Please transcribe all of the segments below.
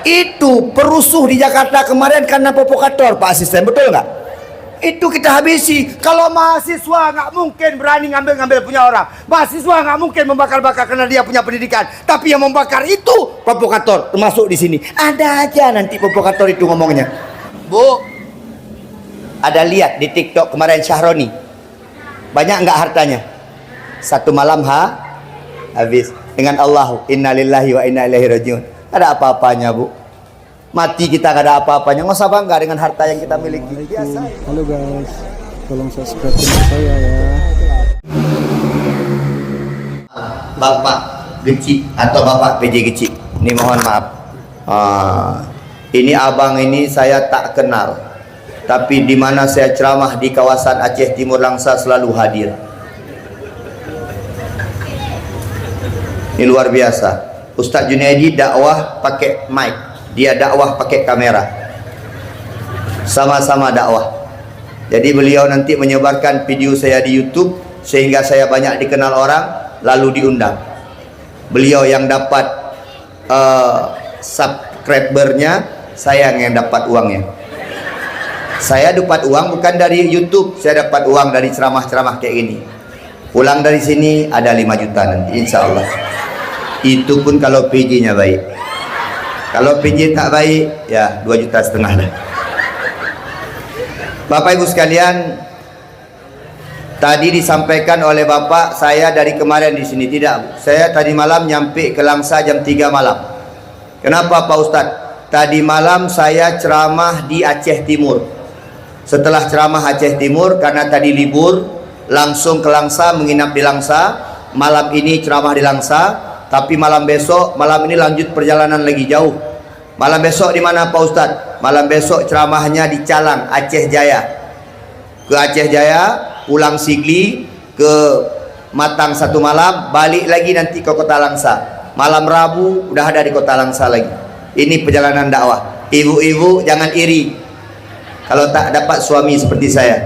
Itu perusuh di Jakarta kemarin karena provokator, Pak Asisten, betul nggak? Itu kita habisi. Kalau mahasiswa nggak mungkin berani ngambil punya orang. Mahasiswa nggak mungkin membakar-bakar karena dia punya pendidikan. Tapi yang membakar itu provokator, termasuk di sini. Ada aja nanti provokator itu ngomongnya. Bu, ada lihat di TikTok kemarin Syahroni. Banyak nggak hartanya? Satu malam habis. Dengan Allah, innalillahi wa inna ilaihi rajiun. Ada apa-apanya, Bu? Mati kita gak ada apa-apanya. Nggak usah bangga dengan harta yang kita miliki. Biasa. Halo guys, tolong subscribe channel saya ya. Bapak Geci atau Bapak PJ Geci, ini mohon maaf. Ini abang ini saya tak kenal, tapi di mana saya ceramah di kawasan Aceh Timur Langsa selalu hadir. Ini luar biasa. Ustadz Junaidi dakwah pakai mic, dia dakwah pakai kamera, sama-sama dakwah. Jadi beliau nanti menyebarkan video saya di YouTube sehingga saya banyak dikenal orang, lalu diundang. Beliau yang dapat subscribernya, saya yang dapat uangnya. Saya dapat uang bukan dari YouTube, saya dapat uang dari ceramah-ceramah kayak gini. Pulang dari sini ada 5 juta nanti, insya Allah. Itu pun kalau PJ-nya baik. Kalau PJ tak baik, ya 2,5 juta lah. Bapak Ibu sekalian, tadi disampaikan oleh Bapak, saya dari kemarin di sini tidak. Saya tadi malam nyampe ke Langsa jam 3 malam. Kenapa Pak Ustadz? Tadi malam saya ceramah di Aceh Timur. Setelah ceramah Aceh Timur, karena tadi libur, langsung ke Langsa, menginap di Langsa. Malam ini ceramah di Langsa. Tapi malam besok, malam ini lanjut perjalanan lagi jauh. Malam besok di mana Pak Ustadz? Malam besok ceramahnya di Calang, Aceh Jaya. Ke Aceh Jaya, pulang Sigli, ke Matang 1 malam, balik lagi nanti ke Kota Langsa. Malam Rabu udah ada di Kota Langsa lagi. Ini perjalanan dakwah. Ibu-ibu jangan iri kalau tak dapat suami seperti saya.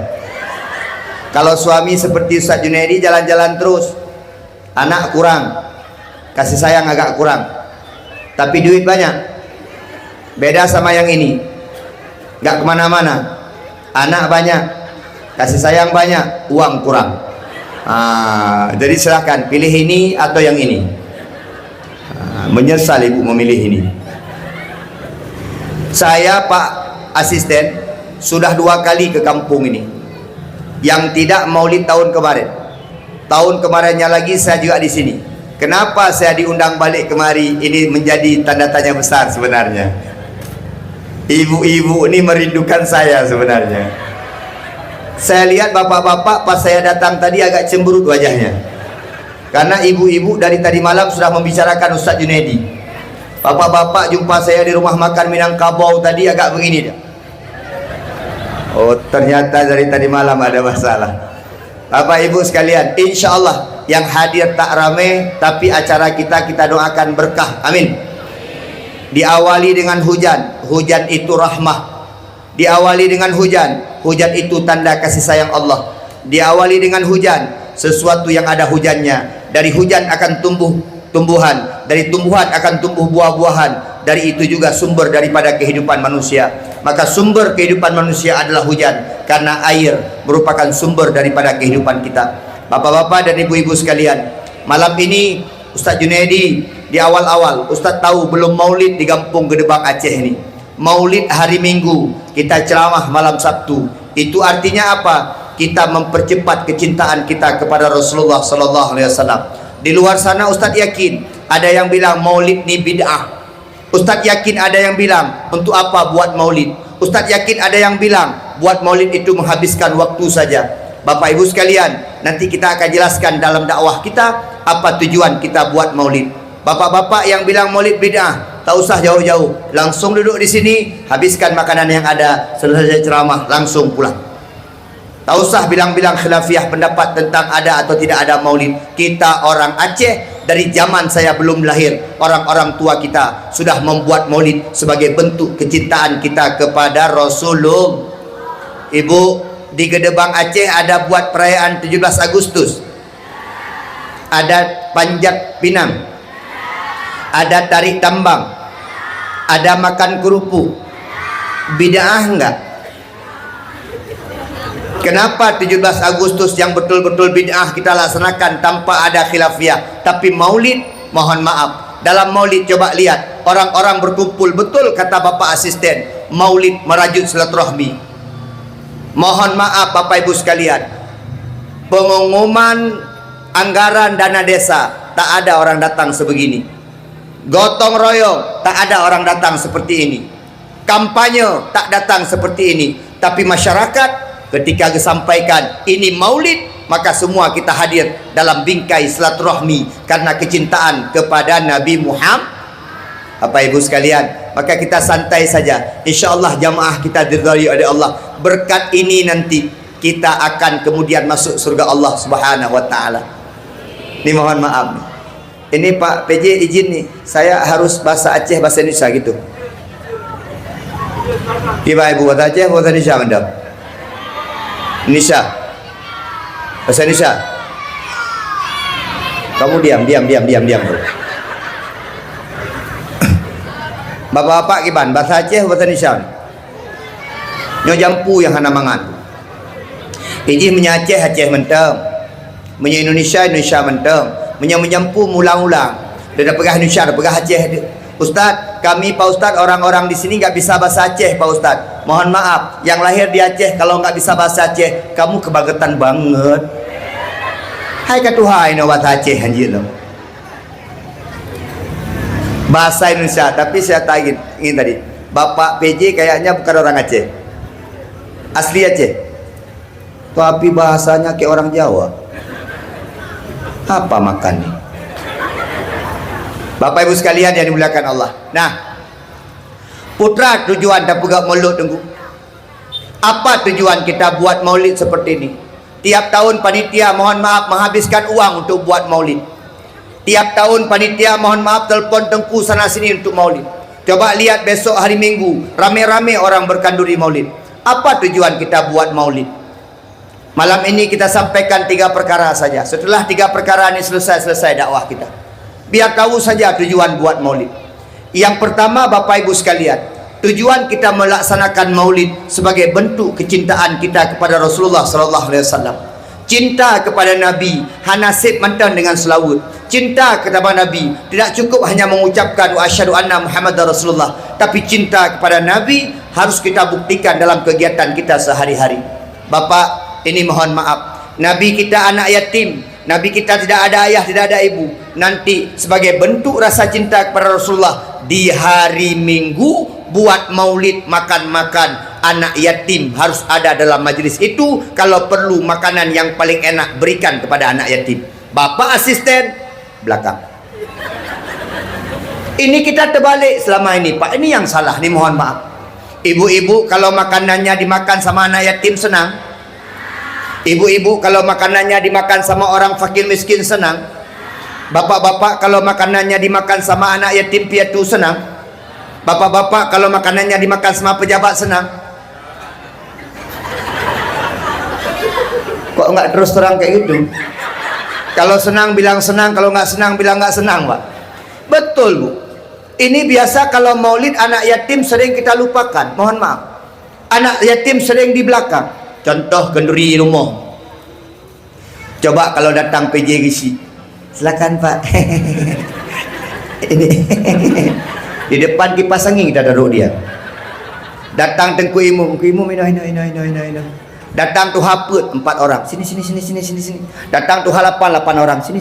Kalau suami seperti Ustadz Junaidi jalan-jalan terus, anak kurang, kasih sayang agak kurang, tapi duit banyak. Beda sama yang ini, nggak kemana-mana, anak banyak, kasih sayang banyak, uang kurang. Jadi silahkan pilih ini atau yang ini. Menyesal ibu memilih ini. Saya Pak Asisten sudah 2 kali ke kampung ini. Yang tidak maulid tahun kemarin. Tahun kemarinnya lagi saya juga di sini. Kenapa saya diundang balik kemari? Ini menjadi tanda tanya besar sebenarnya. Ibu-ibu ini merindukan saya sebenarnya. Saya lihat bapak-bapak pas saya datang tadi agak cemberut wajahnya. Karena ibu-ibu dari tadi malam sudah membicarakan Ustadz Junaidi. Bapak-bapak jumpa saya di rumah makan Minangkabau tadi agak begini dah. Oh, ternyata dari tadi malam ada masalah. Bapak Ibu sekalian, insya Allah yang hadir tak ramai, tapi acara kita doakan berkah, amin. Diawali dengan hujan, hujan itu rahmah. Diawali dengan hujan, hujan itu tanda kasih sayang Allah. Diawali dengan hujan, sesuatu yang ada hujannya. Dari hujan akan tumbuh tumbuhan, dari tumbuhan akan tumbuh buah-buahan. Dari itu juga sumber daripada kehidupan manusia. Maka sumber kehidupan manusia adalah hujan, karena air merupakan sumber daripada kehidupan kita. Bapak-bapak dan ibu-ibu sekalian, malam ini Ustadz Junaidi di awal-awal, Ustadz tahu belum maulid di kampung Gedebang Aceh ini. Maulid hari Minggu, kita ceramah malam Sabtu. Itu artinya apa? Kita mempercepat kecintaan kita kepada Rasulullah Sallallahu Alaihi Wasallam. Di luar sana Ustadz yakin ada yang bilang maulid ini bid'ah. Ustadz yakin ada yang bilang untuk apa buat maulid. Ustadz yakin ada yang bilang buat maulid itu menghabiskan waktu saja. Bapak Ibu sekalian, nanti kita akan jelaskan dalam dakwah kita apa tujuan kita buat maulid. Bapak-bapak yang bilang maulid bid'ah, tak usah jauh-jauh, langsung duduk di sini, habiskan makanan yang ada, selesai ceramah langsung pulang. Tak usah bilang-bilang khilafiyah pendapat tentang ada atau tidak ada maulid. Kita orang Aceh, dari zaman saya belum lahir, orang-orang tua kita sudah membuat maulid sebagai bentuk kecintaan kita kepada Rasulullah. Ibu, di Gedebang Aceh ada buat perayaan 17 Agustus. Ada panjat pinang, ada tarik tambang, Ada makan kerupuk, bid'ah enggak? Kenapa 17 Agustus yang betul-betul bid'ah kita laksanakan tanpa ada khilafiyah? Tapi maulid, mohon maaf, dalam maulid coba lihat, orang-orang berkumpul, betul kata Bapak Asisten, maulid merajut silaturahmi. Mohon maaf Bapak Ibu sekalian, pengumuman anggaran dana desa, tak ada orang datang sebegini. Gotong royong, tak ada orang datang seperti ini. Kampanye, tak datang seperti ini. Tapi masyarakat ketika disampaikan ini maulid, maka semua kita hadir dalam bingkai silaturahmi karena kecintaan kepada Nabi Muhammad. Bapak Ibu sekalian, maka kita santai saja. InsyaAllah jamaah kita diridhai oleh Allah. Berkat ini nanti kita akan kemudian masuk surga Allah Subhanahu wa taala. Ini mohon maaf. Ini Pak PJ izin nih, saya harus bahasa Aceh bahasa Indonesia gitu. Gimana Ibu, bahasa Aceh bahasa Indonesia mendap? Indonesia. Bahasa Indonesia. Kamu diam bro. Bapak-bapak gimana? Bahasa Aceh bahasa Indonesia? Nyo jampu yang hana mangan. Iji menyaceh Aceh menteng, menya Indonesia menteng, menya menyampu mulang-ulang. Dia dah pegah Indonesia, dah pegah Aceh dia. Ustaz, kami Pak Ustaz orang-orang di sini nggak bisa bahasa Aceh Pak Ustaz. Mohon maaf, yang lahir di Aceh kalau nggak bisa bahasa Aceh, kamu kebangetan banget. Hai katuhai no bahasa Aceh anjir lo. Bahasa Indonesia, tapi saya tanya ini tadi, Bapak PJ kayaknya bukan orang Aceh, asli Aceh, tapi bahasanya kayak orang Jawa. Apa makan nih? Bapak Ibu sekalian yang dimuliakan Allah. Nah, putra tujuan dan pegak maulid tunggu. Apa tujuan kita buat maulid seperti ini? Tiap tahun panitia mohon maaf menghabiskan uang untuk buat maulid. Tiap tahun panitia mohon maaf telepon tengku sana sini untuk maulid. Coba lihat besok hari Minggu, rame-rame orang berkanduri maulid. Apa tujuan kita buat maulid? Malam ini kita sampaikan 3 perkara saja. Setelah 3 perkara ini selesai dakwah kita. Biar tahu saja tujuan buat maulid. Yang pertama Bapak Ibu sekalian, tujuan kita melaksanakan maulid sebagai bentuk kecintaan kita kepada Rasulullah sallallahu alaihi wasallam. Cinta kepada Nabi hanasib mantan dengan selawat. Cinta kepada Nabi tidak cukup hanya mengucapkan wa asyhadu anna Muhammadar Rasulullah, tapi cinta kepada Nabi harus kita buktikan dalam kegiatan kita sehari-hari. Bapak, ini mohon maaf, Nabi kita anak yatim, Nabi kita tidak ada ayah, tidak ada ibu. Nanti sebagai bentuk rasa cinta kepada Rasulullah, di hari Minggu buat maulid, makan-makan, anak yatim harus ada dalam majlis itu. Kalau perlu makanan yang paling enak berikan kepada anak yatim. Bapak asisten belakang. Ini kita terbalik selama ini Pak, ini yang salah, ini mohon maaf. Ibu-ibu kalau makanannya dimakan sama anak yatim senang. Ibu-ibu kalau makanannya dimakan sama orang fakir miskin senang. Bapak-bapak kalau makanannya dimakan sama anak yatim piatu senang. Bapak-bapak kalau makanannya dimakan sama pejabat senang. Kok nggak terus terang kayak gitu? Kalau senang bilang senang, kalau nggak senang bilang nggak senang Pak. Betul Bu. Ini biasa kalau maulid anak yatim sering kita lupakan. Mohon maaf, anak yatim sering di belakang. Contoh kenduri rumah. Coba kalau datang PJ Gisi, silakan Pak. Ini di depan kipas angin kita taruh dia. Datang tengku imum minum. Datang tuh haput 4 orang. Sini. Datang tuh halapan 8 orang. Sini.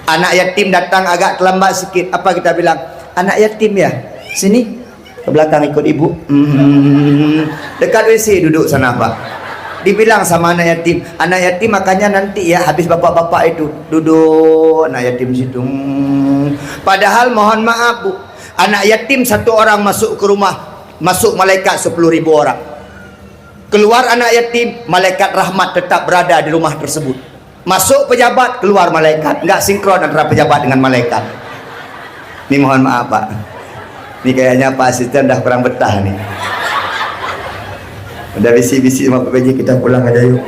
Anak yatim datang agak terlambat sedikit. Apa kita bilang? Anak yatim ya. Sini. Ke belakang ikut ibu. Dekat WC duduk sana Pak. Dibilang sama anak yatim. Anak yatim makanya nanti ya habis bapak-bapak itu duduk anak yatim situ. Padahal mohon maaf Bu. Anak yatim 1 orang masuk ke rumah, masuk malaikat 10.000 orang. Keluar anak yatim, malaikat rahmat tetap berada di rumah tersebut. Masuk pejabat, keluar malaikat. Enggak sinkron antara pejabat dengan malaikat. Ini mohon maaf Pak. Ini kayaknya Pak Asisten dah kurang betah nih. Udah bisi-bisi sama Pak PJ, kita pulang aja yuk.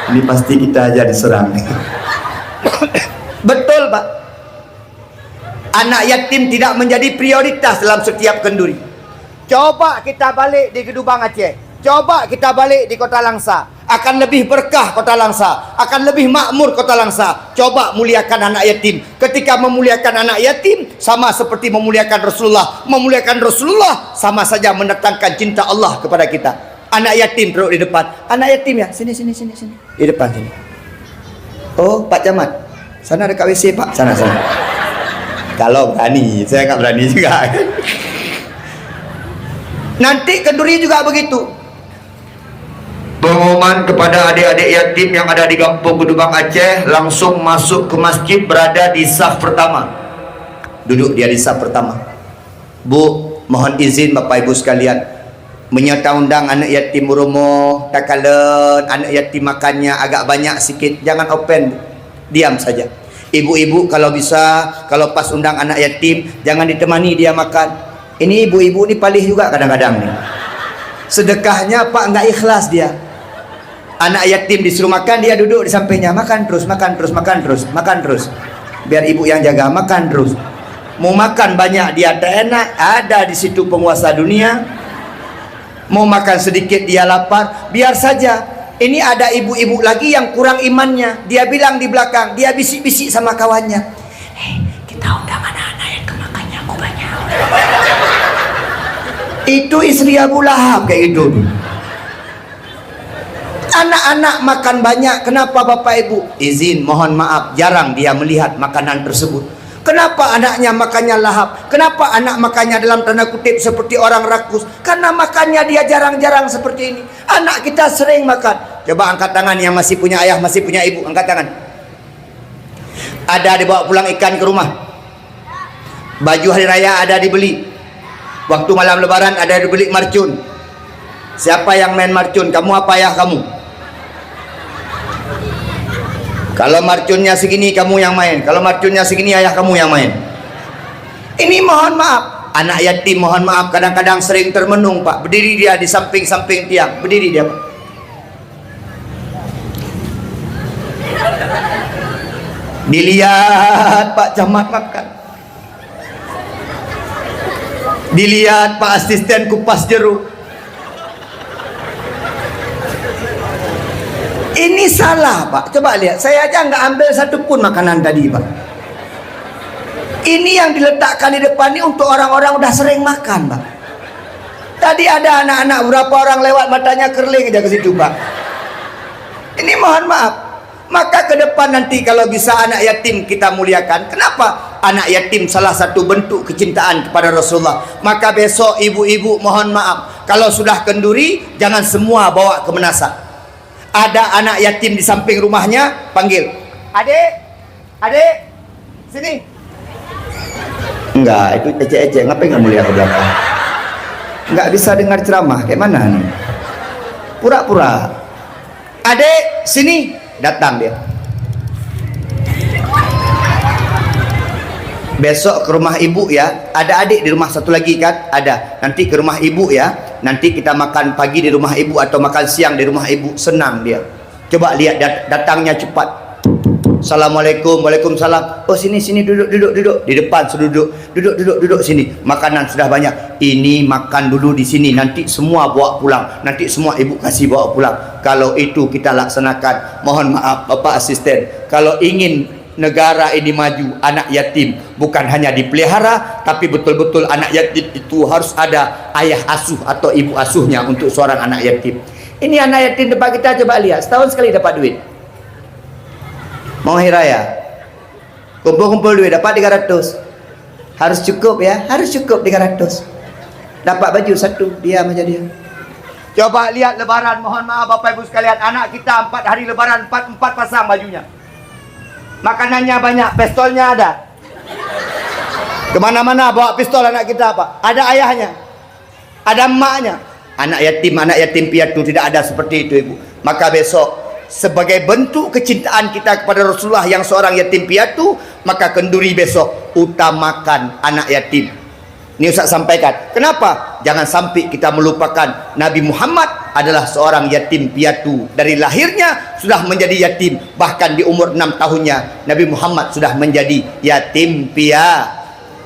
Ini pasti kita aja diserang. Betul Pak. Anak yatim tidak menjadi prioritas dalam setiap kenduri. Coba kita balik di Gedubang Aceh, coba kita balik di Kota Langsa, akan lebih berkah Kota Langsa, akan lebih makmur Kota Langsa. Coba muliakan anak yatim. Ketika memuliakan anak yatim sama seperti memuliakan Rasulullah. Memuliakan Rasulullah sama saja mendatangkan cinta Allah kepada kita. Anak yatim duduk di depan. Anak yatim ya, sini. Di depan sini. Oh, Pak Camat, sana dekat WC Pak, sana. Kalau berani, saya nggak berani juga. Nanti kenduri juga begitu. Pengumuman kepada adik-adik yatim yang ada di Kampung Gedubang Aceh, langsung masuk ke masjid, berada di saf pertama. Duduk dia di saf pertama. Bu, mohon izin Bapak Ibu sekalian, menyerta undang anak yatim rumah, tak kala anak yatim makannya agak banyak sikit, jangan open, diam saja. Ibu-ibu kalau bisa, kalau pas undang anak yatim, jangan ditemani dia makan. Ini ibu-ibu ini palih juga kadang-kadang nih. Sedekahnya Pak nggak ikhlas dia. Anak yatim disuruh makan, dia duduk di sampingnya, makan terus. Biar ibu yang jaga, makan terus. Mau makan banyak dia tak enak, ada di situ penguasa dunia. Mau makan sedikit dia lapar, biar saja. Ini ada ibu-ibu lagi yang kurang imannya. Dia bilang di belakang, dia bisik-bisik sama kawannya, kita undang anak-anak yang kemakannya aku banyak. Itu istri Abu Lahab kayak gitu. Anak-anak makan banyak, kenapa Bapak Ibu? Izin, mohon maaf, jarang dia melihat makanan tersebut. Kenapa anaknya makannya lahap? Kenapa anak makannya dalam tanda kutip seperti orang rakus? Karena makannya dia jarang-jarang seperti ini. Anak kita sering makan. Coba angkat tangan yang masih punya ayah, masih punya ibu, angkat tangan. Ada dibawa pulang ikan ke rumah. Baju hari raya ada dibeli. Waktu malam lebaran ada dibeli marcun. Siapa yang main marcun? Kamu apa ayah kamu? Kalau marcunnya segini kamu yang main, kalau marcunnya segini ayah kamu yang main. Ini mohon maaf, anak yatim mohon maaf kadang-kadang sering termenung Pak. Berdiri dia di samping-samping tiang, berdiri dia Pak. Dilihat Pak Camat makan, dilihat Pak asisten kupas jeruk. Ini salah Pak, coba lihat, saya aja nggak ambil satu pun makanan tadi Pak. Ini yang diletakkan di depan ini untuk orang-orang udah sering makan Pak. Tadi ada anak-anak berapa orang lewat matanya kerling aja ke situ Pak. Ini mohon maaf. Maka ke depan nanti kalau bisa anak yatim kita muliakan. Kenapa? Anak yatim salah satu bentuk kecintaan kepada Rasulullah. Maka besok ibu-ibu mohon maaf, kalau sudah kenduri jangan semua bawa ke Menasa. Ada anak yatim di samping rumahnya, panggil, adik, sini. Enggak, itu ecek-ecek, ngapain kamu lihat ke belakang? Enggak bisa dengar ceramah, kayak mana nih? Pura-pura. Adik, sini. Datang dia. Besok ke rumah ibu ya. Ada adik di rumah satu lagi kan? Ada. Nanti ke rumah ibu ya. Nanti kita makan pagi di rumah ibu atau makan siang di rumah ibu. Senang dia. Coba lihat datangnya cepat. Assalamualaikum, waalaikumsalam. Oh sini duduk di depan sudah duduk sini. Makanan sudah banyak. Ini makan dulu di sini. Nanti semua bawa pulang. Nanti semua ibu kasih bawa pulang. Kalau itu kita laksanakan. Mohon maaf Bapak Asisten. Kalau ingin negara ini maju, anak yatim bukan hanya dipelihara, tapi betul-betul anak yatim itu harus ada ayah asuh atau ibu asuhnya untuk seorang anak yatim. Ini anak yatim depan kita, coba lihat, setahun sekali dapat duit. Mau hari raya kumpul duit dapat 300. Harus cukup ya, harus cukup 300. Dapat baju satu, diam aja dia. Coba lihat lebaran, mohon maaf Bapak Ibu sekalian, anak kita 4 hari lebaran 4 pasang bajunya. Makanannya banyak, pistolnya ada. Kemana-mana bawa pistol anak kita Pak. Ada ayahnya, ada emaknya. Anak yatim piatu tidak ada seperti itu Ibu. Maka besok sebagai bentuk kecintaan kita kepada Rasulullah yang seorang yatim piatu, maka kenduri besok utamakan anak yatim. Ini Ustaz sampaikan. Kenapa? Jangan sampai kita melupakan Nabi Muhammad adalah seorang yatim piatu. Dari lahirnya sudah menjadi yatim. Bahkan di umur 6 tahunnya Nabi Muhammad sudah menjadi yatim piatu.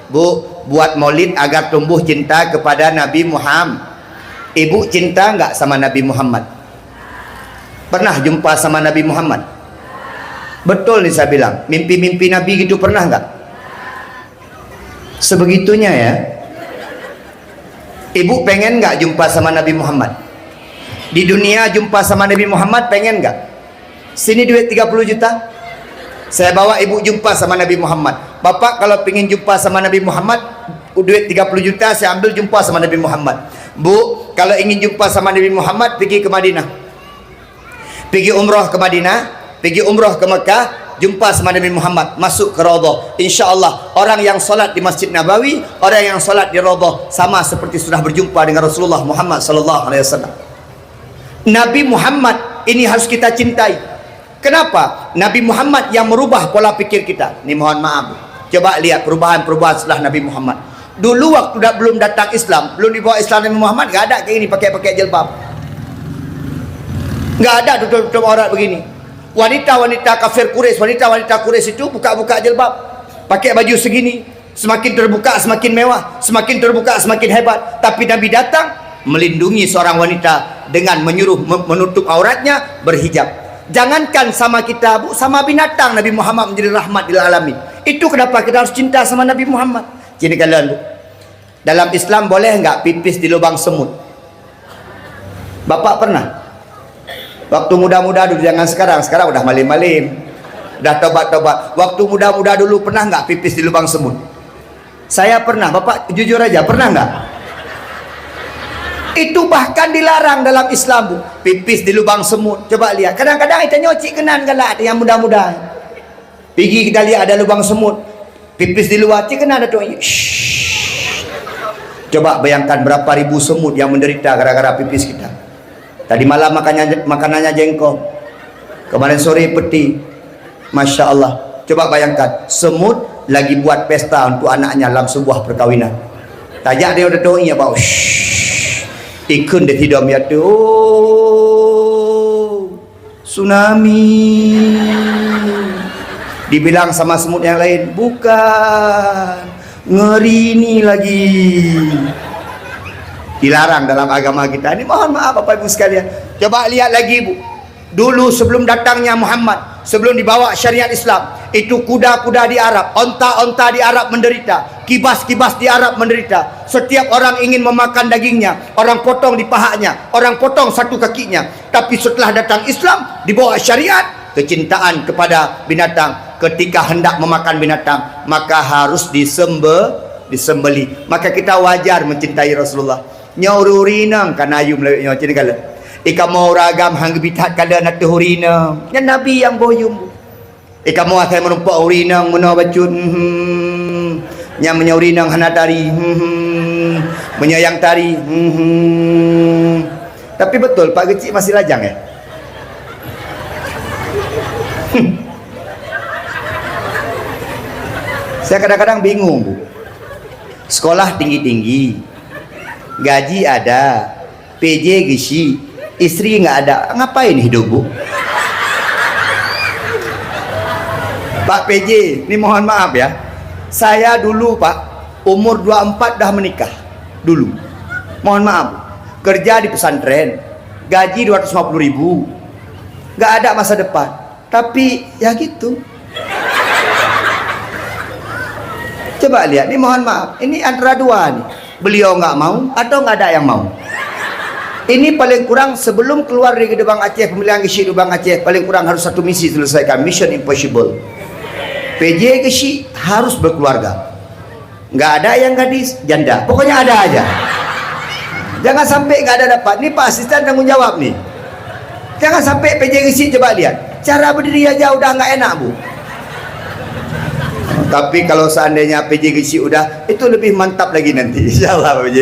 Bu, buat maulid agar tumbuh cinta kepada Nabi Muhammad. Ibu cinta nggak sama Nabi Muhammad? Pernah jumpa sama Nabi Muhammad? Betul nih saya bilang, mimpi-mimpi Nabi gitu pernah nggak? Sebegitunya ya. Ibu pengen nggak jumpa sama Nabi Muhammad? Di dunia jumpa sama Nabi Muhammad, pengen nggak? Sini duit 30 juta, saya bawa ibu jumpa sama Nabi Muhammad. Bapak kalau pengen jumpa sama Nabi Muhammad, duit 30 juta saya ambil jumpa sama Nabi Muhammad. Bu, kalau ingin jumpa sama Nabi Muhammad, pergi ke Madinah, pergi umrah ke Madinah, pergi umrah ke Mekah, jumpa sama Nabi Muhammad, masuk ke Raudhah. InsyaAllah orang yang solat di Masjid Nabawi, orang yang solat di Raudhah sama seperti sudah berjumpa dengan Rasulullah Muhammad SAW. Nabi Muhammad ini harus kita cintai. Kenapa? Nabi Muhammad yang merubah pola pikir kita. Ini mohon maaf, coba lihat perubahan-perubahan setelah Nabi Muhammad. Dulu waktu belum datang Islam, belum dibawa Islam Nabi Muhammad, gak ada kayak ini pakai jilbab, gak ada tutup aurat begini. Wanita-wanita kafir Quraisy, wanita-wanita Quraisy itu buka-buka jilbab, pakai baju segini, semakin terbuka semakin mewah, semakin terbuka semakin hebat. Tapi Nabi datang melindungi seorang wanita dengan menyuruh menutup auratnya, berhijab. Jangankan sama kita, Bu, sama binatang Nabi Muhammad menjadi rahmat lil alamin. Itu kenapa kita harus cinta sama Nabi Muhammad. Jadi kalian, Bu, dalam Islam boleh nggak pipis di lubang semut? Bapak pernah? Waktu muda-muda dulu, jangan sekarang udah malim-malim, udah tobat-tobat. Waktu muda-muda dulu pernah nggak pipis di lubang semut? Saya pernah. Bapak jujur aja, pernah nggak? Itu bahkan dilarang dalam Islam, Bu, pipis di lubang semut. Coba lihat, kadang-kadang kita nyocik kenan galak yang muda-muda. Pergi kita lihat ada lubang semut, pipis di luar, cik kenan ada tuh. Coba bayangkan berapa ribu semut yang menderita gara-gara pipis kita. Tadi malam makanannya jengkol, kemarin sore peti. Masya Allah. Coba bayangkan, semut lagi buat pesta untuk anaknya dalam sebuah perkawinan. Tajak dia udah tahu ya, Pak. Ikun dia tidak melihat tu. Oh, tsunami. Dibilang sama semut yang lain, bukan, ngeri ini lagi. Dilarang dalam agama kita. Ini mohon maaf Bapak Ibu sekalian. Coba lihat lagi, Bu. Dulu sebelum datangnya Muhammad, sebelum dibawa syariat Islam, itu kuda-kuda di Arab, onta-onta di Arab menderita, kibas-kibas di Arab menderita. Setiap orang ingin memakan dagingnya, orang potong di pahanya, orang potong satu kakinya. Tapi setelah datang Islam, dibawa syariat, kecintaan kepada binatang. Ketika hendak memakan binatang, maka harus disembeli. Maka kita wajar mencintai Rasulullah. Nyaururinam kan ayu melalui cini kala. Ika mau ragam hang bitat kala nak tuhurinam. Yang Nabi yang boyum. Ika mau akan merumpak urinam mena bacun. Yang menyaurinam hana tari. Menyayang tari. Tapi betul Pak Kecik masih lajang ya. Saya kadang-kadang bingung, Bu. Sekolah tinggi-tinggi, gaji ada, PJ gisi, istri nggak ada, ngapain hidup, Bu? Pak PJ, ini mohon maaf ya, saya dulu Pak, umur 24 dah menikah, dulu. Mohon maaf, kerja di pesantren, gaji 250.000, nggak ada masa depan, tapi ya gitu. Coba lihat, ini mohon maaf, ini antara dua nih. Beliau nggak mau atau nggak ada yang mau. Ini paling kurang sebelum keluar dari Gedebang Aceh, pemilihan Gesi Gedebang Aceh, paling kurang harus satu misi selesaikan, mission impossible. PJ Gesi harus berkeluarga. Nggak ada yang gadis, janda, pokoknya ada aja. Jangan sampai nggak ada dapat. Ini Pak Asisten tanggung jawab nih. Jangan sampai PJ Gesi, coba lihat, cara berdiri aja udah nggak enak, Bu. Tapi kalau seandainya PJ Gesi udah, itu lebih mantap lagi nanti, insyaallah Pak PJ.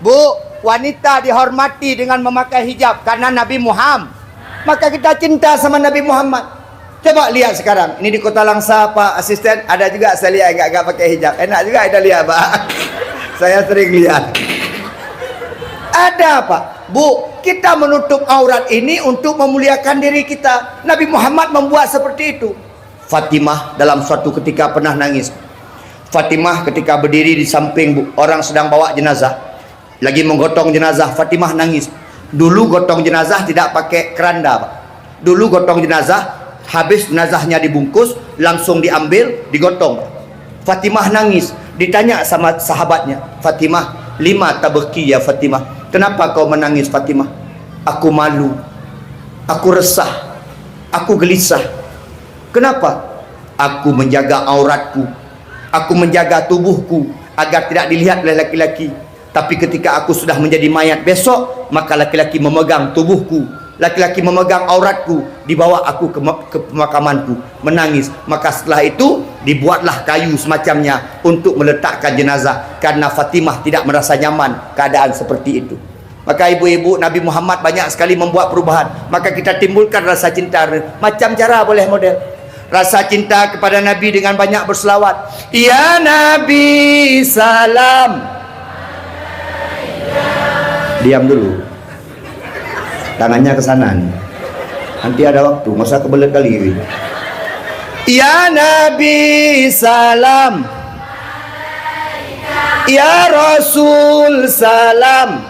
Bu, wanita dihormati dengan memakai hijab karena Nabi Muhammad. Maka kita cinta sama Nabi Muhammad. Coba lihat sekarang, ini di Kota Langsa Pak Asisten, ada juga saya lihat enggak pakai hijab. Enak juga kita lihat, Pak. Saya sering lihat. Ada, Pak. Bu, kita menutup aurat ini untuk memuliakan diri kita. Nabi Muhammad membuat seperti itu. Fatimah dalam suatu ketika pernah nangis. Fatimah ketika berdiri di samping orang sedang bawa jenazah, lagi menggotong jenazah, Fatimah nangis. Dulu gotong jenazah tidak pakai keranda, Pak. Dulu gotong jenazah, habis jenazahnya dibungkus, langsung diambil, digotong. Fatimah nangis. Ditanya sama sahabatnya, Fatimah, lima tabki ya Fatimah, kenapa kau menangis Fatimah? Aku malu, aku resah, aku gelisah. Kenapa? Aku menjaga auratku, aku menjaga tubuhku agar tidak dilihat oleh laki-laki. Tapi ketika aku sudah menjadi mayat besok, maka laki-laki memegang tubuhku, laki-laki memegang auratku, dibawa aku ke pemakamanku, menangis. Maka setelah itu dibuatlah kayu semacamnya untuk meletakkan jenazah, karena Fatimah tidak merasa nyaman keadaan seperti itu. Maka ibu-ibu, Nabi Muhammad banyak sekali membuat perubahan. Maka kita timbulkan rasa cinta. Macam cara boleh model rasa cinta kepada Nabi dengan banyak berselawat. Ya Nabi salam. Diam dulu, tangannya ke sana nih. Nanti ada waktu, masa kebelet kali. Ya Nabi salam, ya Rasul salam,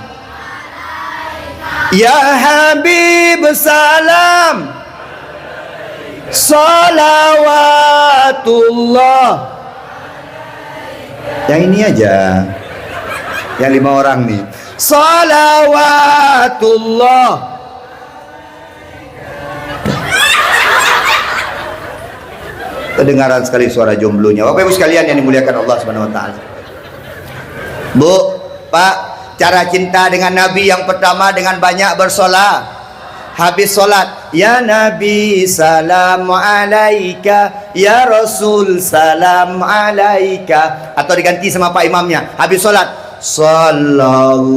ya Habib salam, salawatullah. Yang ini aja, yang 5 orang nih. Salawatullah. Kedengaran sekali suara jomblonya. Bapak Ibu sekalian yang dimuliakan Allah Subhanahu wa taala. Bu, Pak, cara cinta dengan Nabi yang pertama dengan banyak bersolat. Habis solat, ya Nabi salam alaika, ya Rasul salam alaika. Atau diganti sama Pak Imamnya. Habis solat, sallallahu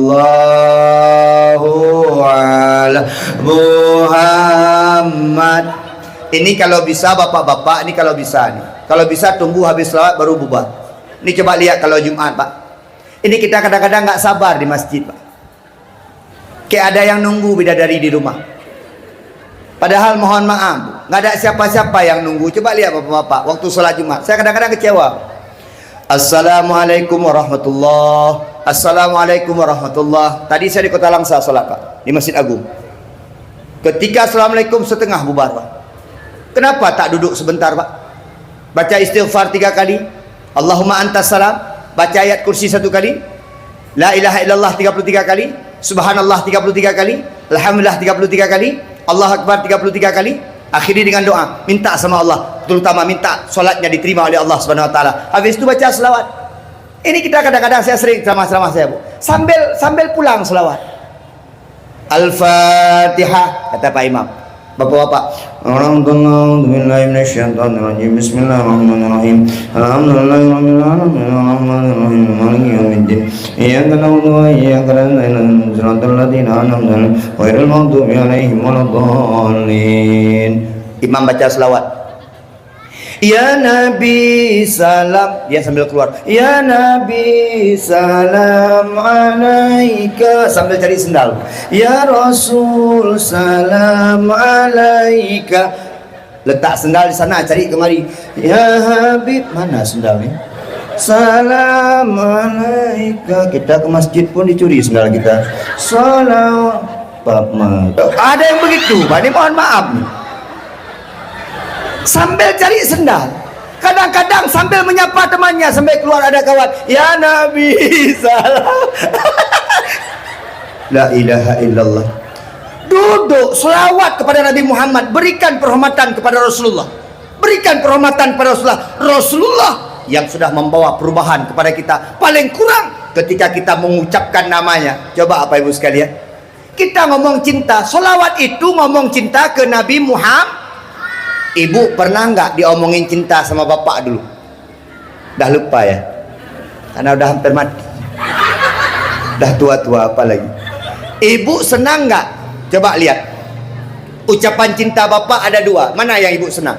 ala Muhammad. Ini kalau bisa bapak-bapak, ini kalau bisa nih. Kalau bisa tunggu habis selawat baru bubar. Ini coba lihat kalau Jumat, Pak. Ini kita kadang-kadang nggak sabar di masjid, Pak. Kayak ada yang nunggu bidadari di rumah. Padahal mohon maaf, nggak ada siapa-siapa yang nunggu. Coba lihat bapak-bapak waktu sholat Jumat. Saya kadang-kadang kecewa. Assalamualaikum warahmatullah. Assalamualaikum warahmatullah. Tadi saya di Kota Langsa sholat, Pak, di Masjid Agung. Ketika assalamualaikum setengah bubar, Pak. Kenapa tak duduk sebentar, Pak? Baca istighfar 3 kali, Allahumma antas salam. Baca ayat kursi 1 kali, la ilaha illallah 33 kali, subhanallah 33 kali, alhamdulillah 33 kali, Allah akbar 33 kali. Akhiri dengan doa, minta sama Allah, terutama minta solatnya diterima oleh Allah Subhanahu wa taala. Habis itu baca selawat. Ini kita kadang-kadang, saya sering ceramah-ceramah saya, Bu, sambil pulang selawat. Al-Fatihah, kata Pak Imam. Bapak-bapak, bismillahirrahmanirrahim. Imam baca selawat. Ya Nabi salam, dia sambil keluar. Ya Nabi salam alaika, sambil cari sendal. Ya Rasul salam alaika. Letak sendal di sana, cari kemari. Ya Habib, mana sendalnya? Salam alaika. Kita ke masjid pun dicuri sendal kita. Salam. Ada yang begitu, Pak. Ini mohon maaf nih. Sambil cari sendal, kadang-kadang sambil menyapa temannya, sampai keluar ada kawan, ya Nabi salam. La ilaha illallah. Duduk selawat kepada Nabi Muhammad, berikan penghormatan kepada Rasulullah, berikan penghormatan kepada Rasulullah yang sudah membawa perubahan kepada kita. Paling kurang ketika kita mengucapkan namanya. Coba apa ibu sekalian, kita ngomong cinta, selawat itu ngomong cinta ke Nabi Muhammad. Ibu pernah nggak diomongin cinta sama bapak dulu? Dah lupa ya? Karena udah hampir mati. Dah tua-tua apalagi. Ibu senang nggak? Coba lihat. Ucapan cinta bapak ada 2. Mana yang ibu senang?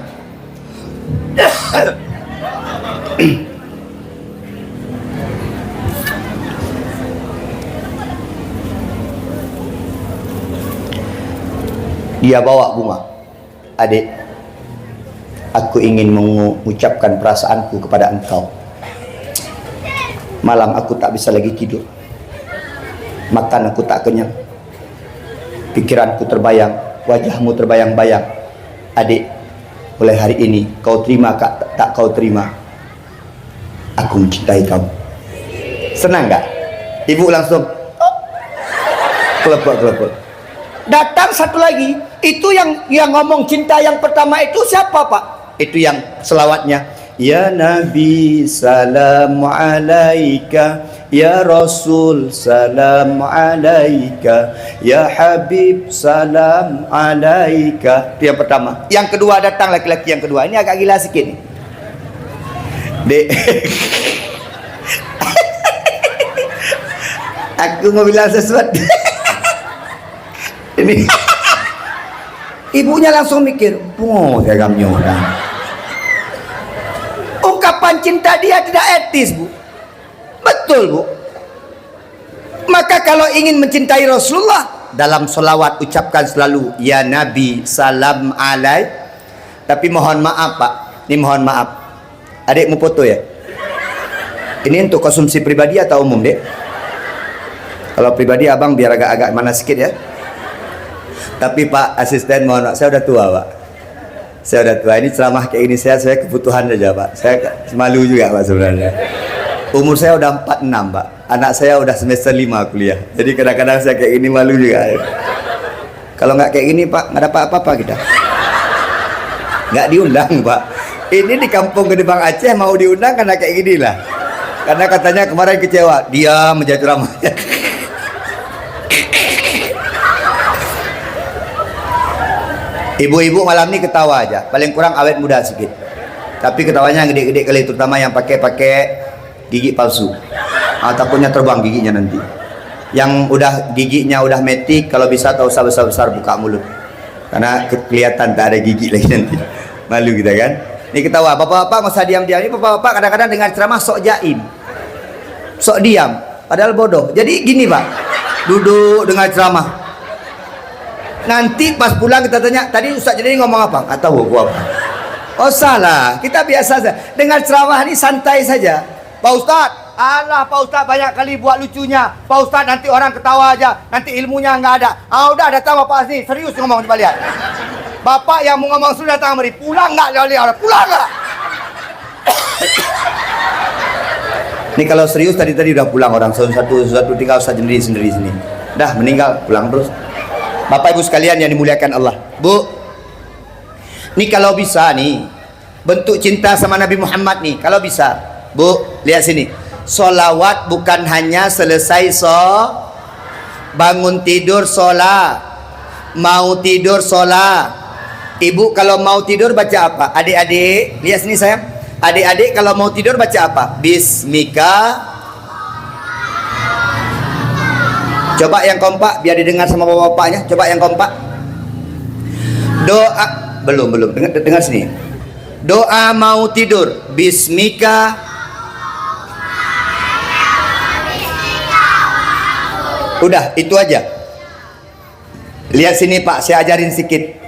Dia bawa bunga. Adik, aku ingin mengucapkan perasaanku kepada engkau. Malam aku tak bisa lagi tidur, makan aku tak kenyang, pikiranku terbayang, wajahmu terbayang-bayang. Adik, mulai hari ini kau terima tak kau terima, aku mencintai kamu. Senang gak? Ibu langsung kelepek. Datang satu lagi, itu yang ngomong cinta yang pertama itu siapa Pak? Itu yang selawatnya, ya Nabi salam alaika, ya Rasul salam alaika, ya Habib salam alaika. Itu yang pertama. Yang kedua datang laki-laki yang kedua. Ini agak gila sikit nih. Dek, aku mau bilang sesuatu. Ini ibunya langsung mikir, oh seragamnya orang. Ungkapan cinta dia tidak etis, Bu. Betul, Bu. Maka kalau ingin mencintai Rasulullah, dalam solawat ucapkan selalu ya Nabi salam alaik. Tapi mohon maaf Pak, ini mohon maaf, adik mau foto ya? Ini untuk konsumsi pribadi atau umum, Dek? Kalau pribadi abang biar agak-agak mana sikit ya. Tapi Pak asisten, mohon maaf, saya udah tua Pak. Saya udah tua, ini ceramah kayak ini saya kebutuhan aja Pak. Saya malu juga Pak sebenarnya. Umur saya udah 46 Pak. Anak saya udah semester 5 kuliah. Jadi kadang-kadang saya kayak gini malu juga. Kalau nggak kayak gini Pak, nggak dapat apa-apa kita. Nggak diundang Pak. Ini di kampung Gede Bang Aceh mau diundang karena kayak gini lah. Karena katanya kemarin kecewa, dia menjadi ceramahnya. Ibu-ibu malam ini ketawa aja, paling kurang awet muda sedikit. Tapi ketawanya gede-gede kali, terutama yang pakai gigi palsu. Takutnya terbang giginya nanti. Yang udah giginya udah metik, kalau bisa tak usah besar-besar buka mulut. Karena kelihatan tak ada gigi lagi nanti. Malu kita kan. Ini ketawa, bapak-bapak nggak usah diam-diam. Ini bapak-bapak kadang-kadang dengan ceramah sok jaim, sok diam, padahal bodoh. Jadi gini Pak, duduk dengan ceramah. Nanti pas pulang kita tanya, tadi Ustaz jadi ngomong apa? Nggak tahu aku apa. Oh salah, kita biasa saja. Dengan ceramah ini santai saja. Pak Ustaz, alah Pak Ustaz banyak kali buat lucunya. Pak Ustaz nanti orang ketawa aja, nanti ilmunya nggak ada. Udah datang Bapak sini, serius ngomong, coba lihat. Bapak yang mau ngomong sudah datang mari, pulang nggak oleh orang, pulang nggak? Ini kalau serius tadi udah pulang orang satu tinggal Ustaz sendiri sini. Dah meninggal, pulang terus. Bapak Ibu sekalian yang dimuliakan Allah, Bu, ini kalau bisa nih bentuk cinta sama Nabi Muhammad nih, kalau bisa Bu, lihat sini, solawat bukan hanya selesai bangun tidur sholat, mau tidur sholat. Ibu kalau mau tidur baca apa? Adik-adik lihat sini sayang, adik-adik kalau mau tidur baca apa? Bismika. Coba yang kompak biar didengar sama bapak-bapaknya. Coba yang kompak. Doa belum dengar sini. Doa mau tidur. Bismika. Udah itu aja. Lihat sini Pak, saya ajarin sedikit.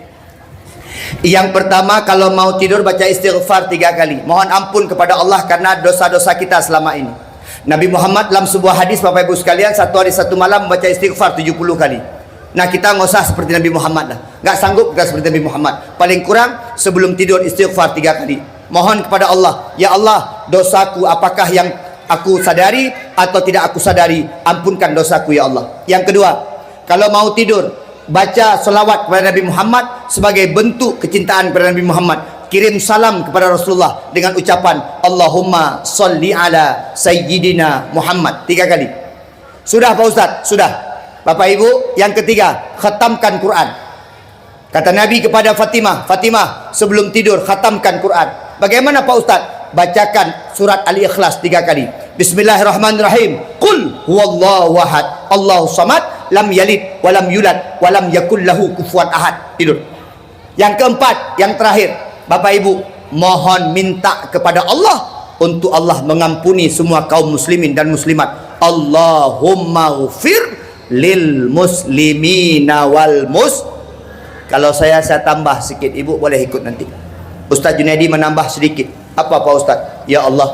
Yang pertama kalau mau tidur baca istighfar 3 kali. Mohon ampun kepada Allah karena dosa-dosa kita selama ini. Nabi Muhammad dalam sebuah hadis Bapak Ibu sekalian, satu hari satu malam membaca istighfar 70 kali. Nah kita nggak usah seperti Nabi Muhammad lah, nggak sanggup kita seperti Nabi Muhammad. Paling kurang sebelum tidur istighfar 3 kali. Mohon kepada Allah, ya Allah dosaku apakah yang aku sadari atau tidak aku sadari, ampunkan dosaku ya Allah. Yang kedua, kalau mau tidur baca selawat kepada Nabi Muhammad sebagai bentuk kecintaan kepada Nabi Muhammad. Kirim salam kepada Rasulullah dengan ucapan Allahumma salli ala Sayyidina Muhammad 3 kali. Sudah Pak Ustaz? Sudah. Bapak Ibu, yang ketiga, khatamkan Quran. Kata Nabi kepada Fatimah sebelum tidur khatamkan Quran. Bagaimana Pak Ustaz? Bacakan surat Al-Ikhlas 3 kali. Bismillahirrahmanirrahim. Qul huwallahu ahad, Allahu samad, lam yalid walam yulad walam yakul lahu kufuwan ahad. Tidur. Yang keempat, yang terakhir, Bapak Ibu, mohon minta kepada Allah untuk Allah mengampuni semua kaum muslimin dan muslimat. Allahumma ghfir lil muslimina wal Kalau saya tambah sedikit, Ibu boleh ikut nanti. Ustaz Junaidi menambah sedikit. Apa Pak Ustaz? Ya Allah,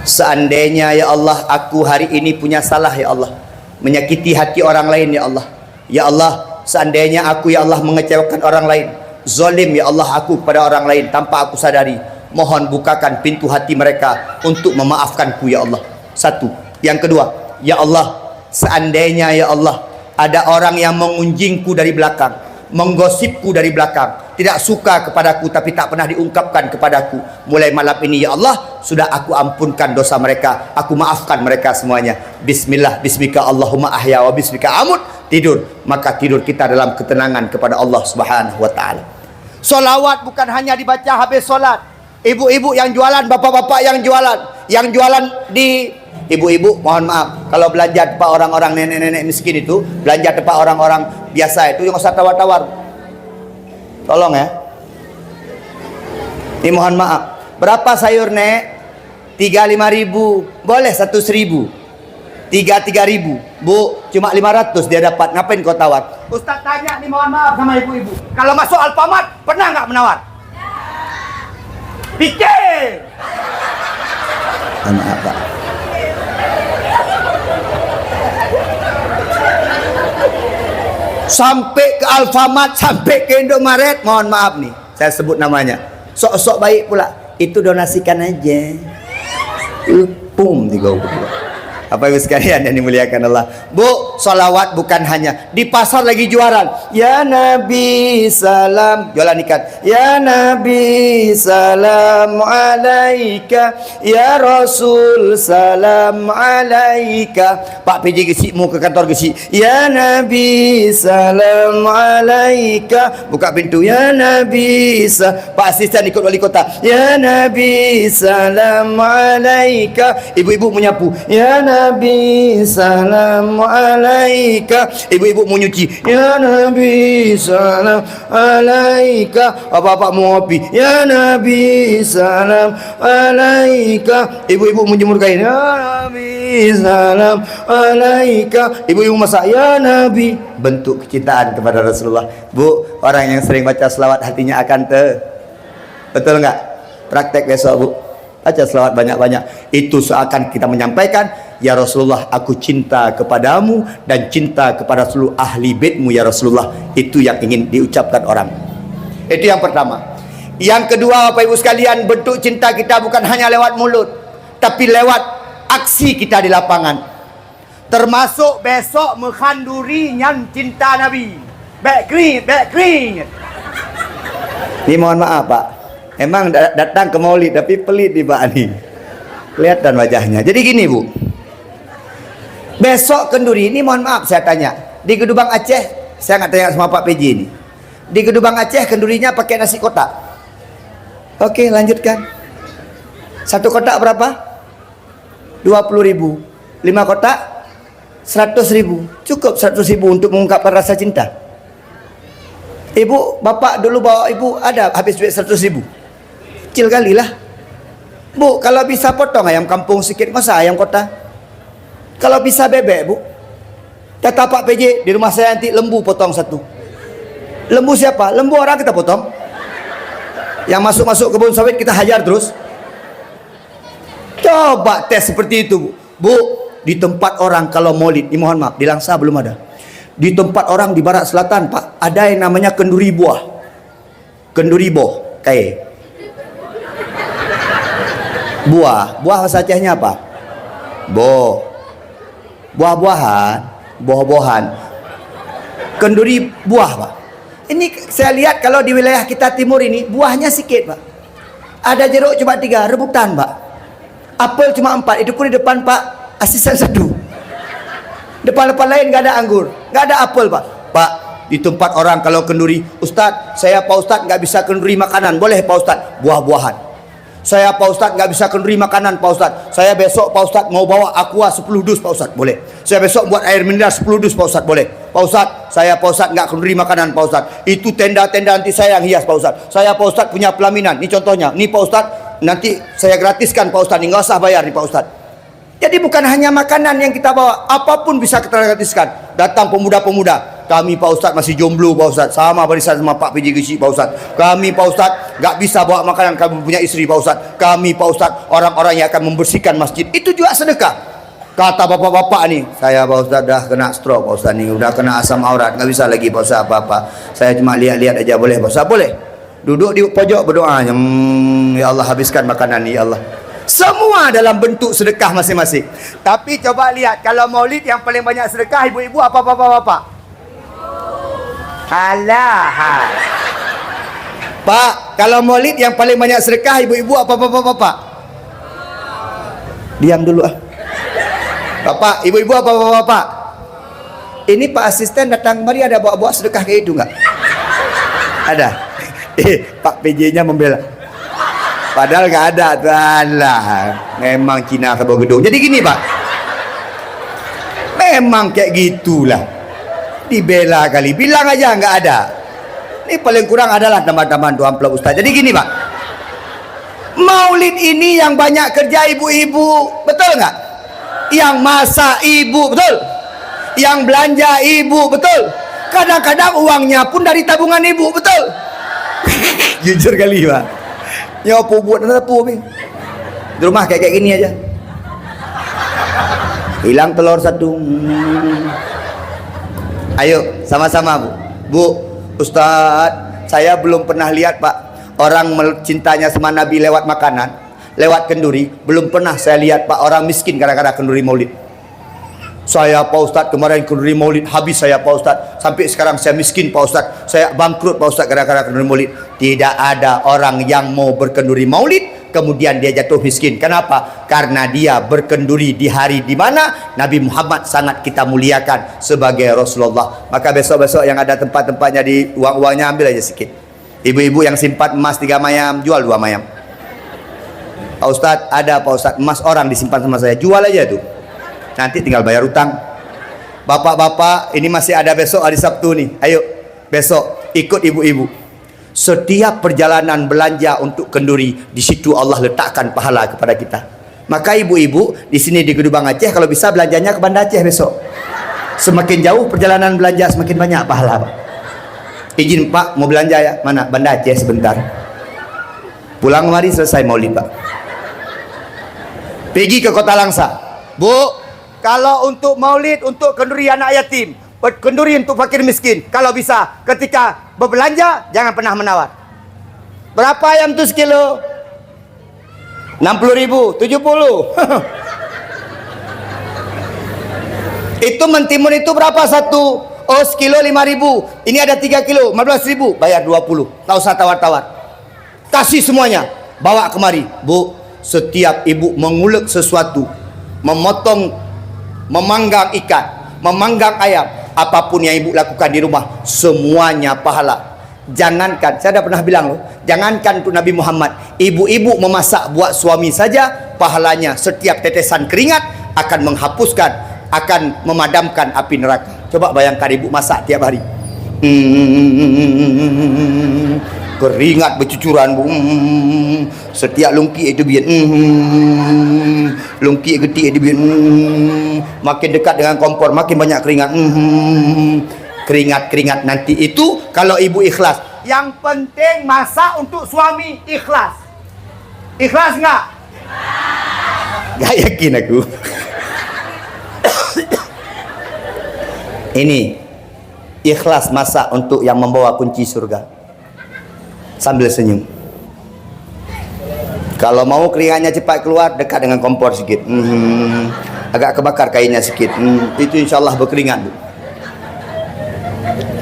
Seandainya ya Allah aku hari ini punya salah ya Allah, menyakiti hati orang lain ya Allah. Ya Allah, seandainya aku ya Allah mengecewakan orang lain, zalim ya Allah aku kepada orang lain tanpa aku sadari, mohon bukakan pintu hati mereka untuk memaafkanku ya Allah. Satu. Yang kedua, ya Allah, seandainya ya Allah ada orang yang mengunjingku dari belakang, menggosipku dari belakang, tidak suka kepadaku tapi tak pernah diungkapkan kepadaku, mulai malam ini ya Allah sudah aku ampunkan dosa mereka, aku maafkan mereka semuanya. Bismillah, bismika Allahumma ahya wa bismika amut. Tidur, maka tidur kita dalam ketenangan kepada Allah Subhanahu wa taala. Solawat bukan hanya dibaca habis solat. Ibu-ibu yang jualan, bapak-bapak yang jualan di ibu-ibu, mohon maaf kalau belanja tempat orang-orang nenek-nenek miskin itu, belanja tempat orang-orang biasa itu, yang usah tawar-tawar, tolong ya. Ini mohon maaf, berapa sayur nek? 35.000, boleh 100.000, 3.000, bu, cuma 500 dia dapat, ngapain kau tawar? Ustaz tanya nih, mohon maaf sama ibu-ibu, kalau masuk Alfamart pernah nggak menawar? Pikir. Maaf Pak. Sampai ke Alfamart, sampai ke Indomaret, mohon maaf nih, saya sebut namanya, sok-sok baik pula, itu donasikan aja. Pum, 3 Apa ibu sekalian yang dimuliakan Allah. Bu, salawat bukan hanya di pasar lagi jualan. Ya Nabi salam, jualan ikan. Ya Nabi salam alaika, ya Rasul salam alaika. Pak PJ gesikmu ke kantor gesik. Ya Nabi salam alaika. Buka pintu. Ya Nabi Pak asisten ikut wali kota. Ya Nabi salam alaika. Ibu-ibu menyapu. Ya Nabi salam alaika. Ibu-ibu mau nyuci. Ya Nabi salam alaika. Bapak-bapak mau ngopi. Ya Nabi salam alaika. Ibu-ibu menjemur kain. Ya Nabi salam alaika. Ibu-ibu masak. Ya Nabi. Bentuk kecintaan kepada Rasulullah. Bu, orang yang sering baca selawat hatinya akan betul nggak? Praktek besok bu, baca selawat banyak-banyak. Itu seakan kita menyampaikan, ya Rasulullah, aku cinta kepadamu dan cinta kepada seluruh ahli baitmu ya Rasulullah. Itu yang ingin diucapkan orang. Itu yang pertama. Yang kedua, Bapak Ibu sekalian, bentuk cinta kita bukan hanya lewat mulut, tapi lewat aksi kita di lapangan. Termasuk besok menghanduri nyan cinta Nabi. Backgreen. Ini mohon maaf Pak, emang datang ke maulid tapi pelit di Pak ini. Kelihatan wajahnya. Jadi gini Bu, besok kenduri ini mohon maaf saya tanya, di Gedubang Aceh, saya nggak tanya sama Pak PJ ini, di Gedubang Aceh kendurinya pakai nasi kotak. Oke, lanjutkan. Satu kotak berapa? 20.000. 5 kotak 100.000. Cukup 100.000 untuk mengungkapkan rasa cinta. Ibu, bapak dulu bawa ibu ada habis duit 100.000. Kecil kali lah. Bu, kalau bisa potong ayam kampung sedikit, masa ayam kota? Kalau bisa bebek bu, kata Pak PJ di rumah saya nanti lembu potong 1. Lembu siapa? Lembu orang kita potong. Yang masuk kebun sawit kita hajar terus. Coba tes seperti itu bu. Di tempat orang kalau maulid, ini mohon maaf, di Langsa belum ada. Di tempat orang di barat selatan Pak, ada yang namanya kenduri buah. Kenduri boh, kayak buah bahasa Acehnya apa? Buah-buahan. Kenduri buah Pak. Ini saya lihat kalau di wilayah kita timur ini buahnya sedikit Pak. Ada jeruk cuma 3, rebutan Pak. Apel cuma 4, itu pun di depan Pak asisten 1. Depan-depan lain nggak ada anggur, nggak ada apel Pak. Pak, di tempat orang kalau kenduri, Ustadz, saya Pak Ustadz nggak bisa kenduri makanan, boleh Pak Ustadz? Buah-buahan. Saya Pak Ustadz nggak bisa kenduri makanan Pak Ustadz. Saya besok Pak Ustadz mau bawa aqua 10 dus Pak Ustadz, boleh. Saya besok buat air mineral 10 dus Pak Ustadz, boleh. Pak Ustadz, saya Pak Ustadz nggak kenduri makanan Pak Ustadz. Itu tenda-tenda nanti saya yang hias Pak Ustadz. Saya Pak Ustadz punya pelaminan. Ini contohnya, nih Pak Ustadz, nanti saya gratiskan Pak Ustadz, nggak usah bayar nih Pak Ustadz. Jadi bukan hanya makanan yang kita bawa, apapun bisa kita gratiskan. Datang pemuda-pemuda, kami Pak Ustaz masih jomblo Pak Ustaz, sama barisan sama Pak PJ Gesi Pak Ustaz. Kami Pak Ustaz gak bisa bawa makanan, kami punya istri Pak Ustaz. Kami Pak Ustaz orang-orang yang akan membersihkan masjid, itu juga sedekah. Kata bapak-bapak nih, saya Pak Ustaz dah kena stroke Pak Ustaz nih, udah kena asam aurat, gak bisa lagi Pak Ustaz apa-apa. Saya cuma lihat-lihat aja, boleh Pak Ustaz? Boleh. Duduk di pojok berdoa, ya Allah habiskan makanan ni ya Allah. Semua dalam bentuk sedekah masing-masing. Tapi coba lihat, kalau maulid yang paling banyak sedekah ibu-ibu apa bapak-bapak? Alah. Pak, kalau maulid yang paling banyak sedekah ibu-ibu apa bapak-bapak? Diam dulu ah. Bapak, ibu-ibu apa bapak-bapak? Ini Pak asisten datang mari, ada bawa-bawa sedekah kayak itu enggak? Ada. Pak PJ-nya membela. Padahal nggak ada. Alah, memang Cina ke bawah gedung. Jadi gini Pak, memang kayak gitulah. Dibela kali, bilang aja nggak ada. Ini paling kurang adalah teman-teman tuh amplop Ustaz. Jadi gini Pak, maulid ini yang banyak kerja ibu-ibu, betul nggak? Yang masak ibu, betul? Yang belanja ibu, betul? Kadang-kadang uangnya pun dari tabungan ibu, betul? Jujur kali Pak, nyopo buat nepu di rumah kayak gini aja, hilang telur satu. Ayo sama-sama Bu. Ustadz, saya belum pernah lihat Pak orang cintanya sama Nabi lewat makanan, lewat kenduri. Belum pernah saya lihat Pak orang miskin gara-gara kenduri maulid. Saya Pak Ustadz kemarin kenduri maulid habis saya Pak Ustadz, sampai sekarang saya miskin Pak Ustadz, saya bangkrut Pak Ustadz gara-gara kenduri maulid. Tidak ada orang yang mau berkenduri maulid kemudian dia jatuh miskin. Kenapa? Karena dia berkenduri di hari di mana Nabi Muhammad sangat kita muliakan sebagai Rasulullah. Maka besok-besok yang ada tempat-tempatnya di uang-uangnya ambil aja sedikit. Ibu-ibu yang simpan emas 3 mayam, jual 2 mayam. Pak Ustadz, ada Pak Ustadz emas orang disimpan sama saya, jual aja tuh, nanti tinggal bayar utang. Bapak-bapak, ini masih ada besok hari Sabtu nih. Ayo besok ikut ibu-ibu. Setiap perjalanan belanja untuk kenduri, di situ Allah letakkan pahala kepada kita. Maka ibu-ibu di sini di Gedubang Aceh, kalau bisa belanjanya ke Banda Aceh besok. Semakin jauh perjalanan belanja semakin banyak pahala Pak. Izin Pak mau belanja ya, mana? Banda Aceh sebentar. Pulang kemari selesai maulid Pak. Pergi ke Kota Langsa. Bu, kalau untuk maulid, untuk kenduri anak yatim, kenduri untuk fakir miskin, kalau bisa ketika berbelanja jangan pernah menawar. Berapa ayam tuh sekilo? 60.000, 70. Itu mentimun itu berapa satu? Oh sekilo 5.000. Ini ada 3 kilo 15.000, bayar 20. Tak usah tawar-tawar, kasih semuanya, bawa kemari. Bu, setiap ibu mengulek sesuatu, memotong, memanggang ikan, memanggang ayam, apapun yang ibu lakukan di rumah, semuanya pahala. Jangankan, saya dah pernah bilang loh, jangankan untuk Nabi Muhammad, ibu-ibu memasak buat suami saja, pahalanya setiap tetesan keringat akan menghapuskan, akan memadamkan api neraka. Coba bayangkan ibu masak tiap hari, keringat bercucuran Bu. Setiap lungki itu biar lungki getik itu biar makin dekat dengan kompor makin banyak keringat. Keringat-keringat nanti itu kalau ibu ikhlas. Yang penting masak untuk suami ikhlas. Ikhlas nggak? Gak yakin aku. Ini ikhlas masak untuk yang membawa kunci surga. Sambil senyum. Kalau mau keringatnya cepat keluar, dekat dengan kompor sedikit. Agak kebakar kainnya sedikit. Itu insya Allah berkeringat Bu.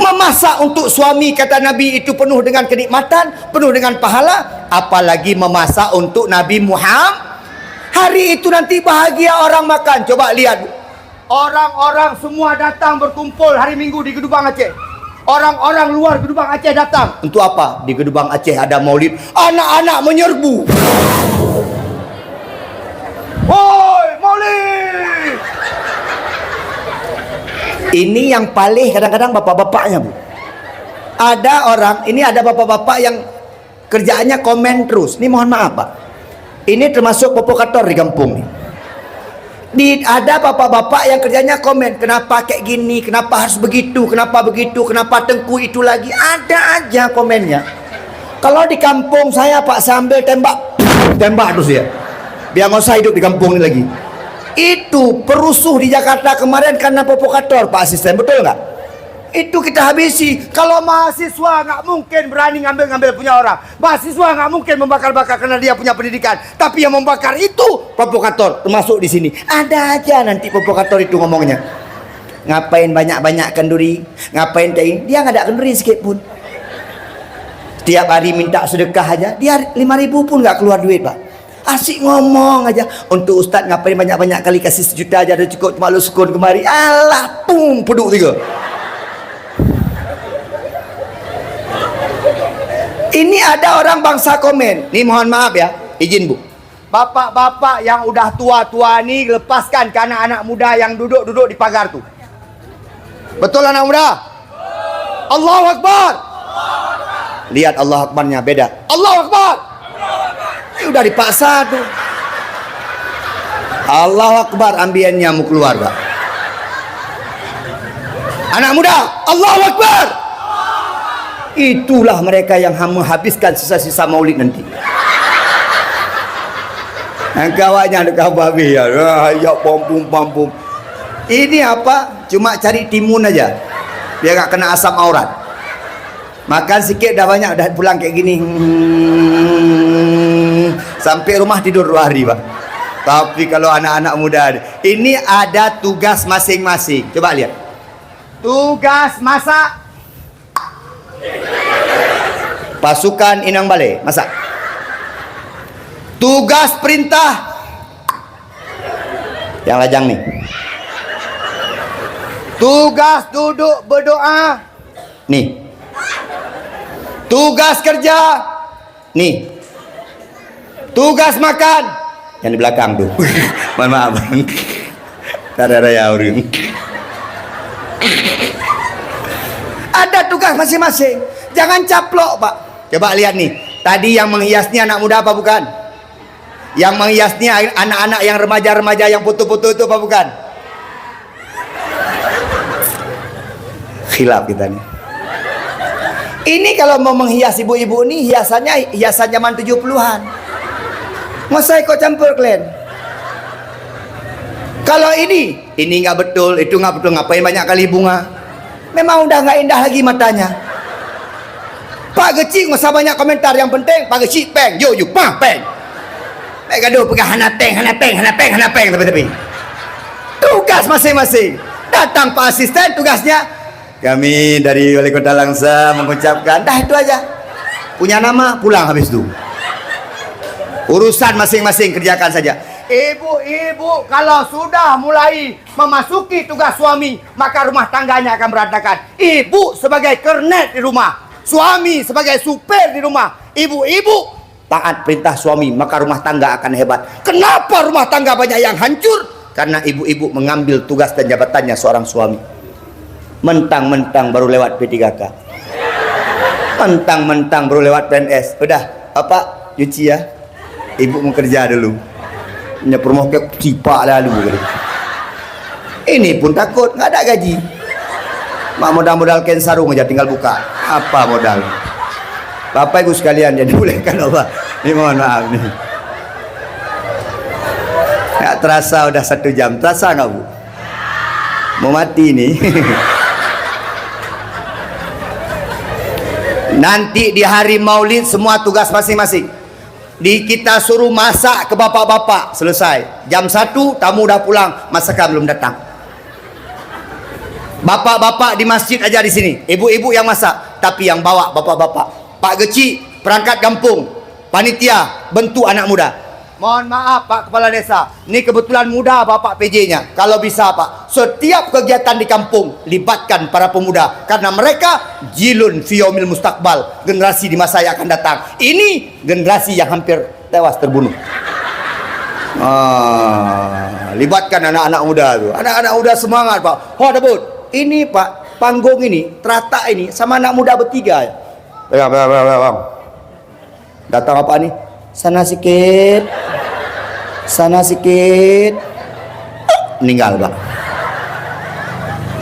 Memasak untuk suami, kata Nabi, itu penuh dengan kenikmatan, penuh dengan pahala. Apalagi memasak untuk Nabi Muhammad. Hari itu nanti bahagia orang makan. Coba lihat, orang-orang semua datang berkumpul hari Minggu di Gedubang Aceh. Orang-orang luar Gedubang Aceh datang. Untuk apa? Di Gedubang Aceh ada maulid. Anak-anak menyerbu. Woi, maulid! Ini yang paling kadang-kadang bapak-bapaknya Bu. Ada orang, ini ada bapak-bapak yang kerjaannya komen terus. Ini mohon maaf Pak, ini termasuk provokator di kampung nih. Ada bapak-bapak yang kerjanya komen, kenapa kayak gini, kenapa harus begitu, kenapa Tengku itu lagi. Ada aja komennya. Kalau di kampung saya Pak, sambil tembak terus ya, biar nggak usah hidup di kampung ini lagi. Itu perusuh di Jakarta kemarin karena provokator Pak Asisten, betul nggak? Itu kita habisi. Kalau mahasiswa nggak mungkin berani ngambil punya orang. Mahasiswa nggak mungkin membakar-bakar karena dia punya pendidikan. Tapi yang membakar itu provokator, termasuk di sini. Ada aja nanti provokator itu ngomongnya. Ngapain banyak-banyak kenduri? Ngapain kayak dia nggak ada kenduri sedikit pun. Setiap hari minta sedekah aja, dia 5.000 pun nggak keluar duit Pak. Asik ngomong aja. Untuk Ustaz ngapain banyak-banyak kali, kasih 1 juta aja udah cukup, cuma lu sukun kemari. Alah, pung, peduk 3. Ini ada orang bangsa komen. Nih mohon maaf ya, izin Bu. Bapak-bapak yang udah tua-tua nih lepaskan ke anak-anak muda yang duduk-duduk di pagar tuh. Betul anak muda? Allahu Akbar. Lihat Allah Akbarnya beda. Allahu Akbar. Ini udah dipaksa tuh. Allahu Akbar, ambiennya mau keluar Pak. Anak muda, Allahu Akbar. Itulah mereka yang menghabiskan sisa-sisa maulid nanti. Kawannya ada babi ya, ya pom. Ini apa? Cuma cari timun aja, biar gak kena asam aurat. Makan sikit dah banyak, dah pulang kayak gini. Sampai rumah tidur 2 hari Pak. Tapi kalau anak-anak muda ini ada tugas masing-masing. Coba lihat. Tugas masak. Pasukan Inang Balai masak. Tugas perintah yang lajang nih. Tugas duduk berdoa nih. Tugas kerja nih. Tugas makan yang di belakang tuh. Mohon maaf Bang. Ada raya orang. Ada tugas masing-masing. Jangan caplok Pak. Coba lihat nih. Tadi yang menghiasnya anak muda apa bukan? Yang menghiasnya anak-anak yang remaja-remaja yang putu-putu itu apa bukan? Khilaf kita nih. Ini kalau mau menghias ibu-ibu ini hiasannya hiasan zaman 70-an. Masa ikut campur kalian? Kalau ini nggak betul, itu nggak betul, ngapain banyak kali bunga? Memang udah nggak indah lagi matanya. Pak Geci nggak usah banyak komentar, yang penting Pak Geci peng, yo peng. Baik gaduh pegang hana peng tapi. Tugas masing-masing. Datang Pak Asisten, tugasnya kami dari Wali Kota Langsa mengucapkan, dah itu aja. Punya nama, pulang habis itu. Urusan masing-masing kerjakan saja. Ibu-ibu kalau sudah mulai memasuki tugas suami, maka rumah tangganya akan berantakan. Ibu sebagai kernet di rumah, suami sebagai supir di rumah. Ibu-ibu taat perintah suami, maka rumah tangga akan hebat. Kenapa rumah tangga banyak yang hancur? Karena ibu-ibu mengambil tugas dan jabatannya seorang suami. Mentang-mentang baru lewat P3K, mentang-mentang baru lewat PNS. Udah, Bapak cuci ya, ibu mau kerja dulu. Nyepermoh ke cipak lalu. Ini pun takut, nggak ada gaji. Mak modal kain sarung aja tinggal buka. Apa modal? Bapak Ibu sekalian, jadi bolehkan Allah. Ini mohon maaf nih. Nggak terasa udah 1 jam. Terasa nggak Bu? Mau mati nih. Nanti di hari Maulid semua tugas masing-masing. Kita suruh masak ke bapak-bapak, selesai. Jam 1 tamu udah pulang, masakan belum datang. Bapak-bapak di masjid aja di sini, ibu-ibu yang masak, tapi yang bawa bapak-bapak. Pak Geci perangkat kampung, panitia bentuk anak muda. Mohon maaf Pak Kepala Desa, ini kebetulan muda Bapak PJ-nya. Kalau bisa Pak, setiap kegiatan di kampung libatkan para pemuda, karena mereka jilun fiyomil mustakbal, generasi di masa yang akan datang. Ini generasi yang hampir tewas terbunuh. Libatkan anak-anak muda tuh. Anak-anak muda semangat Pak. Oh debut. Ini Pak, panggung ini, teratak ini sama anak muda bertiga ya. Bang. Datang apa nih? Sana sikit, meninggal Pak.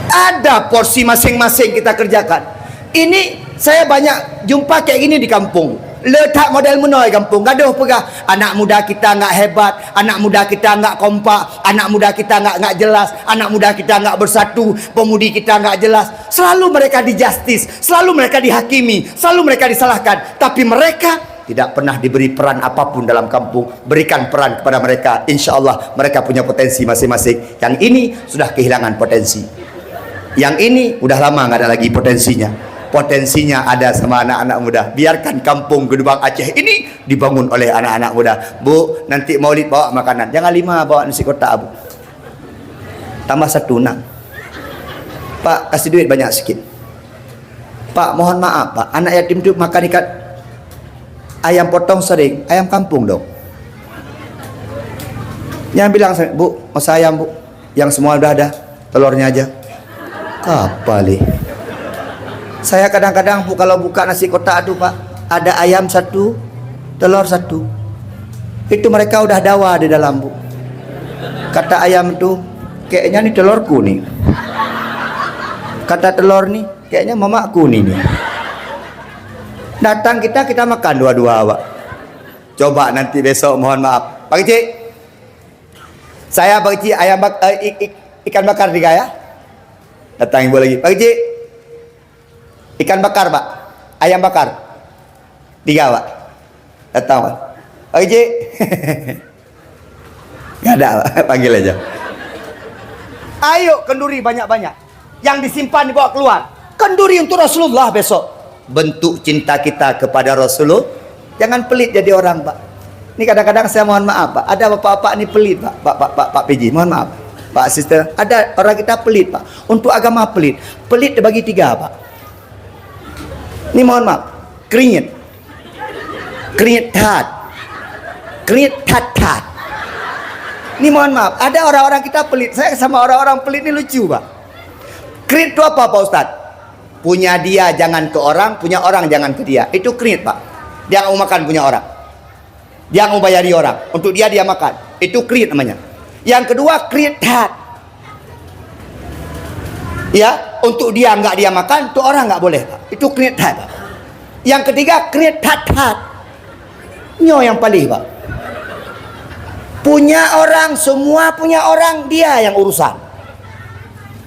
Ada porsi masing-masing kita kerjakan. Ini saya banyak jumpa kayak gini di kampung. Letak model menoi kampung, gaduh pegah. Anak muda kita nggak hebat, anak muda kita nggak kompak, anak muda kita nggak jelas, anak muda kita nggak bersatu, pemudi kita nggak jelas. Selalu mereka dijustis, selalu mereka dihakimi, selalu mereka disalahkan. Tapi mereka tidak pernah diberi peran apapun dalam kampung. Berikan peran kepada mereka, insya Allah mereka punya potensi masing-masing. Yang ini sudah kehilangan potensi, yang ini udah lama nggak ada lagi potensinya. Potensinya ada sama anak-anak muda. Biarkan kampung Gedebang Aceh ini dibangun oleh anak-anak muda. Bu, nanti Maulid bawa makanan, jangan 5, bawa nasi kotak Bu. Tambah 1 6. Pak, kasih duit banyak sikit. Pak, mohon maaf Pak, anak yatim itu makan ikan ayam potong sering, ayam kampung dong. Jangan bilang, Bu, mau ayam Bu, yang semua udah ada, telurnya aja. Kapali. Saya kadang-kadang Bu, kalau buka nasi kotak itu Pak, ada ayam 1, telur 1. Itu mereka udah dawa di dalam Bu. Kata ayam itu, kayaknya nih telurku nih. Kata telur nih, kayaknya mamaku nih. Datang kita makan dua-dua Pak. Coba nanti besok, mohon maaf Pak Kecik, saya Pak Kecik ayam ikan bakar 3 ya. Datang Ibu lagi, Pak Kecik ikan bakar Pak, ayam bakar 3 Pak. Datang Pak, Pak Kecik nggak ada Pak, panggil aja. Ayo kenduri banyak-banyak, yang disimpan dibawa keluar. Kenduri untuk Rasulullah besok. Bentuk cinta kita kepada Rasulullah. Jangan pelit jadi orang Pak. Ini kadang-kadang saya mohon maaf Pak, ada bapak-bapak ini pelit Pak PJ, mohon maaf Pak Sister, ada orang kita pelit Pak. Untuk agama pelit dibagi 3 Pak. Ini mohon maaf, keringet tat. Ini mohon maaf, ada orang-orang kita pelit. Saya sama orang-orang pelit ini lucu Pak. Keringet itu apa Pak Ustadz? Punya dia jangan ke orang, punya orang jangan ke dia. Itu keringet Pak. Dia nggak mau makan punya orang, dia nggak mau bayari orang, untuk dia makan. Itu keringet namanya. Yang kedua keringet tat. Ya, untuk dia nggak dia makan, tuh orang nggak boleh Pak. Itu keringet tat Pak. Yang ketiga keringet tat. Nyo yang paling Pak. Punya orang, semua punya orang, dia yang urusan.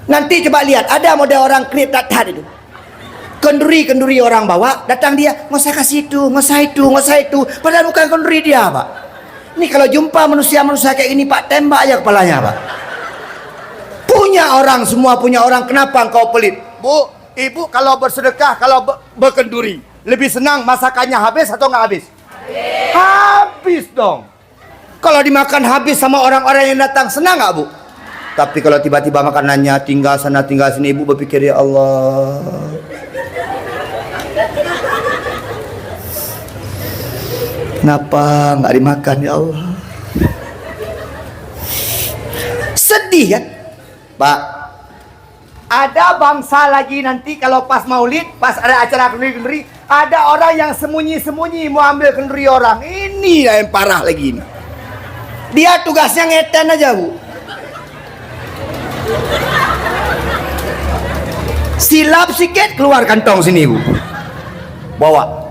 Nanti coba lihat, ada model orang keringet tat itu. Kenduri orang bawa, datang dia, nggak usah kasih itu, nggak usah itu. Padahal bukan kenduri dia Pak. Ini kalau jumpa manusia kayak ini Pak, tembak aja kepalanya Pak. Punya orang, semua punya orang, kenapa engkau pelit? Bu, Ibu kalau bersedekah, kalau berkenduri, lebih senang masakannya habis atau nggak habis? Habis dong. Kalau dimakan habis sama orang-orang yang datang, senang nggak Bu? Tapi kalau tiba-tiba makanannya tinggal sana tinggal sini, Ibu berpikir, ya Allah, kenapa nggak dimakan ya Allah? Sedih kan Pak. Ada bangsa lagi nanti kalau pas Maulid, pas ada acara kenduri, ada orang yang sembunyi-sembunyi mau ambil kenduri orang. Ini yang parah lagi ini. Dia tugasnya ngeten aja Bu. Silap sikit keluar kantong sini Bu, bawa.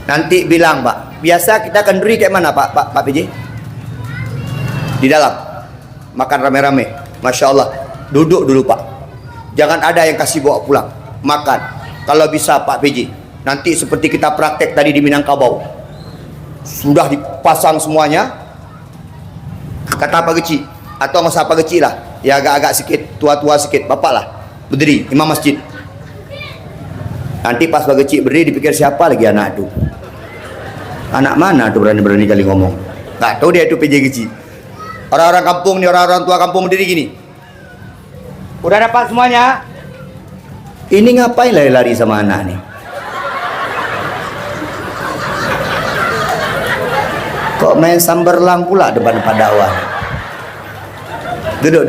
Nanti bilang Pak, biasa kita kenduri kayak mana Pak PJ? Di dalam makan rame-rame, Masya Allah. Duduk dulu Pak, jangan ada yang kasih bawa pulang. Makan kalau bisa Pak PJ. Nanti seperti kita praktek tadi di Minangkabau, sudah dipasang semuanya. Kata Pak Geci, atau nggak usah Pak Geci lah, ya agak-agak sikit, tua-tua sikit, bapak lah berdiri, imam masjid. Nanti pas Pak Geci berdiri, dipikir siapa lagi anak itu. Anak mana tuh berani-berani kali ngomong? Nggak tahu dia itu PJ Geci. Orang-orang kampung nih, orang-orang tua kampung berdiri gini. Udah dapat semuanya? Ini ngapain lari-lari sama anak nih? Kok main samberlang pula depan-depan dakwah? Duduk.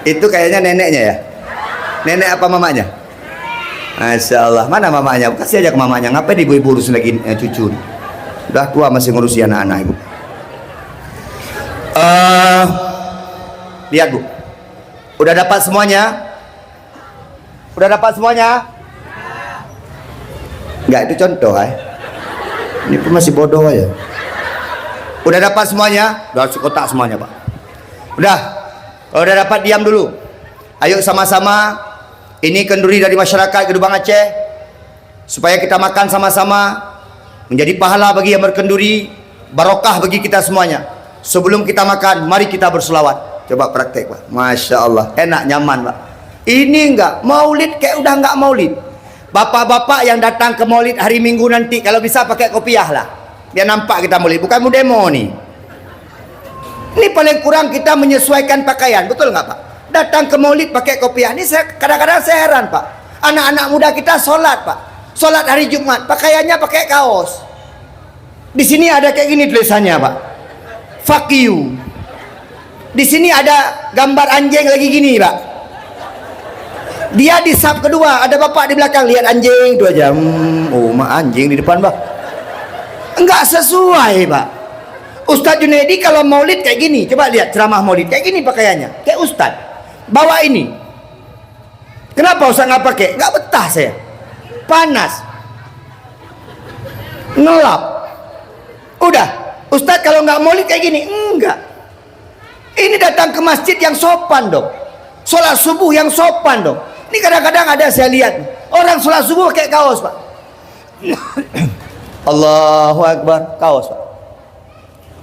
Itu kayaknya neneknya ya? Nenek apa mamanya? Masya Allah. Mana mamanya? Kasih aja ke mamanya. Ngapain ibu-ibu urus lagi cucu? Udah tua masih ngurusi anak-anak ibu. Lihat Bu. Udah dapat semuanya? Udah dapat semuanya? Enggak, itu contoh Ini pun masih bodoh aja. Udah dapat semuanya? Udah kotak semuanya Pak. Udah. Kalau udah dapat diam dulu. Ayo sama-sama. Ini kenduri dari masyarakat Gedubang Aceh. Supaya kita makan sama-sama. Menjadi pahala bagi yang berkenduri. Barokah bagi kita semuanya. Sebelum kita makan, mari kita berselawat. Coba praktek Pak. Masya Allah. Enak, nyaman Pak. Ini enggak. Maulid kayak udah enggak maulid. Bapak-bapak yang datang ke maulid hari Minggu nanti, kalau bisa pakai kopiah lah. Biar nampak kita maulid. Bukan mau demo nih. Ini paling kurang kita menyesuaikan pakaian. Betul nggak Pak? Datang ke maulid pakai kopiah. Ini kadang-kadang saya heran Pak. Anak-anak muda kita sholat Pak. Sholat hari Jumat. Pakaiannya pakai kaos. Di sini ada kayak gini tulisannya Pak. Fuck you. Di sini ada gambar anjing lagi gini Pak. Dia di sub kedua, ada bapak di belakang, lihat anjing itu aja. Oh, mah anjing di depan Pak. Enggak sesuai Pak. Ustadz Junaidi kalau maulid kayak gini, coba lihat ceramah maulid kayak gini pakaiannya, kayak Ustadz. Bawa ini. Kenapa Ustadz nggak pakai? Nggak betah saya. Panas. Ngelap. Udah. Ustadz kalau nggak maulid kayak gini, enggak. Ini datang ke masjid yang sopan dong. Sholat subuh yang sopan dong. Ini kadang-kadang ada saya lihat orang sholat subuh pakai kaos Pak. Allahu Akbar, kaos Pak.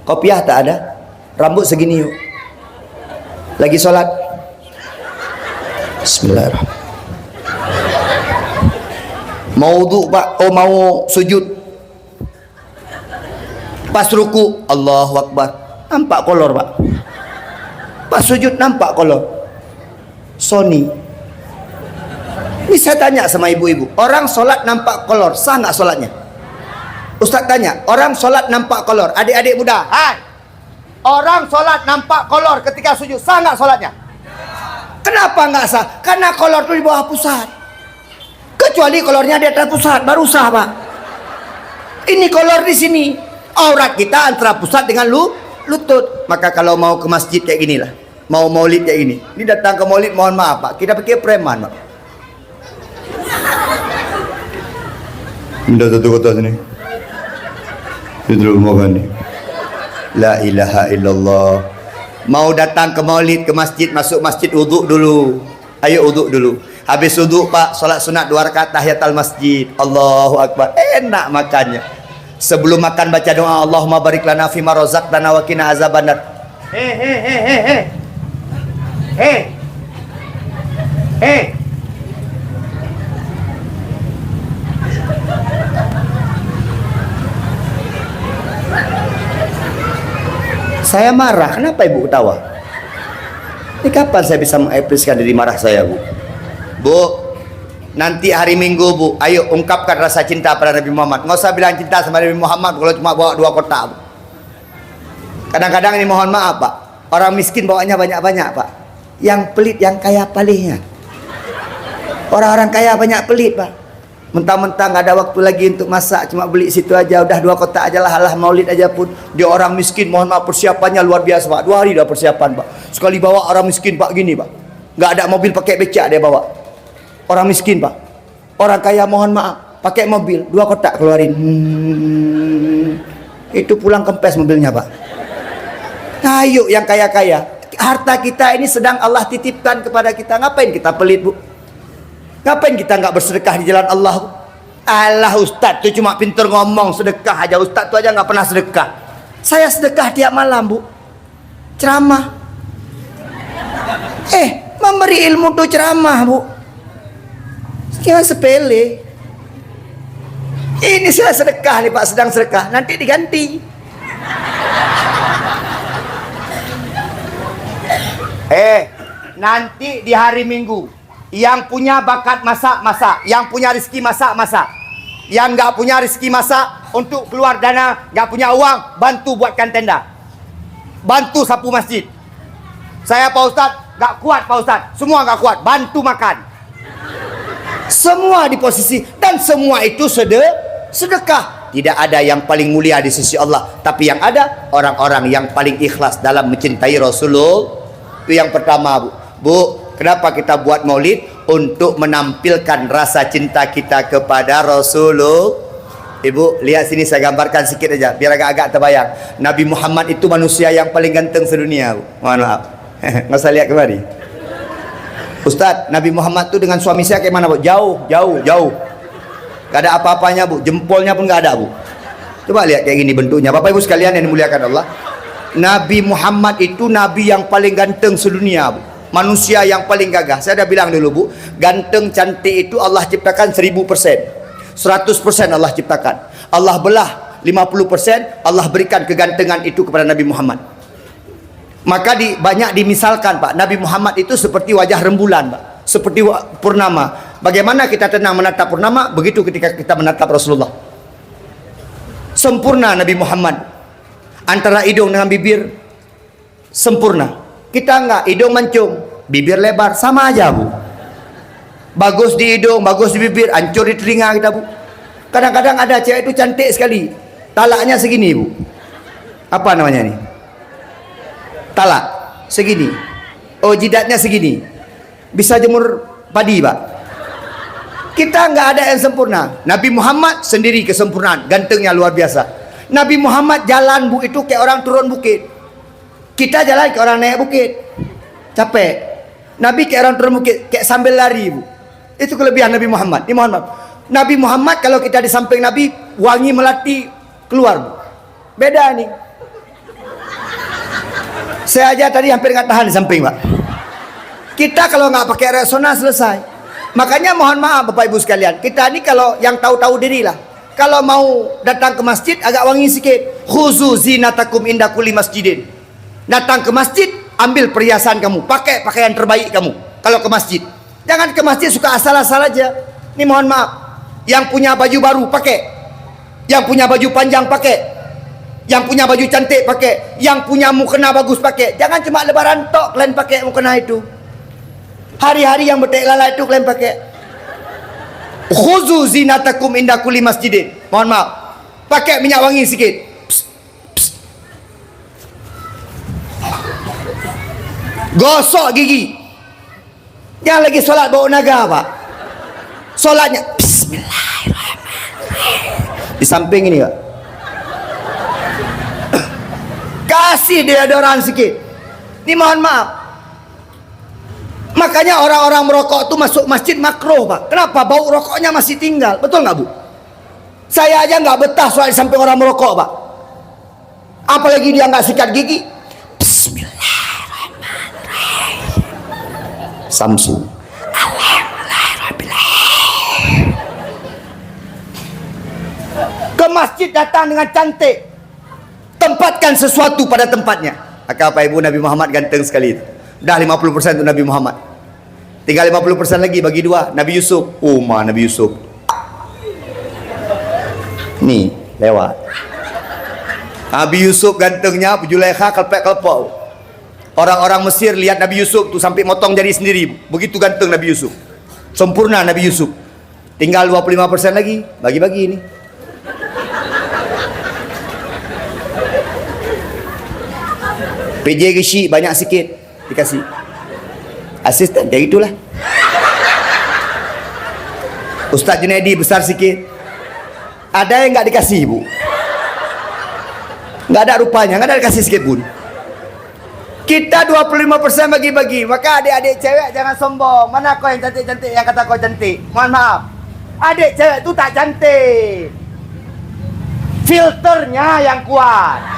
Kopiah tak ada. Rambut segini yuk. Lagi sholat. Bismillahirrahmanirrahim. Mau wudu Pak, oh mau sujud. Pas ruku, Allahu Akbar. Nampak kolor Pak. Pas sujud nampak kolor. Sony. Ini saya tanya sama ibu-ibu, orang sholat nampak kolor, sah nggak sholatnya? Ustaz tanya, orang sholat nampak kolor, adik-adik muda, hai, orang sholat nampak kolor ketika sujud, sah nggak sholatnya? Kenapa nggak sah? Karena kolor itu di bawah pusat. Kecuali kolornya di atas pusat, baru sah Pak. Ini kolor di sini, aurat kita antara pusat dengan lutut. Maka kalau mau ke masjid kayak gini lah, mau maulid kayak gini, ini datang ke maulid mohon maaf Pak, kita pikir preman Pak. Minta satu kota sini. Fidrul Maghani. La ilaha illallah. Mau datang ke maulid, ke masjid, masuk masjid wuduk dulu. Ayo wuduk dulu. Habis wuduk Pak, sholat sunat 2 rakaat tahiyatul masjid. Allahu Akbar. Enak makannya. Sebelum makan baca doa, Allahumma barik lana fima razaqtana wa qina azabannar. Hei. Saya marah, kenapa ibu ketawa? Ini kapan saya bisa mengekspresikan diri marah saya Bu? Bu, nanti hari Minggu Bu, ayo ungkapkan rasa cinta pada Nabi Muhammad. Nggak usah bilang cinta sama Nabi Muhammad kalau cuma bawa 2 kotak Bu. Kadang-kadang ini mohon maaf Pak, orang miskin bawanya banyak-banyak Pak. Yang pelit, yang kaya palingnya. Orang-orang kaya banyak pelit Pak. Mentang-mentang nggak ada waktu lagi untuk masak, cuma beli situ aja, udah 2 kotak aja lah, halah maulid aja pun. Dia orang miskin, mohon maaf persiapannya luar biasa Pak. 2 hari dah persiapan Pak. Sekali bawa orang miskin Pak gini Pak, nggak ada mobil pakai becak dia bawa. Orang miskin Pak. Orang kaya mohon maaf pakai mobil, 2 kotak keluarin. Itu pulang kempes mobilnya Pak. Ayo yang kaya-kaya, harta kita ini sedang Allah titipkan kepada kita, ngapain kita pelit Bu? Ngapain kita nggak bersedekah di jalan Allah? Allah Ustadz tuh cuma pintar ngomong sedekah aja. Ustadz tuh aja nggak pernah sedekah. Saya sedekah tiap malam Bu. Ceramah. Memberi ilmu tuh ceramah Bu. Jangan sepele. Ini saya sedekah nih Pak, sedang sedekah. Nanti diganti. Nanti di hari Minggu, yang punya bakat masak-masak, yang punya rezeki masak-masak, yang nggak punya rezeki masak, untuk keluar dana, nggak punya uang, bantu buatkan tenda, bantu sapu masjid. Saya Pak Ustadz nggak kuat Pak Ustadz, semua nggak kuat, bantu makan. Semua di posisi, dan semua itu sedekah. Tidak ada yang paling mulia di sisi Allah, tapi yang ada orang-orang yang paling ikhlas dalam mencintai Rasulullah. Itu yang pertama, Bu. Bu, kenapa kita buat maulid? Untuk menampilkan rasa cinta kita kepada Rasulullah. Ibu, lihat sini saya gambarkan sedikit aja biar agak-agak terbayang. Nabi Muhammad itu manusia yang paling ganteng sedunia, Bu. Mohon maaf. Nggak usah lihat kemari. Ustaz, Nabi Muhammad itu dengan suami saya kayak mana, Bu? Jauh. Gak ada apa-apanya, Bu. Jempolnya pun gak ada, Bu. Coba lihat kayak gini bentuknya. Bapak Ibu sekalian yang dimuliakan Allah. Nabi Muhammad itu nabi yang paling ganteng sedunia, Bu. Manusia yang paling gagah. Saya dah bilang dulu, Bu, ganteng cantik itu Allah ciptakan 1000%. 100% Allah ciptakan. Allah belah 50%, Allah berikan kegantengan itu kepada Nabi Muhammad. Maka banyak dimisalkan, Pak, Nabi Muhammad itu seperti wajah rembulan, Pak, seperti purnama. Bagaimana kita tenang menatap purnama, begitu ketika kita menatap Rasulullah. Sempurna Nabi Muhammad. Antara hidung dengan bibir sempurna. Kita enggak, hidung mancung, bibir lebar, sama aja, Bu. Bagus di hidung, bagus di bibir, hancur di telinga kita, Bu. Kadang-kadang ada cewek itu cantik sekali, talaknya segini, Bu. Apa namanya nih? Talak segini. Oh, jidatnya segini. Bisa jemur padi, Pak. Kita nggak ada yang sempurna. Nabi Muhammad sendiri kesempurnaan, gantengnya luar biasa. Nabi Muhammad jalan, Bu, itu kayak orang turun bukit. Kita jalan kayak orang naik bukit, capek. Nabi kayak orang turun bukit, kayak sambil lari, Bu. Itu kelebihan Nabi Muhammad. Ini mohon maaf. Nabi Muhammad kalau kita di samping Nabi, wangi melati keluar, Bu. Beda nih. Saya aja tadi hampir nggak tahan di samping, Pak. Kita kalau nggak pakai resona selesai. Makanya mohon maaf Bapak Ibu sekalian, kita ini kalau yang tahu-tahu diri lah, kalau mau datang ke masjid agak wangi sikit. Khuzu zinatakum inda kulli masjidin. Datang ke masjid, ambil perhiasan kamu, pakai pakaian terbaik kamu kalau ke masjid. Jangan ke masjid suka asal-asal aja. Ini mohon maaf, yang punya baju baru pakai, yang punya baju panjang pakai, yang punya baju cantik pakai, yang punya mukena bagus pakai. Jangan cuma lebaran tok kalian pakai mukena itu. Hari-hari yang betek lala itu kalian pakai. Khuzu zinatakum inda kulli masjidin. Mohon maaf, pakai minyak wangi sikit. Psst, psst. Gosok gigi. Jangan lagi solat bau naga, Pak. Solatnya Bismillahirrahmanirrahim. Di samping ini, Pak. Kasih deodoran sikit. Ini mohon maaf. Makanya orang-orang merokok itu masuk masjid makruh, Pak. Kenapa? Bau rokoknya masih tinggal. Betul nggak, Bu? Saya aja nggak betah soal di samping orang merokok, Pak. Apalagi dia nggak sikat gigi. Bismillahirrahmanirrahim. Samsu. Alhamdulillahirrahmanirrahim. Ke masjid datang dengan cantik. Tempatkan sesuatu pada tempatnya. Maka Pak Ibu, Nabi Muhammad ganteng sekali itu. Dah 50% untuk Nabi Muhammad. Tinggal 50% lagi bagi dua. Nabi Yusuf. Nabi Yusuf. Nih, lewat. Nabi Yusuf gantengnya, Zulaikha kelepek-kelepok. Orang-orang Mesir lihat Nabi Yusuf tuh sampai motong jari sendiri. Begitu ganteng Nabi Yusuf. Sempurna Nabi Yusuf. Tinggal 25% lagi. Bagi-bagi ini. PJ Gishi banyak sikit dikasih. Asisten kayak gitulah. Ustaz Junaidi besar sikit. Ada yang nggak dikasih, Bu. Nggak ada rupanya, nggak ada dikasih sikit pun. Kita 25% bagi-bagi. Maka adik-adik cewek jangan sombong. Mana kau yang cantik-cantik yang kata kau cantik? Mohon maaf, adik cewek itu tak cantik, filternya yang kuat.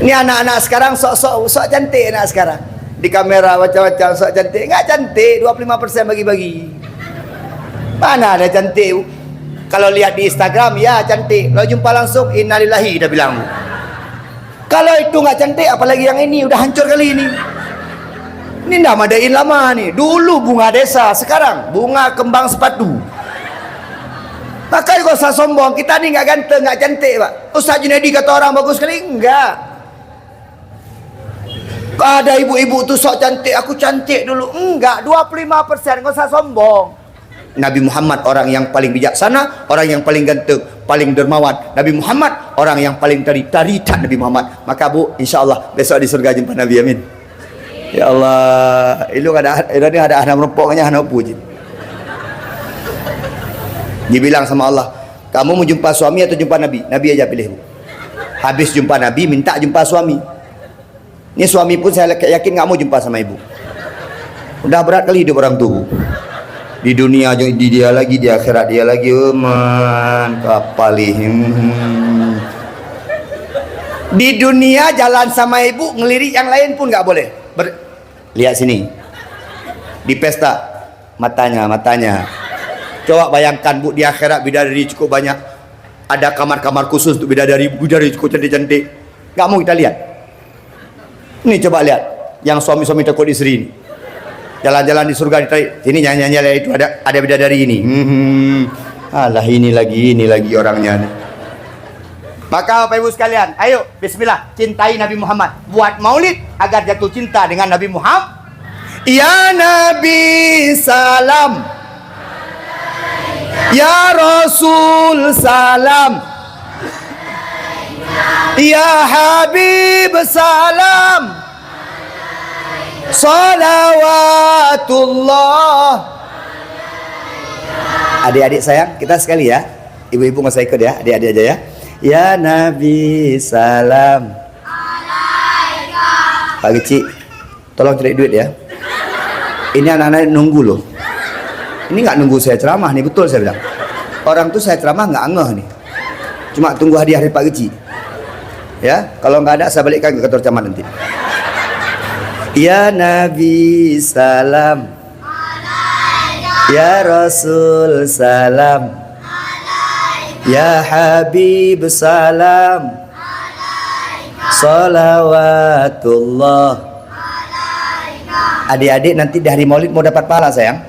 Ini anak-anak sekarang sok cantik. Anak sekarang di kamera macam-macam sok cantik. Nggak cantik, 25% bagi-bagi. Mana ada cantik? Kalau lihat di Instagram ya cantik, kalau jumpa langsung innalillahi dah bilang. Kalau itu nggak cantik, apalagi yang ini udah hancur kali ini. Ini dah madain lama nih. Dulu bunga desa, sekarang bunga kembang sepatu. Makanya kau usah sombong, kita nih nggak ganteng, nggak cantik, Pak. Ustaz Junaidi kata orang bagus sekali, enggak. Ada ibu-ibu tuh sok cantik, aku cantik dulu. Enggak, 25%, nggak usah sombong. Nabi Muhammad orang yang paling bijaksana, orang yang paling ganteng, paling dermawan. Nabi Muhammad orang yang paling tarikat Nabi Muhammad. Maka Bu, insya Allah besok di surga jumpa Nabi, amin. Ya Allah, ilung ada anak merompoknya anak puji. Dibilang sama Allah, kamu mau jumpa suami atau jumpa Nabi? Nabi aja pilih, Bu. Habis jumpa Nabi, minta jumpa suami. Ini suami pun saya yakin nggak mau jumpa sama ibu. Udah berat kali hidup orang tua. Di dunia di dia lagi, di akhirat dia lagi. Man, kapalih. Di dunia jalan sama ibu, ngelirik yang lain pun nggak boleh. Lihat sini. Di pesta, matanya. Coba bayangkan, Bu, di akhirat bidadari cukup banyak. Ada kamar-kamar khusus untuk bidadari cukup cantik-cantik. Nggak mau kita lihat. Ini coba lihat, yang suami-suami takut istri ini. Jalan-jalan di surga ditarik. Sini nyanyi-nyanyi itu ada bidadari ini. Alah ini lagi orangnya. Maka Bapak Ibu sekalian, ayo bismillah, cintai Nabi Muhammad. Buat maulid agar jatuh cinta dengan Nabi Muhammad. Ya Nabi salam. Ya Rasul salam. Ya Habib salam. Salawatullah. Adik-adik sayang, kita sekali ya. Ibu-ibu nggak usah ikut ya, adik-adik aja ya. Ya Nabi salam. Pak Geci, tolong cari duit ya. Ini anak-anak nunggu loh. Ini nggak nunggu saya ceramah nih, betul saya bilang. Orang tuh saya ceramah nggak ngeh nih. Cuma tunggu hadiah dari Pak Geci. Ya, kalau nggak ada saya balikkan ke kantor camat nanti. Ya Nabi salam. Ya Rasul salam. Ya Habib salam. Salawatullah. Adik-adik nanti di hari Maulid mau dapat pahala sayang.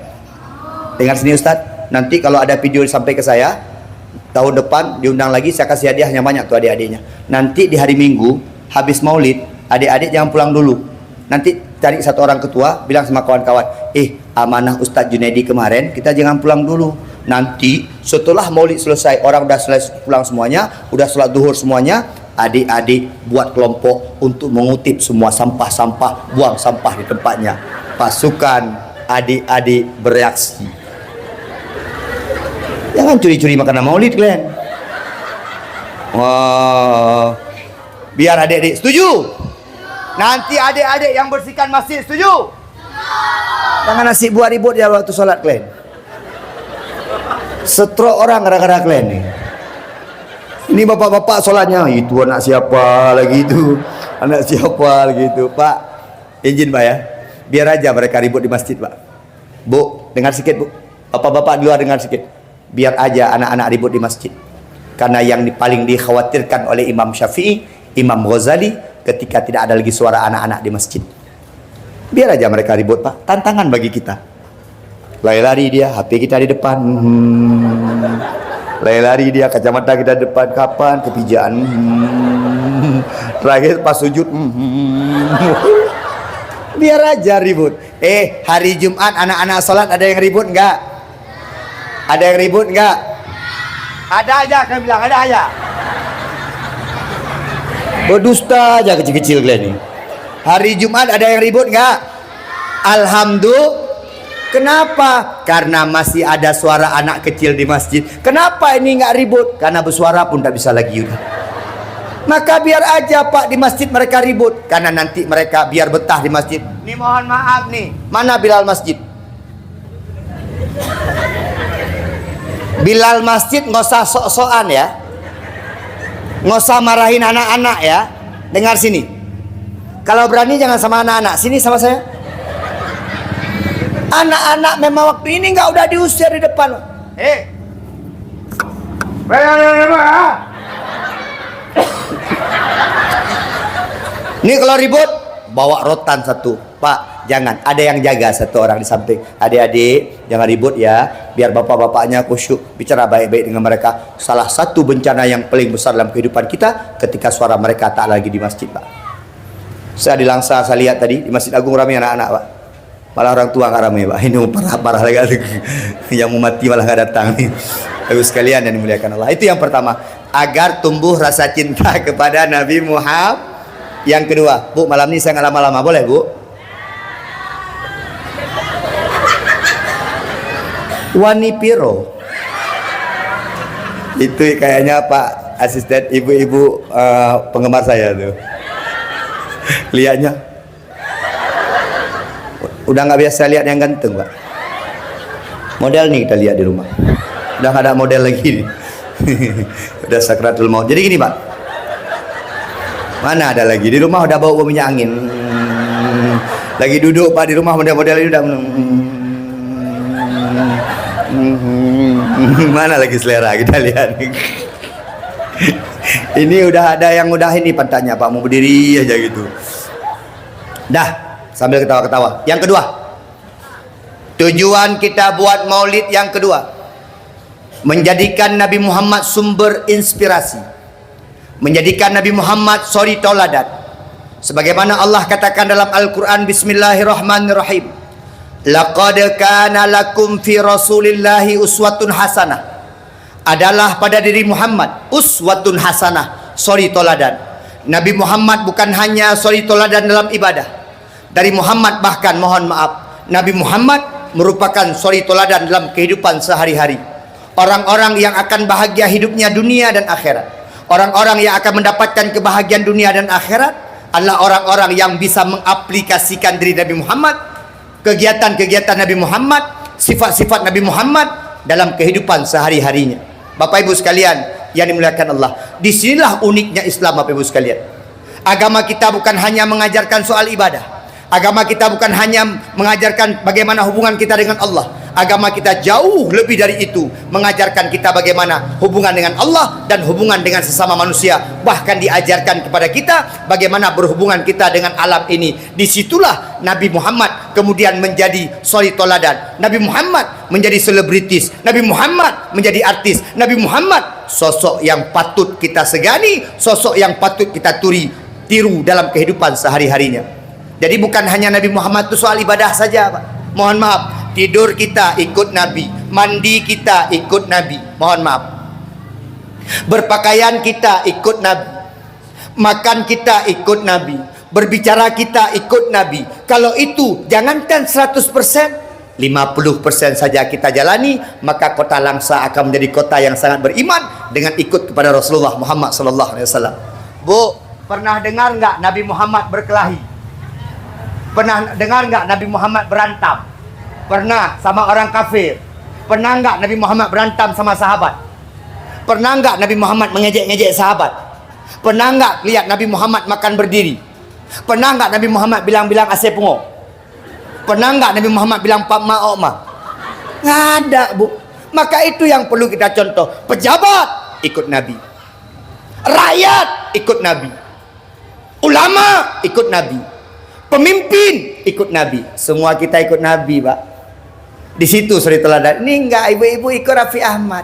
Dengar sini Ustadz, nanti kalau ada video sampai ke saya, tahun depan diundang lagi, saya kasih hadiahnya banyak tuh adik-adiknya. Nanti di hari Minggu habis Maulid, adik-adik jangan pulang dulu. Nanti cari satu orang ketua, bilang sama kawan-kawan, amanah Ustadz Junaidi kemarin, kita jangan pulang dulu. Nanti setelah Maulid selesai, orang udah selesai pulang semuanya, udah sholat duhur semuanya, adik-adik buat kelompok untuk mengutip semua sampah-sampah, buang sampah di tempatnya. Pasukan adik-adik bereaksi. Jangan curi-curi makanan Maulid kalian. Wah, biar adik-adik setuju. Nanti adik-adik yang bersihkan masjid setuju. Jangan nasi buat ribut ya waktu sholat kalian. Stroke orang gara-gara kalian nih. Ini bapak-bapak sholatnya, itu anak siapa lagi itu, anak siapa lagi itu. Pak, izin Pak ya, biar aja mereka ribut di masjid Pak. Bu, dengar sedikit Bu. Bapak-bapak di luar dengar sedikit. Biar aja anak-anak ribut di masjid. Karena yang paling dikhawatirkan oleh Imam Syafi'i, Imam Ghazali, ketika tidak ada lagi suara anak-anak di masjid. Biar aja mereka ribut Pak. Tantangan bagi kita. Lari-lari dia, HP kita di depan. Lari-lari dia, kacamata kita di depan. Kapan kepijaan? Terakhir pas sujud. Biar aja ribut. Hari Jumat anak-anak sholat ada yang ribut enggak? Ada yang ribut enggak? Ada aja, kan bilang ada aja. Berdusta aja kecil-kecil kalian ini. Hari Jumat ada yang ribut enggak? Alhamdulillah. Kenapa? Karena masih ada suara anak kecil di masjid. Kenapa ini enggak ribut? Karena bersuara pun tak bisa lagi udah. Maka biar aja Pak di masjid mereka ribut. Karena nanti mereka biar betah di masjid. Nih mohon maaf nih, mana Bilal masjid? Bilal masjid nggak usah sok-sokan ya. Nggak usah marahin anak-anak ya. Dengar sini. Kalau berani jangan sama anak-anak. Sini sama saya. Anak-anak memang waktu ini nggak udah diusir di depan. Ini kalau ribut bawa rotan satu. Pak, jangan. Ada yang jaga satu orang di samping. Adik-adik jangan ribut ya. Biar bapak-bapaknya khusyuk. Bicara baik-baik dengan mereka. Salah satu bencana yang paling besar dalam kehidupan kita ketika suara mereka tak lagi di masjid Pak. Saya di Langsa, saya lihat tadi di Masjid Agung ramai anak-anak Pak. Malah orang tua nggak ramai Pak. Ini parah-parah lagi. Yang mau mati malah nggak datang nih. Ibu sekalian yang dimuliakan Allah. Itu yang pertama. Agar tumbuh rasa cinta kepada Nabi Muhammad. Yang kedua, Bu, malam ini saya nggak lama-lama, boleh Bu? Wani Piro. Itu kayaknya Pak asisten ibu-ibu penggemar saya tuh. Lihatnya udah nggak biasa lihat yang ganteng, Pak. Model nih kita lihat di rumah. Udah nggak ada model lagi nih. Udah sakratul maut. Jadi gini, Pak. Mana ada lagi di rumah udah bau minyak angin. Lagi duduk Pak di rumah model-model ini udah mana lagi selera kita lihat. Ini udah ada yang udah ini pantatnya Pak mau berdiri aja gitu. Dah sambil ketawa-ketawa. Yang kedua, tujuan kita buat maulid yang kedua, menjadikan Nabi Muhammad sumber inspirasi, menjadikan Nabi Muhammad suri tauladan. Sebagaimana Allah katakan dalam Al-Quran, Bismillahirrahmanirrahim, laqad kana lakum fi rasulillahi uswatun hasanah. Adalah pada diri Muhammad uswatun hasanah, suri tauladan. Nabi Muhammad bukan hanya suri tauladan dalam ibadah. Dari Muhammad bahkan mohon maaf, Nabi Muhammad merupakan suri tauladan dalam kehidupan sehari-hari. Orang-orang yang akan bahagia hidupnya dunia dan akhirat, orang-orang yang akan mendapatkan kebahagiaan dunia dan akhirat adalah orang-orang yang bisa mengaplikasikan diri Nabi Muhammad, kegiatan-kegiatan Nabi Muhammad, sifat-sifat Nabi Muhammad dalam kehidupan sehari-harinya. Bapak Ibu sekalian yang dimuliakan Allah, disinilah uniknya Islam. Bapak Ibu sekalian, agama kita bukan hanya mengajarkan soal ibadah, agama kita bukan hanya mengajarkan bagaimana hubungan kita dengan Allah. Agama kita jauh lebih dari itu, mengajarkan kita bagaimana hubungan dengan Allah dan hubungan dengan sesama manusia. Bahkan diajarkan kepada kita bagaimana berhubungan kita dengan alam ini. Disitulah Nabi Muhammad kemudian menjadi suri tauladan. Nabi Muhammad menjadi selebritis. Nabi Muhammad menjadi artis. Nabi Muhammad sosok yang patut kita segani, sosok yang patut kita tiru dalam kehidupan sehari-harinya. Jadi bukan hanya Nabi Muhammad itu soal ibadah saja, Pak. Mohon maaf, tidur kita ikut Nabi, mandi kita ikut Nabi, mohon maaf, berpakaian kita ikut Nabi, makan kita ikut Nabi, berbicara kita ikut Nabi. Kalau itu jangankan 100%, 50% saja kita jalani, maka kota Langsa akan menjadi kota yang sangat beriman dengan ikut kepada Rasulullah Muhammad SAW. Bu, pernah dengar nggak Nabi Muhammad berkelahi? Pernah dengar nggak Nabi Muhammad berantem? Pernah sama orang kafir? Pernah nggak Nabi Muhammad berantem sama sahabat? Pernah nggak Nabi Muhammad mengejek-ngejek sahabat? Pernah nggak lihat Nabi Muhammad makan berdiri? Pernah nggak Nabi Muhammad bilang-bilang asep pungo? Pernah nggak Nabi Muhammad bilang pak ma ok ma? Nggak ada, Bu. Maka itu yang perlu kita contoh. Pejabat ikut Nabi, rakyat ikut Nabi, ulama ikut Nabi, pemimpin ikut Nabi, semua kita ikut Nabi, Pak. Di situ suri teladan. Ini enggak ibu-ibu ikut Raffi Ahmad.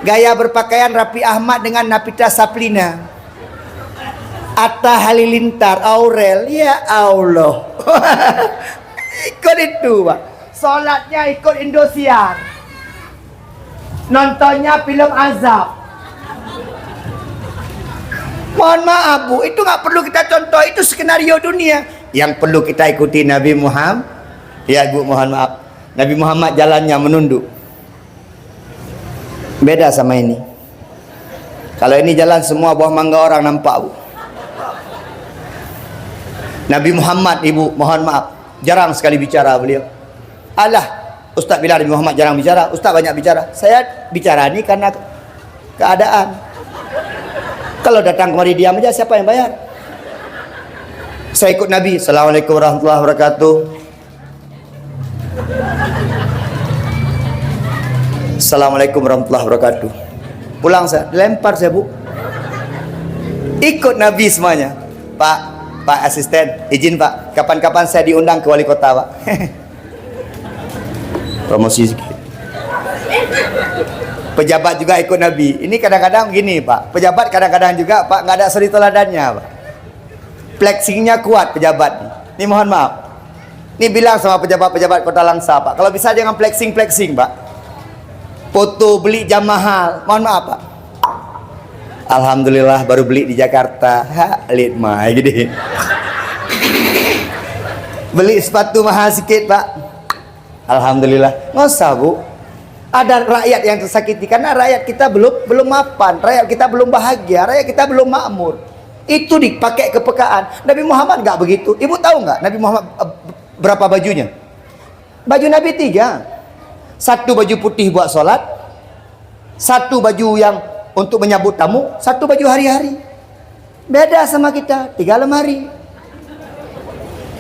Gaya berpakaian Raffi Ahmad dengan Nafita Saplina, Atta Halilintar, Aurel, ya Allah. Ikut itu, Pak. Sholatnya ikut Indosiar, nontonnya film azab. Mohon maaf, Bu, itu nggak perlu kita contoh, itu skenario dunia. Yang perlu kita ikuti Nabi Muhammad. Ya, Bu, mohon maaf, Nabi Muhammad jalannya menunduk. Beda sama ini. Kalau ini jalan semua buah mangga orang nampak, Bu. Nabi Muhammad, Ibu, mohon maaf, jarang sekali bicara beliau. Alah, Ustaz bilang Nabi Muhammad jarang bicara, Ustaz banyak bicara. Saya bicara ini karena keadaan. Kalau datang kemari diam aja, siapa yang bayar? Saya ikut Nabi. Assalamualaikum warahmatullahi wabarakatuh. Assalamualaikum warahmatullahi wabarakatuh. Pulang saya, dilempar saya, Bu. Ikut Nabi semuanya. Pak asisten, izin Pak, kapan-kapan saya diundang ke wali kota, Pak. Promosi sedikit. Pejabat juga ikut Nabi. Ini kadang-kadang gini, Pak. Pejabat kadang-kadang juga, Pak, nggak ada suri teladannya, Pak. Flexingnya kuat pejabat nih. Ini mohon maaf. Ini bilang sama pejabat-pejabat Kota Langsa, Pak. Kalau bisa jangan flexing, Pak. Foto beli jam mahal. Mohon maaf, Pak. Alhamdulillah baru beli di Jakarta. Lihat mah gini. Beli sepatu mahal sikit, Pak. Alhamdulillah. Nggak usah, Bu. Ada rakyat yang tersakiti karena rakyat kita belum mapan, rakyat kita belum bahagia, rakyat kita belum makmur. Itu dipakai kepekaan. Nabi Muhammad nggak begitu. Ibu tahu nggak Nabi Muhammad berapa bajunya? Baju Nabi 3. Satu baju putih buat sholat, satu baju yang untuk menyambut tamu, satu baju hari-hari. Beda sama kita, 3 lemari.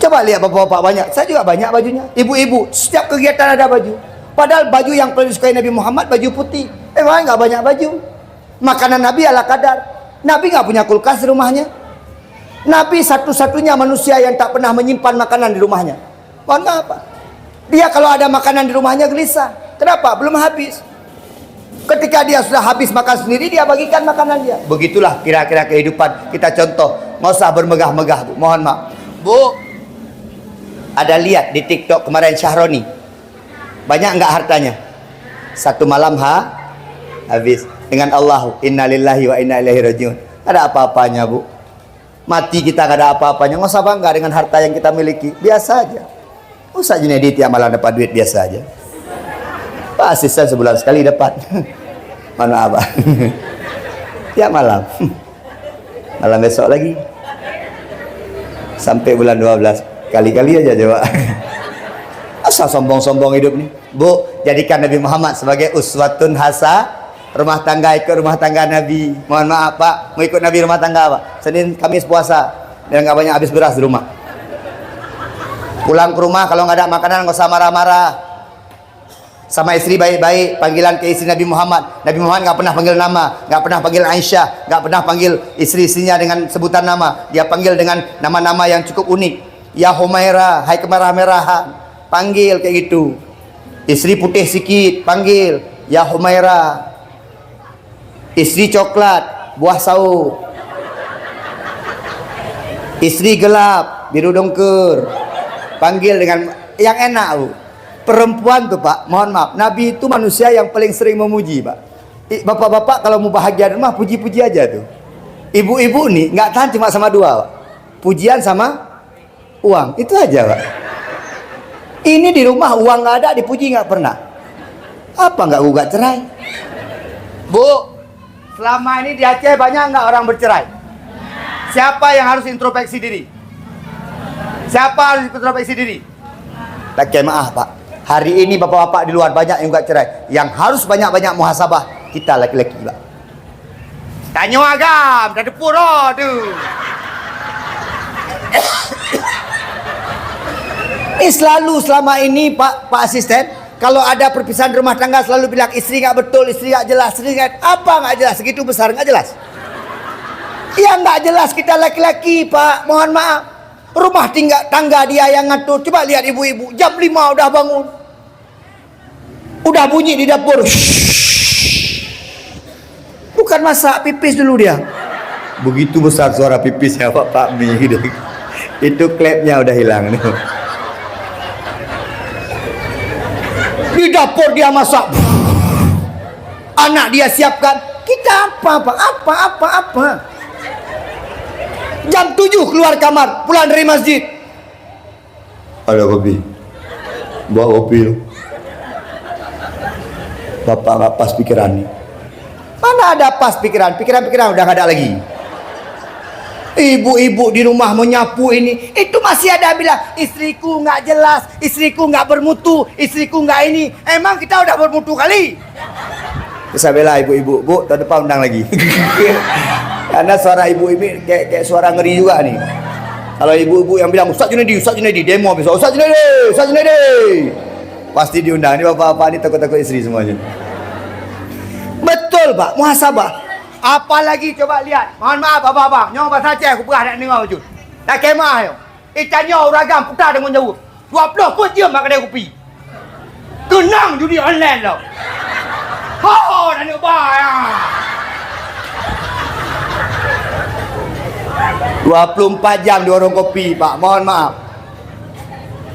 Coba lihat bapak-bapak banyak, saya juga banyak bajunya. Ibu-ibu, setiap kegiatan ada baju. Padahal baju yang paling disukai Nabi Muhammad baju putih. Memang nggak banyak baju. Makanan Nabi ala kadar. Nabi nggak punya kulkas di rumahnya. Nabi satu-satunya manusia yang tak pernah menyimpan makanan di rumahnya. Mohon maaf, Pak. Dia kalau ada makanan di rumahnya gelisah. Kenapa? Belum habis. Ketika dia sudah habis makan sendiri, dia bagikan makanan dia. Begitulah kira-kira kehidupan kita contoh. Nggak usah bermegah-megah, Bu. Mohon maaf. Bu, ada lihat di TikTok kemarin Syahroni. Banyak nggak hartanya? Satu malam habis. Dengan Allah, innalillahi wa inna ilaihi rajiun. Ada apa-apanya, Bu. Mati kita nggak ada apa-apanya. Nggak usah bangga dengan harta yang kita miliki. Biasa aja. Ustaz Junaidi tiap malam dapat duit biasa aja. Pak asisten sebulan sekali dapat. Mana apa? Tiap malam. Malam besok lagi. Sampai bulan 12. Kali-kali aja coba. Asal sombong-sombong hidup nih. Bu, jadikan Nabi Muhammad sebagai uswatun hasa. Rumah tangga, ikut rumah tangga Nabi. Mohon maaf Pak, mau ikut Nabi rumah tangga Pak. Senin Kamis puasa dan nggak banyak habis beras di rumah. Pulang ke rumah kalau nggak ada makanan nggak usah marah-marah. Sama istri baik-baik. Panggilan ke istri Nabi Muhammad. Nabi Muhammad nggak pernah panggil nama, nggak pernah panggil Aisyah, nggak pernah panggil istri-istrinya dengan sebutan nama. Dia panggil dengan nama-nama yang cukup unik. Ya Humaira, hai kemerah-merahan. Panggil kayak gitu. Istri putih sikit, panggil ya Humaira. Istri coklat, buah sau. Istri gelap, biru dongker. Panggil dengan yang enak, Bu. Perempuan tuh, Pak, mohon maaf, Nabi itu manusia yang paling sering memuji, Pak. Bapak-bapak kalau mau bahagia di rumah, puji-puji aja tuh. Ibu-ibu nih nggak tahan cuma sama 2, Pak. Pujian sama uang, itu aja, Pak. Ini di rumah uang nggak ada, dipuji nggak pernah. Apa nggak gugat cerai? Bu, selama ini di Aceh banyak nggak orang bercerai? Siapa yang harus introspeksi diri? Siapa harus introspeksi diri? Tak maaf Pak. Hari ini bapak-bapak di luar banyak yang nggak cerai. Yang harus banyak-banyak muhasabah kita laki-laki Pak. Tanya agam, dah depuro tu. Ini selalu selama ini Pak Asisten, kalau ada perpisahan rumah tangga selalu bilang istri nggak betul, istri nggak jelas, istri nggak apa nggak jelas, segitu besar nggak jelas. Yang nggak jelas kita laki-laki Pak, mohon maaf. Rumah tangga dia yang ngatur. Coba lihat ibu-ibu, jam 5 udah bangun, udah bunyi di dapur. Bukan masak, pipis dulu dia. Begitu besar suara pipis ya Pak Mi. Itu klepnya udah hilang. Di dapur dia masak, anak dia siapkan, kita apa. Jam 7 keluar kamar, pulang dari masjid. Ada kopi, bawa kopi. Bapak nggak pas pikiran nih. Mana ada pas pikiran udah nggak ada lagi. Ibu-ibu di rumah menyapu ini, itu masih ada bilang istriku nggak jelas, istriku nggak bermutu, istriku nggak ini. Emang kita udah bermutu kali? Bisa bela ibu-ibu, Bu, tahun depan undang lagi. Karena suara ibu ini kayak suara ngeri juga nih. Kalau ibu-ibu yang bilang Ustaz Junaidi demo besok, Ustaz Junaidi, pasti diundang. Ini bapak-bapak ini takut-takut istri semuanya. Betul Pak, muhasabah. Apalagi coba lihat, mohon maaf abang-abang, nyong bahasa Aceh aku pernah nak dengar wujud. Dah kemah yo. Ikannya uragam putar dengan jauh. 20 pun dia mak kedai kopi. Kenang judi online tau. Oh, dah nak bayar. 24 jam di warung kopi, Pak. Mohon maaf.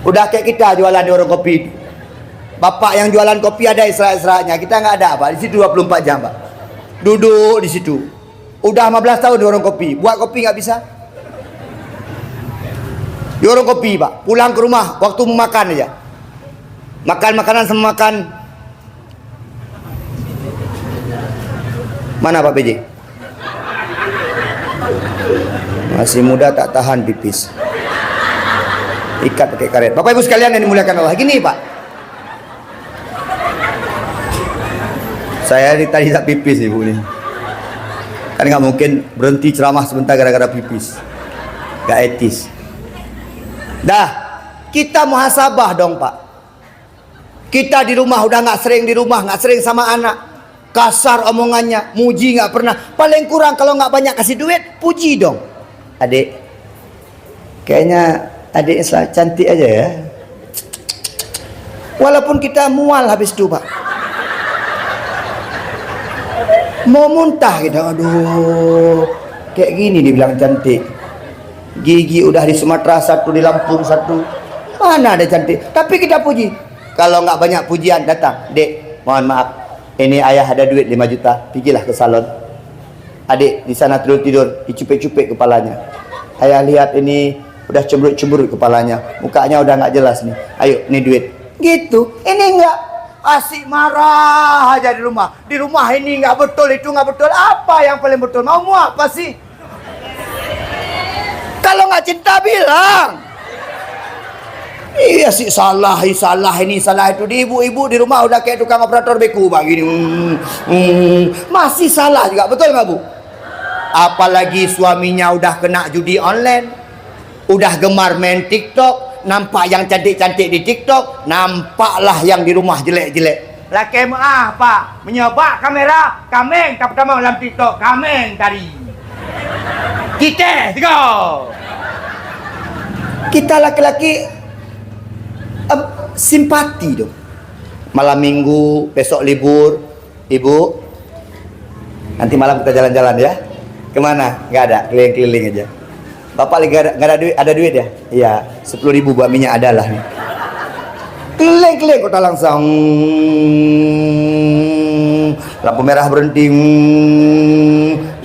Udah kayak kita jualan di warung kopi. Bapak yang jualan kopi ada istirahat-istirahatnya. Kita nggak ada, Pak. Di situ 24 jam, Pak. Duduk di situ. Udah 15 tahun di warung kopi. Buat kopi nggak bisa. Di warung kopi, Pak. Pulang ke rumah waktu mau makan aja. Makan makanan sama makan Mana Pak PJ? Masih muda tak tahan pipis. Ikat pakai karet. Bapak Ibu sekalian yang dimuliakan Allah, gini Pak. Saya tadi tak pipis Ibu nih. Kan nggak mungkin berhenti ceramah sebentar gara-gara pipis. Gak etis. Dah, kita muhasabah dong Pak. Kita di rumah udah nggak sering di rumah, nggak sering sama anak. Kasar omongannya, muji nggak pernah. Paling kurang kalau nggak banyak kasih duit, puji dong. Adik, kayaknya adik cantik aja ya. Walaupun kita mual habis itu Pak. Mau muntah kita, aduh. Kayak gini dibilang cantik. Gigi udah di Sumatera satu, di Lampung satu. Mana ada cantik? Tapi kita puji. Kalau nggak banyak pujian datang, Dek, mohon maaf. Ini ayah ada duit 5 juta, pergilah ke salon. Adik di sana tidur, dicupik-cupik kepalanya. Ayah lihat ini udah cemberut-cemberut kepalanya, mukanya udah nggak jelas nih. Ayo, ini duit. Gitu. Ini enggak asik marah aja di rumah. Di rumah ini nggak betul, itu nggak betul. Apa yang paling betul? Mau apa sih? Kalau nggak cinta bilang. Iya sih, salah ini salah itu. Di ibu-ibu di rumah udah kayak tukang operator beku begini. Masih salah juga, betul nggak Bu? Apalagi suaminya udah kena judi online, udah gemar main TikTok, nampak yang cantik-cantik di TikTok, nampaklah yang di rumah jelek-jelek. Laki Pak, menyoba kamera, kameng tak pertama dalam TikTok, kameng tadi. Kita laki-laki simpati dong. Malam minggu, besok libur, Ibu, nanti malam kita jalan-jalan ya. Kemana? Nggak ada, keliling-keliling aja. Bapak lagi nggak ada duit ya? Iya, 10.000 buat minyak adalah nih. Keliling-keliling kota langsung. Lampu merah berhenti.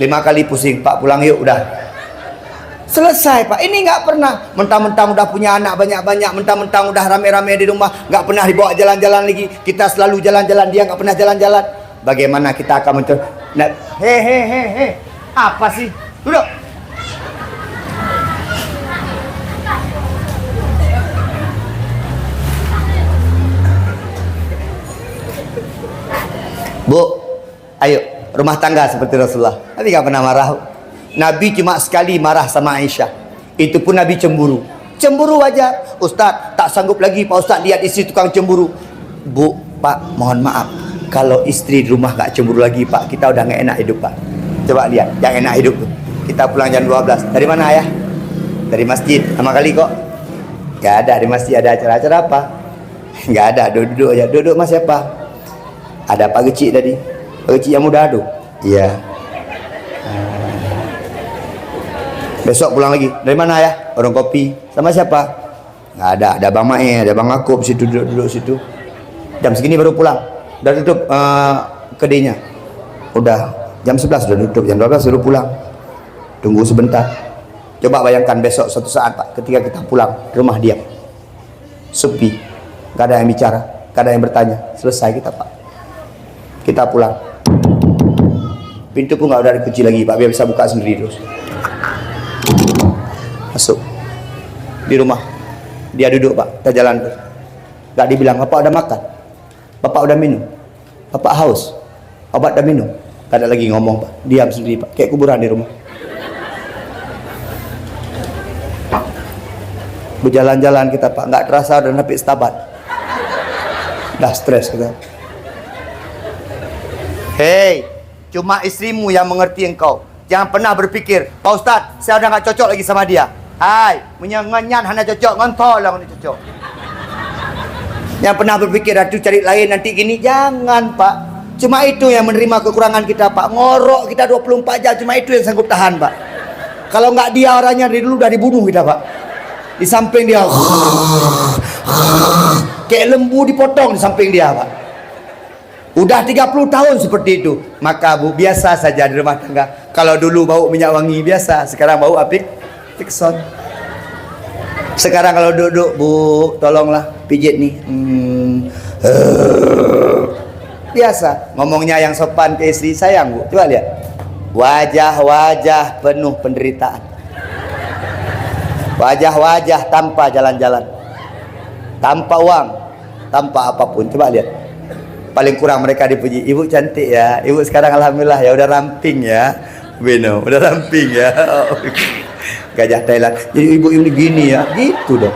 5 kali pusing, Pak pulang yuk, udah. Selesai Pak. Ini nggak pernah. Mentang-mentang udah punya anak banyak-banyak, mentang-mentang udah rame-rame di rumah, nggak pernah dibawa jalan-jalan lagi. Kita selalu jalan-jalan, dia nggak pernah jalan-jalan. Bagaimana kita akan hehehe. Apa sih? Duduk. Bu, ayo rumah tangga seperti Rasulullah. Nabi nggak pernah marah. Nabi cuma sekali marah sama Aisyah. Itu pun Nabi cemburu. Cemburu wajar. Ustaz, tak sanggup lagi Pak Ustaz lihat istri tukang cemburu. Bu, Pak, mohon maaf. Kalau istri di rumah nggak cemburu lagi Pak, kita udah nggak enak hidup Pak. Coba lihat, yang enak hidup tuh. Kita pulang jam 12. Dari mana Ayah? Dari masjid. Sama kali kok. Nggak ada di masjid, ada acara-acara apa? Nggak ada, duduk aja. Duduk Mas siapa? Ada Pak Gecik tadi. Pak Gecik yang muda aduh. Iya. Besok pulang lagi. Dari mana ya? Orang kopi. Sama siapa? Nggak ada. Ada Bang Mae, ada Bang Akub situ, duduk situ. Jam segini baru pulang. Udah tutup kedainya. Udah jam 11 udah tutup. Jam 12 baru pulang. Tunggu sebentar. Coba bayangkan besok suatu saat Pak, ketika kita pulang ke rumah diam, sepi, nggak ada yang bicara, nggak ada yang bertanya. Selesai kita Pak. Kita pulang. Pintu pun nggak udah dikunci lagi Pak, biar bisa buka sendiri terus. Masuk di rumah, dia duduk Pak, kita jalan terus. Nggak dibilang Bapak udah makan, Bapak udah minum, Bapak haus, obat udah minum. Nggak ada lagi ngomong Pak, diam sendiri Pak, kayak kuburan di rumah. Berjalan-jalan kita Pak, nggak terasa udah naik stabat, dah stres kita. Hei, cuma istrimu yang mengerti engkau. Jangan pernah berpikir, Pak Ustadz, saya udah nggak cocok lagi sama dia. Hai, menyangan hanya cocok, ngontol lah ini cocok. Yang pernah berpikir, aduh cari lain nanti gini, jangan Pak. Cuma itu yang menerima kekurangan kita Pak. Ngorok kita 24 jam, cuma itu yang sanggup tahan Pak. Kalau nggak dia orangnya dari dulu udah dibunuh kita Pak. Di samping dia, kayak lembu dipotong di samping dia Pak. Udah 30 tahun seperti itu. Maka Bu, biasa saja di rumah tangga. Kalau dulu bau minyak wangi biasa, sekarang bau apik Tikson. Sekarang kalau duduk, Bu, tolonglah pijit nih. Biasa ngomongnya yang sopan ke istri, sayang Bu, coba lihat. Wajah-wajah penuh penderitaan. Wajah-wajah tanpa jalan-jalan, tanpa uang, tanpa apapun. Coba lihat. Paling kurang mereka dipuji, ibu cantik ya, ibu sekarang alhamdulillah ya udah ramping ya, Beno udah ramping ya. Gajah Thailand, jadi ibu ini gini ya, gitu dong.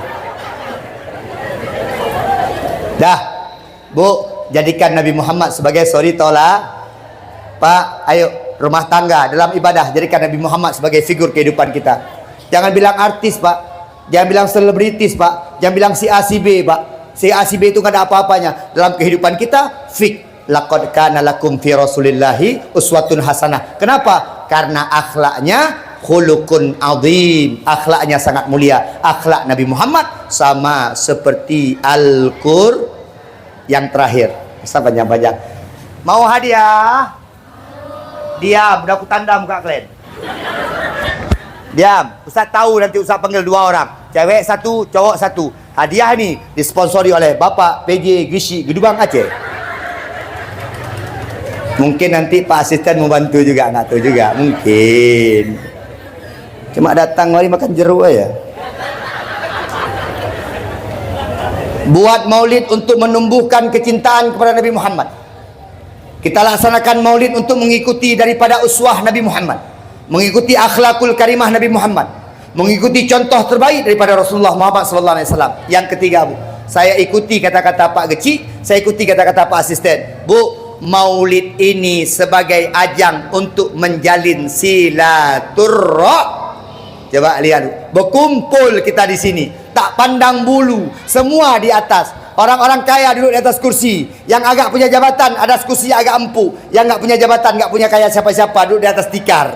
Dah Bu, jadikan Nabi Muhammad sebagai storyteller. Pak, ayo rumah tangga dalam ibadah, jadikan Nabi Muhammad sebagai figur kehidupan kita. Jangan bilang artis Pak, jangan bilang selebritis Pak, jangan bilang si A si B Pak. Si A si B itu gak ada apa-apanya. Dalam kehidupan kita fik, laqad kana lakum fi rasulillahi uswatun hasanah. Kenapa? Karena akhlaknya khuluqun azim, akhlaknya sangat mulia. Akhlak Nabi Muhammad sama seperti Al-Qur yang terakhir. Bisa panjang-panjang. Mau hadiah? Diam, udah aku tanda muka kalian. Diam, Ustaz tahu nanti Ustaz panggil 2 orang, cewek 1, cowok 1. Hadiah ni disponsori oleh Bapak PJ Gishi Gedubang Aceh. Mungkin nanti Pak Asisten membantu juga, nggak tahu juga, mungkin. Cuma datang mari makan jeruk aja. Buat maulid untuk menumbuhkan kecintaan kepada Nabi Muhammad. Kita laksanakan maulid untuk mengikuti daripada uswah Nabi Muhammad, mengikuti akhlakul karimah Nabi Muhammad, mengikuti contoh terbaik daripada Rasulullah Muhammad SAW. Yang ketiga Bu, saya ikuti kata-kata Pak Geci, saya ikuti kata-kata Pak Asisten. Bu, maulid ini sebagai ajang untuk menjalin silaturrahim. Coba lihat, berkumpul kita di sini, tak pandang bulu, semua di atas. Orang-orang kaya duduk di atas kursi, yang agak punya jabatan ada kursi agak empuk, yang nggak punya jabatan, nggak punya kaya siapa-siapa duduk di atas tikar.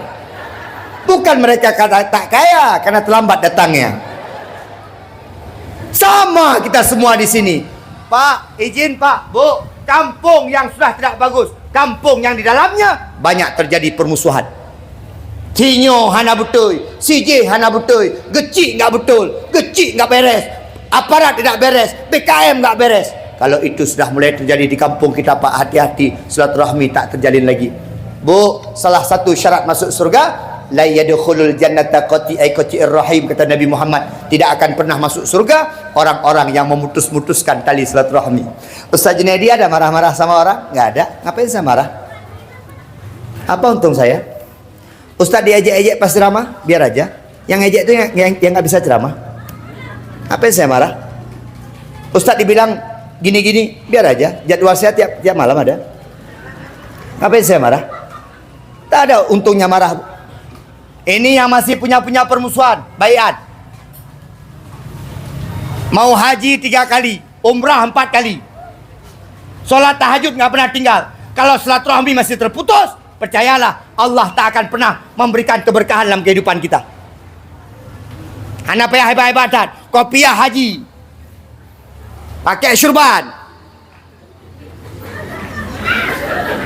Bukan mereka kata tak kaya karena terlambat datangnya. Sama kita semua di sini. Pak, izin Pak, Bu, kampung yang sudah tidak bagus, kampung yang di dalamnya banyak terjadi permusuhan. Cinyo hana betul, CJ hana betul, gecik nggak betul, gecik nggak beres, aparat tidak beres, PKM nggak beres. Kalau itu sudah mulai terjadi di kampung kita Pak, hati-hati, silaturahmi tak terjalin lagi. Bu, salah satu syarat masuk surga, la yadkhulul jannata qati'ir rahim, kata Nabi Muhammad, tidak akan pernah masuk surga orang-orang yang memutus-mutuskan tali silaturahmi. Ustaz Junaidi ada marah-marah sama orang? Nggak ada. Ngapain saya marah? Apa untung saya? Ustaz diejek-ejek pas ceramah, biar aja. Yang ejek itu yang nggak bisa ceramah. Ngapain saya marah? Ustaz dibilang gini-gini, biar aja. Jadwal saya tiap malam ada. Ngapain saya marah? Tak ada untungnya marah. Ini yang masih punya permusuhan, baiat. Mau haji 3 kali, umrah 4 kali, sholat tahajud nggak pernah tinggal. Kalau silaturahmi masih terputus, percayalah Allah tak akan pernah memberikan keberkahan dalam kehidupan kita. Anak payah hebat-hebatan, kopiah haji, pakai syurban.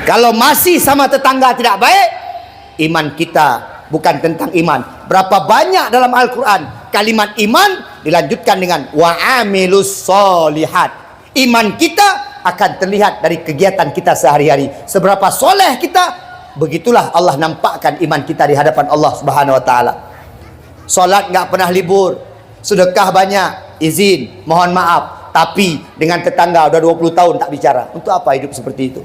Kalau masih sama tetangga tidak baik, iman kita bukan tentang iman. Berapa banyak dalam Al-Quran kalimat iman dilanjutkan dengan wa'amilus solihat. Iman kita akan terlihat dari kegiatan kita sehari-hari. Seberapa soleh kita, begitulah Allah nampakkan iman kita di hadapan Allah Subhanahu wa taala. Solat nggak pernah libur, sedekah banyak, izin, mohon maaf, tapi dengan tetangga udah 20 tahun tak bicara. Untuk apa hidup seperti itu?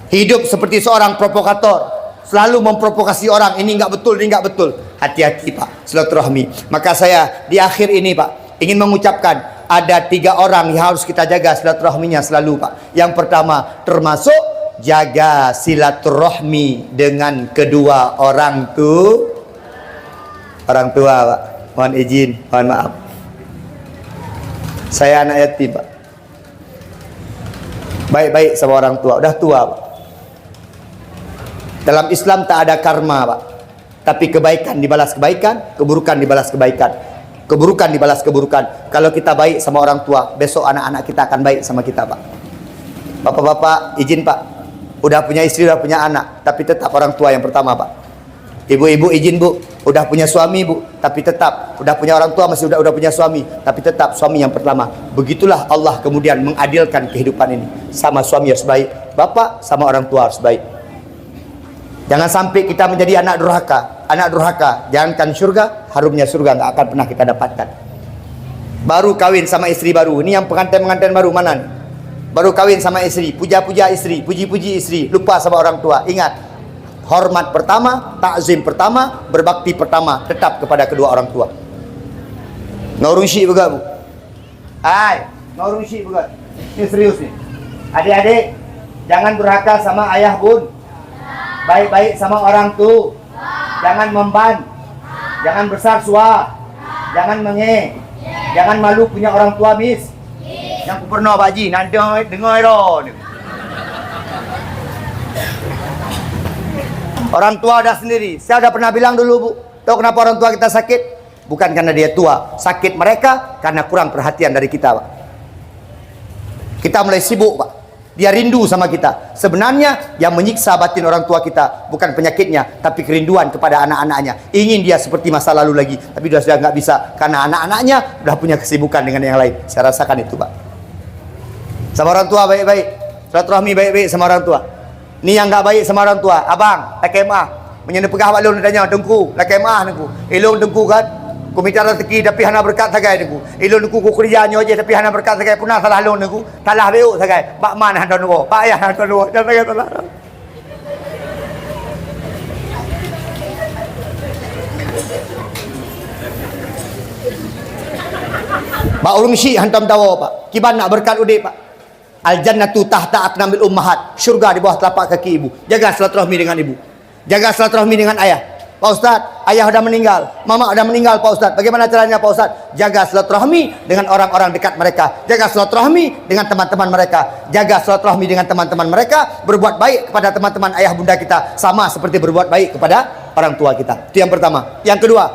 Hidup seperti seorang provokator, selalu memprovokasi orang, ini nggak betul, ini nggak betul. Hati-hati Pak, silaturahmi. Maka saya di akhir ini Pak ingin mengucapkan ada 3 orang yang harus kita jaga silaturahminya selalu Pak. Yang pertama termasuk jaga silaturahmi dengan kedua orang tua Pak. Mohon izin, mohon maaf. Saya anak yatim Pak. Baik-baik sama orang tua, udah tua Pak. Dalam Islam tak ada karma Pak, tapi kebaikan dibalas kebaikan, keburukan dibalas kebaikan, keburukan dibalas keburukan. Kalau kita baik sama orang tua, besok anak-anak kita akan baik sama kita Pak. Bapak-bapak izin Pak, udah punya istri, udah punya anak, tapi tetap orang tua yang pertama Pak. Ibu-ibu izin Bu, udah punya suami Bu, tapi tetap udah punya orang tua, masih udah punya suami, tapi tetap suami yang pertama. Begitulah Allah kemudian mengadilkan kehidupan ini. Sama suami harus baik, bapak sama orang tua harus baik. Jangan sampai kita menjadi anak durhaka. Anak durhaka, jangankan surga, harumnya surga nggak akan pernah kita dapatkan. Baru kawin sama istri baru, ini yang pengantin baru mana nih? Baru kawin sama istri, puja-puja istri, puji-puji istri, lupa sama orang tua. Ingat, hormat pertama, takzim pertama, berbakti pertama, tetap kepada kedua orang tua. Ngurung syik juga, Bu. Ngurung syik juga. Ini serius nih. Adik-adik, jangan durhaka sama ayah bun. Baik-baik sama orang tua. Jangan memban. Jangan besar suara. Jangan menge. Jangan malu punya orang tua, Miss. Yang ku pernah Pak Haji, nanti dengar dong. Orang tua ada sendiri. Saya udah pernah bilang dulu, Bu. Tahu kenapa orang tua kita sakit? Bukan karena dia tua. Sakit mereka karena kurang perhatian dari kita, Pak. Kita mulai sibuk, Pak. Dia rindu sama kita. Sebenarnya yang menyiksa batin orang tua kita bukan penyakitnya, tapi kerinduan kepada anak-anaknya. Ingin dia seperti masa lalu lagi, tapi sudah nggak bisa karena anak-anaknya sudah punya kesibukan dengan yang lain. Saya rasakan itu, Pak. Sama orang tua baik-baik, silaturahmi baik-baik sama orang tua. Ni yang nggak baik sama orang tua, abang, lakemah, menyenda pegah wak long tanya dengku, lakemah dengku, ilung dengku kan. Ku minta rezeki tapi hana berkat sagai dengku. Ilung dengku ku kerjanya aja tapi hana berkat sagai punah salah long dengku. Salah beuk sagai. Bak man han dono, pak ayah han dono, jangan sagai salah. Pak ulung syik hantam tawa, Pak. Kiban nak berkat udik, Pak. Al jannatu tahta aqnamil ummahat. Syurga di bawah telapak kaki ibu. Jaga silaturahmi dengan ibu. Jaga silaturahmi dengan ayah. Pak Ustaz, ayah sudah meninggal, mama sudah meninggal, Pak Ustaz. Bagaimana caranya, Pak Ustaz? Jaga silaturahmi dengan orang-orang dekat mereka. Jaga silaturahmi dengan teman-teman mereka. Jaga silaturahmi dengan teman-teman mereka. Berbuat baik kepada teman-teman ayah bunda kita sama seperti berbuat baik kepada orang tua kita. Itu yang pertama. Yang kedua,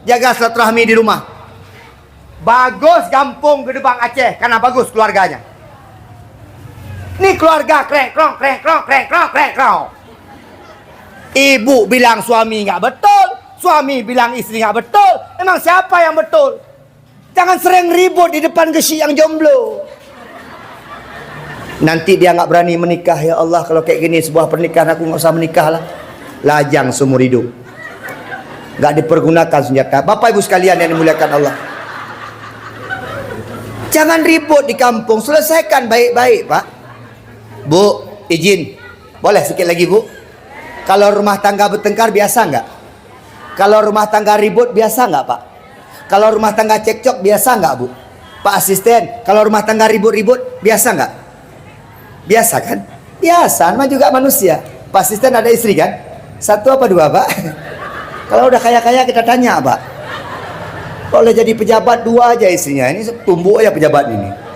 jaga silaturahmi di rumah. Bagus kampung Gedebang Aceh karena bagus keluarganya. Ini keluarga krek krong krek krong krek krong krek krong. Ibu bilang suami nggak betul, suami bilang istri nggak betul. Emang siapa yang betul? Jangan sering ribut di depan gesi yang jomblo. Nanti dia nggak berani menikah. Ya Allah, kalau kayak gini sebuah pernikahan aku nggak usah menikah lah. Lajang seumur hidup. Nggak dipergunakan senjata. Bapak ibu sekalian yang dimuliakan Allah. Jangan ribut di kampung. Selesaikan baik-baik, Pak. Bu, izin. Boleh sikit lagi, Bu? Kalau rumah tangga bertengkar biasa nggak? Kalau rumah tangga ribut biasa nggak, Pak? Kalau rumah tangga cekcok biasa nggak, Bu? Pak asisten, kalau rumah tangga ribut-ribut biasa nggak? Biasa kan? Biasa, namanya juga manusia. Pak asisten ada istri kan? Satu apa dua, Pak? Kalau udah kaya-kaya kita tanya, Pak. Kalau jadi pejabat dua aja istrinya, ini tumbuh aja pejabat ini.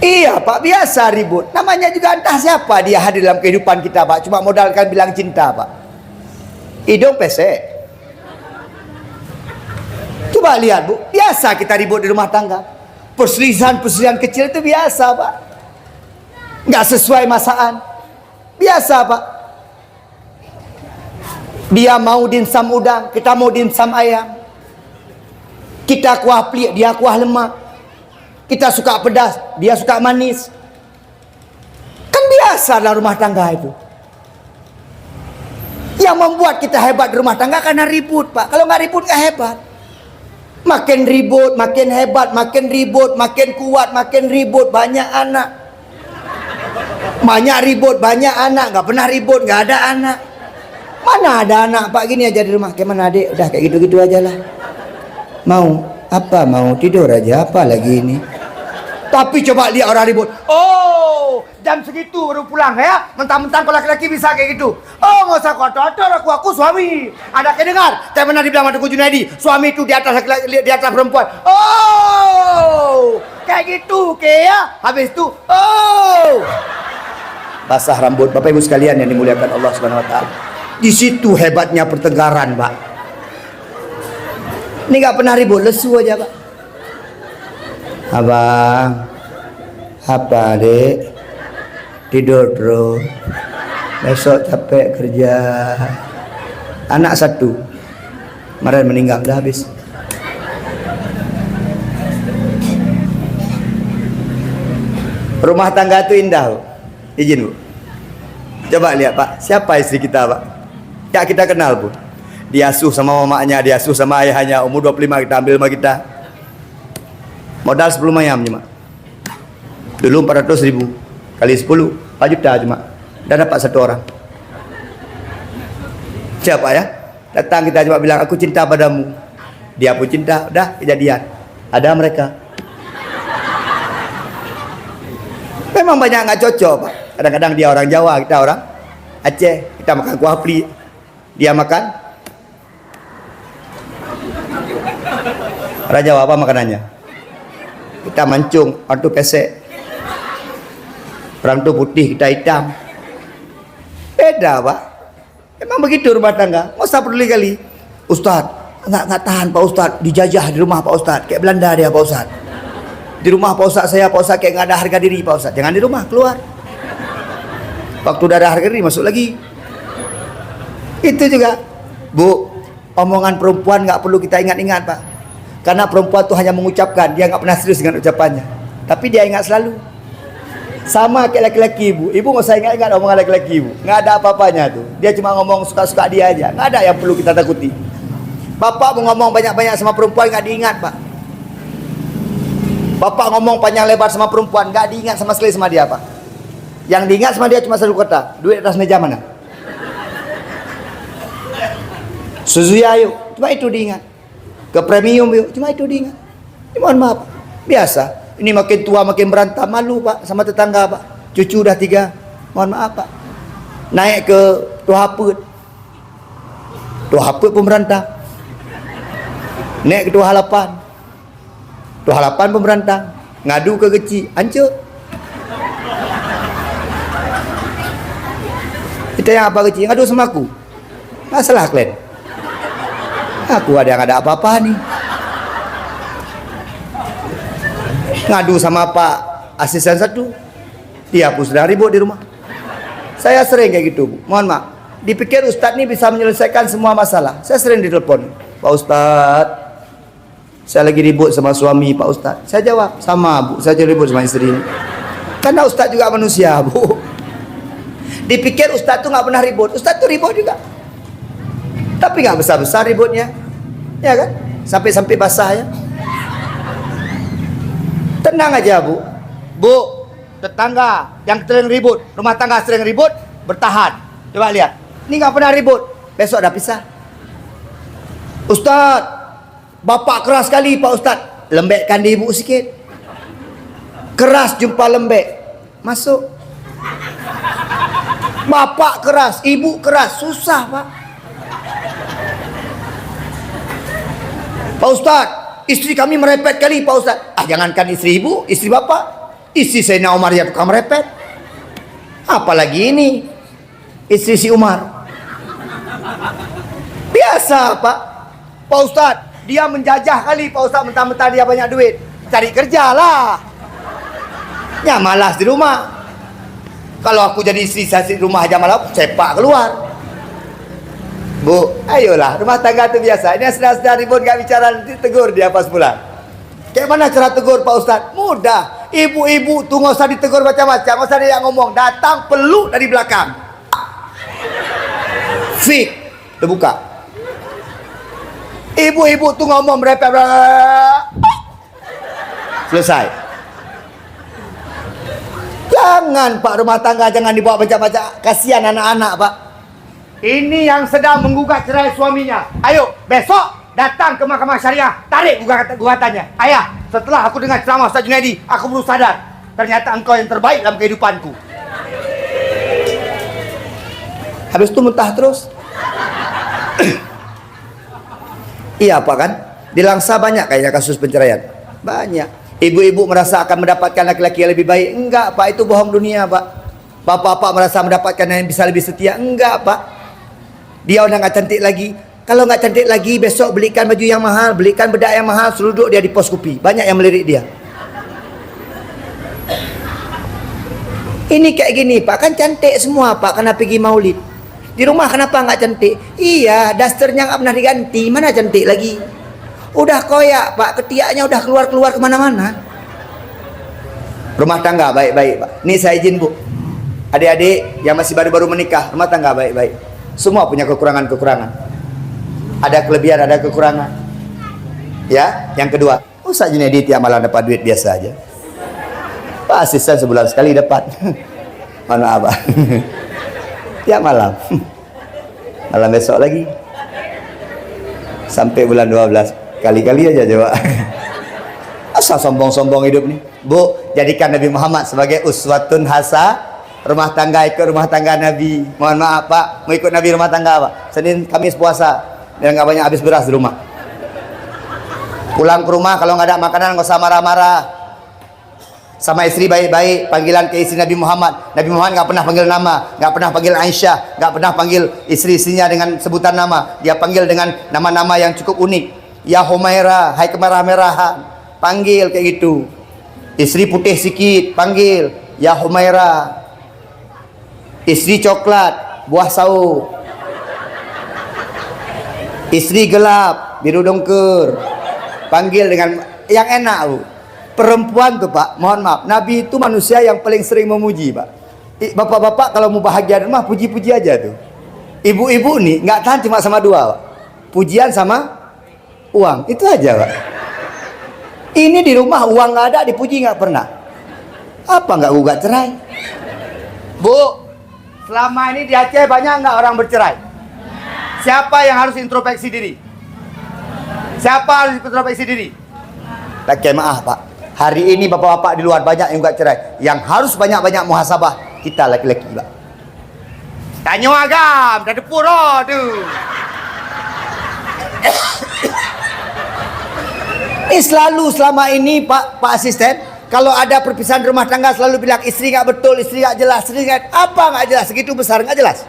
Iya, Pak, biasa ribut. Namanya juga entah siapa dia hadir dalam kehidupan kita, Pak. Cuma modalkan bilang cinta, Pak. Hidung pesek. Coba lihat, Bu. Biasa kita ribut di rumah tangga. Perselisihan kecil itu biasa, Pak. Nggak sesuai masaan. Biasa, Pak. Dia mau dimsum udang, kita mau dimsum ayam. Kita kuah pelik, dia kuah lemak. Kita suka pedas, dia suka manis. Kan biasa dalam rumah tangga itu. Yang membuat kita hebat di rumah tangga karena ribut, Pak. Kalau nggak ribut nggak hebat. Makin ribut, makin hebat. Makin ribut, makin kuat. Makin ribut, banyak anak. Banyak ribut, banyak anak. Nggak pernah ribut, nggak ada anak. Mana ada anak, Pak, gini aja di rumah. Gimana, adik? Udah kayak gitu-gitu aja lah. Mau apa? Mau tidur aja, apa lagi ini? Tapi coba lihat orang ribut. Oh, jam segitu baru pulang ya? Mentang-mentang kalau laki-laki bisa kayak gitu. Oh, nggak usah kotor-kotor, aku suami. Ada yang dengar? Saya pernah dibilang sama Tuku Junaidi, suami itu di atas laki-laki, di atas perempuan. Oh, kayak gitu, kayak ya? Habis itu, oh, basah rambut. Bapak ibu sekalian yang dimuliakan Allah Subhanahu Wa Taala. Di situ hebatnya pertengkaran, Pak. Ini nggak pernah ribut, lesu aja, Pak. Abang, apa, Dek? Tidur terus. Besok capek kerja. Anak satu, kemarin meninggal, udah habis. Rumah tangga itu indah. Izin, Bu. Coba lihat, Pak. Siapa istri kita, Pak? Ya, kita kenal, Bu. Diasuh sama mamanya, diasuh sama ayahnya. Umur 25 kita ambil sama kita. Modal 10 ayam cuma. Dulu 400.000 kali 10 4 juta cuma. Dan dapat 1 orang. Siapa ya? Datang kita cuma bilang, aku cinta padamu. Dia pun cinta. Udah kejadian. Ada mereka. Memang banyak nggak cocok, Pak. Kadang-kadang dia orang Jawa, kita orang Aceh. Kita makan kuah pli, dia makan orang Jawa. Apa makanannya? Kita mancung, orang tu pesek, orang tu putih, kita hitam. Beda, Pak. Memang begitu rumah tangga. Nggak usah peduli kali. Ustaz, nggak tahan Pak Ustaz, dijajah di rumah Pak Ustaz, kayak Belanda dia Pak Ustaz. Di rumah Pak Ustaz saya, Pak Ustaz kayak nggak ada harga diri Pak Ustaz. Jangan di rumah, keluar. Waktu udah ada harga diri, masuk lagi. Itu juga, Bu, omongan perempuan nggak perlu kita ingat-ingat, Pak. Karena perempuan tuh hanya mengucapkan, dia nggak pernah serius dengan ucapannya. Tapi dia ingat selalu. Sama kayak laki-laki Ibu. Ibu nggak usah ingat-ingat omongan laki-laki Ibu. Nggak ada apa-apanya tuh. Dia cuma ngomong suka-suka dia aja. Nggak ada yang perlu kita takuti. Bapak mau ngomong banyak-banyak sama perempuan nggak diingat, Pak. Bapak ngomong panjang lebar sama perempuan nggak diingat sama sekali sama dia, Pak. Yang diingat sama dia cuma satu kata, duit atas meja mana? Suzuya yuk, cuma itu diingat. Ke premium yuk, cuma itu diingat. Ini mohon maaf, biasa. Ini makin tua makin berantem, malu Pak sama tetangga Pak. Cucu udah 3, mohon maaf Pak. Naik ke Tuah Haput pun berantem. Naik ke Tuah Halapan pun berantem. Ngadu ke Geci, hancur. Kita yang apa Geci? Ngadu sama aku. Masalah kalian. Aku ada yang ada apa-apa nih. Ngadu sama Pak asisten 1, dia pun sedang ribut di rumah. Saya sering kayak gitu, Bu. Mohon maaf. Dipikir Ustadz ini bisa menyelesaikan semua masalah. Saya sering ditelepon, Pak Ustadz, saya lagi ribut sama suami Pak Ustadz. Saya jawab, sama Bu, saya ribut sama istri. Karena Ustadz juga manusia, Bu. Dipikir Ustadz tuh nggak pernah ribut. Ustadz tuh ribut juga. Tapi nggak besar-besar ributnya, ya kan? Sampai-sampai basah ya. Tenang aja Bu. Bu, tetangga yang sering ribut, rumah tangga sering ribut, bertahan. Coba lihat, ini nggak pernah ribut. Besok dah pisah. Ustadz, bapak keras sekali Pak Ustadz. Lembekkan di ibu sikit. Keras jumpa lembek, masuk. Bapak keras, ibu keras, susah Pak. Pak Ustadz, istri kami merepet kali Pak Ustadz. Jangankan istri ibu, istri bapak. Istri Sayyidina Umar ya tukang merepet. Apalagi ini istri si Umar. Biasa Pak. Pak Ustadz, dia menjajah kali Pak Ustadz, mentah-mentah dia banyak duit. Cari kerja lah. Ya malas di rumah. Kalau aku jadi istri saya di rumah aja malah sepak keluar. Bu, ayolah, rumah tangga itu biasa. Ini sedang ribut gak bicara, nanti tegur dia pas pulang. Kayak mana cara tegur Pak Ustadz? Mudah. Ibu-ibu tuh nggak usah ditegur macam-macam, nggak usah dia yang ngomong. Datang peluk dari belakang. Fik, terbuka. Ibu-ibu tuh ngomong merepet. Selesai. Jangan Pak, rumah tangga jangan dibawa macam-macam. Kasihan anak-anak Pak. Ini yang sedang menggugat cerai suaminya. Ayo, besok datang ke Mahkamah Syariah, tarik gugatannya. Ayah, setelah aku dengar ceramah Ustaz Junaidi, aku baru sadar, ternyata engkau yang terbaik dalam kehidupanku. Habis itu mentah terus. Iya Pak kan? Di Langsa banyak kayaknya kasus penceraian. Banyak. Ibu-ibu merasa akan mendapatkan laki-laki yang lebih baik. Enggak Pak, itu bohong dunia Pak. Bapak-bapak merasa mendapatkan yang bisa lebih setia. Enggak Pak. Dia udah nggak cantik lagi. Kalau nggak cantik lagi, besok belikan baju yang mahal, belikan bedak yang mahal, suruh duduk dia di pos kopi. Banyak yang melirik dia. Ini kayak gini Pak, kan cantik semua Pak, karena pergi maulid. Di rumah kenapa nggak cantik? Iya, dasternya nggak pernah diganti, mana cantik lagi? Udah koyak Pak, ketiaknya udah keluar-keluar kemana-mana. Rumah tangga baik-baik Pak. Ini saya izin Bu. Adik-adik yang masih baru-baru menikah, rumah tangga baik-baik. Semua punya kekurangan-kekurangan. Ada kelebihan, ada kekurangan. Ya, yang kedua, Ustaz Junaidi tiap malam dapat duit biasa aja. Pak asisten sebulan sekali dapat. Mana apa? Tiap malam. Malam besok lagi. Sampai bulan 12 kali-kali aja coba. Asal sombong-sombong hidup nih. Bu, jadikan Nabi Muhammad sebagai uswatun hasa. Rumah tangga, ikut rumah tangga Nabi. Mohon maaf Pak, mau ikut Nabi rumah tangga Pak. Senin Kamis puasa dan nggak banyak habis beras di rumah. Pulang ke rumah kalau nggak ada makanan nggak usah marah-marah. Sama istri baik-baik. Panggilan ke istri Nabi Muhammad. Nabi Muhammad nggak pernah panggil nama, nggak pernah panggil Aisyah, nggak pernah panggil istri-istrinya dengan sebutan nama. Dia panggil dengan nama-nama yang cukup unik. Ya Humaira, hai kemerah-merahan. Panggil kayak gitu. Istri putih sikit, panggil ya Humaira. Istri coklat, buah sau. Istri gelap, biru dongker. Panggil dengan yang enak, Bu. Perempuan tuh, Pak, mohon maaf, Nabi itu manusia yang paling sering memuji, Pak. Bapak-bapak kalau mau bahagia di rumah, puji-puji aja tuh. Ibu-ibu nih nggak tahan cuma sama dua, Pak. Pujian sama uang, itu aja, Pak. Ini di rumah uang nggak ada, dipuji nggak pernah. Apa nggak gugat cerai? Bu, selama ini di Aceh banyak nggak orang bercerai? Siapa yang harus introspeksi diri? Siapa harus introspeksi diri? Tak maaf Pak, hari ini bapak-bapak di luar banyak yang nggak cerai. Yang harus banyak-banyak muhasabah kita laki-laki Pak. Tanya agam, dah depuro tuh. Ini selalu selama ini Pak Asisten, kalau ada perpisahan rumah tangga selalu bilang istri nggak betul, istri nggak jelas, istri nggak apa nggak jelas, segitu besar nggak jelas.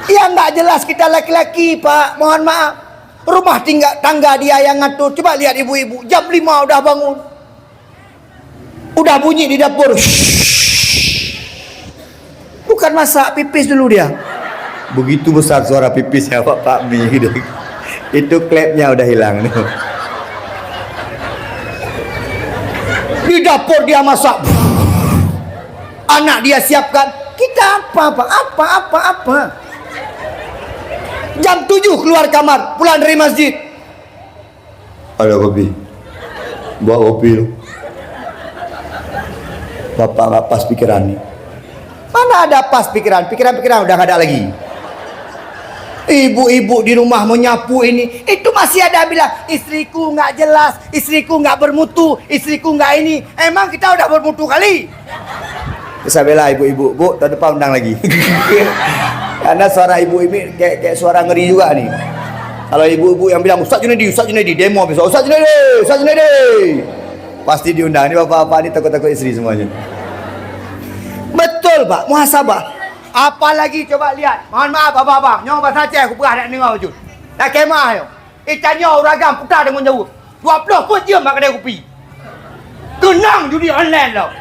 Yang nggak jelas kita laki-laki Pak, mohon maaf. Rumah tangga dia yang ngatur. Coba lihat ibu-ibu, jam 5 udah bangun, udah bunyi di dapur. Bukan masak, pipis dulu dia. Begitu besar suara pipis ya Pak Mi. Itu klepnya udah hilang. Di dapur dia masak, anak dia siapkan, kita apa. Jam 7 keluar kamar, pulang dari masjid. Ada kopi, bawa kopi lu. Bapak nggak pas pikiran nih. Mana ada pas pikiran udah nggak ada lagi. Ibu-ibu di rumah menyapu ini, itu masih ada bilang istriku nggak jelas, istriku nggak bermutu, istriku nggak ini. Emang kita udah bermutu kali? Bisa bela ibu-ibu, Bu, tahun depan undang lagi. Karena suara ibu ini kayak suara ngeri juga nih. Kalau ibu-ibu yang bilang Ustaz Junaidi demo besok, Ustaz Junaidi, pasti diundang. Ini bapak-bapak ini takut-takut istri semuanya. Betul Pak, muhasabah. Apalagi coba lihat, mohon maaf abang-abang, nyong bahasa Aceh aku perah nak dengar wujud. Dah kemah yo. Ikannya uragam putar dengan jauh. 20 pun jam mak kedai kopi. Kenang judi online lah.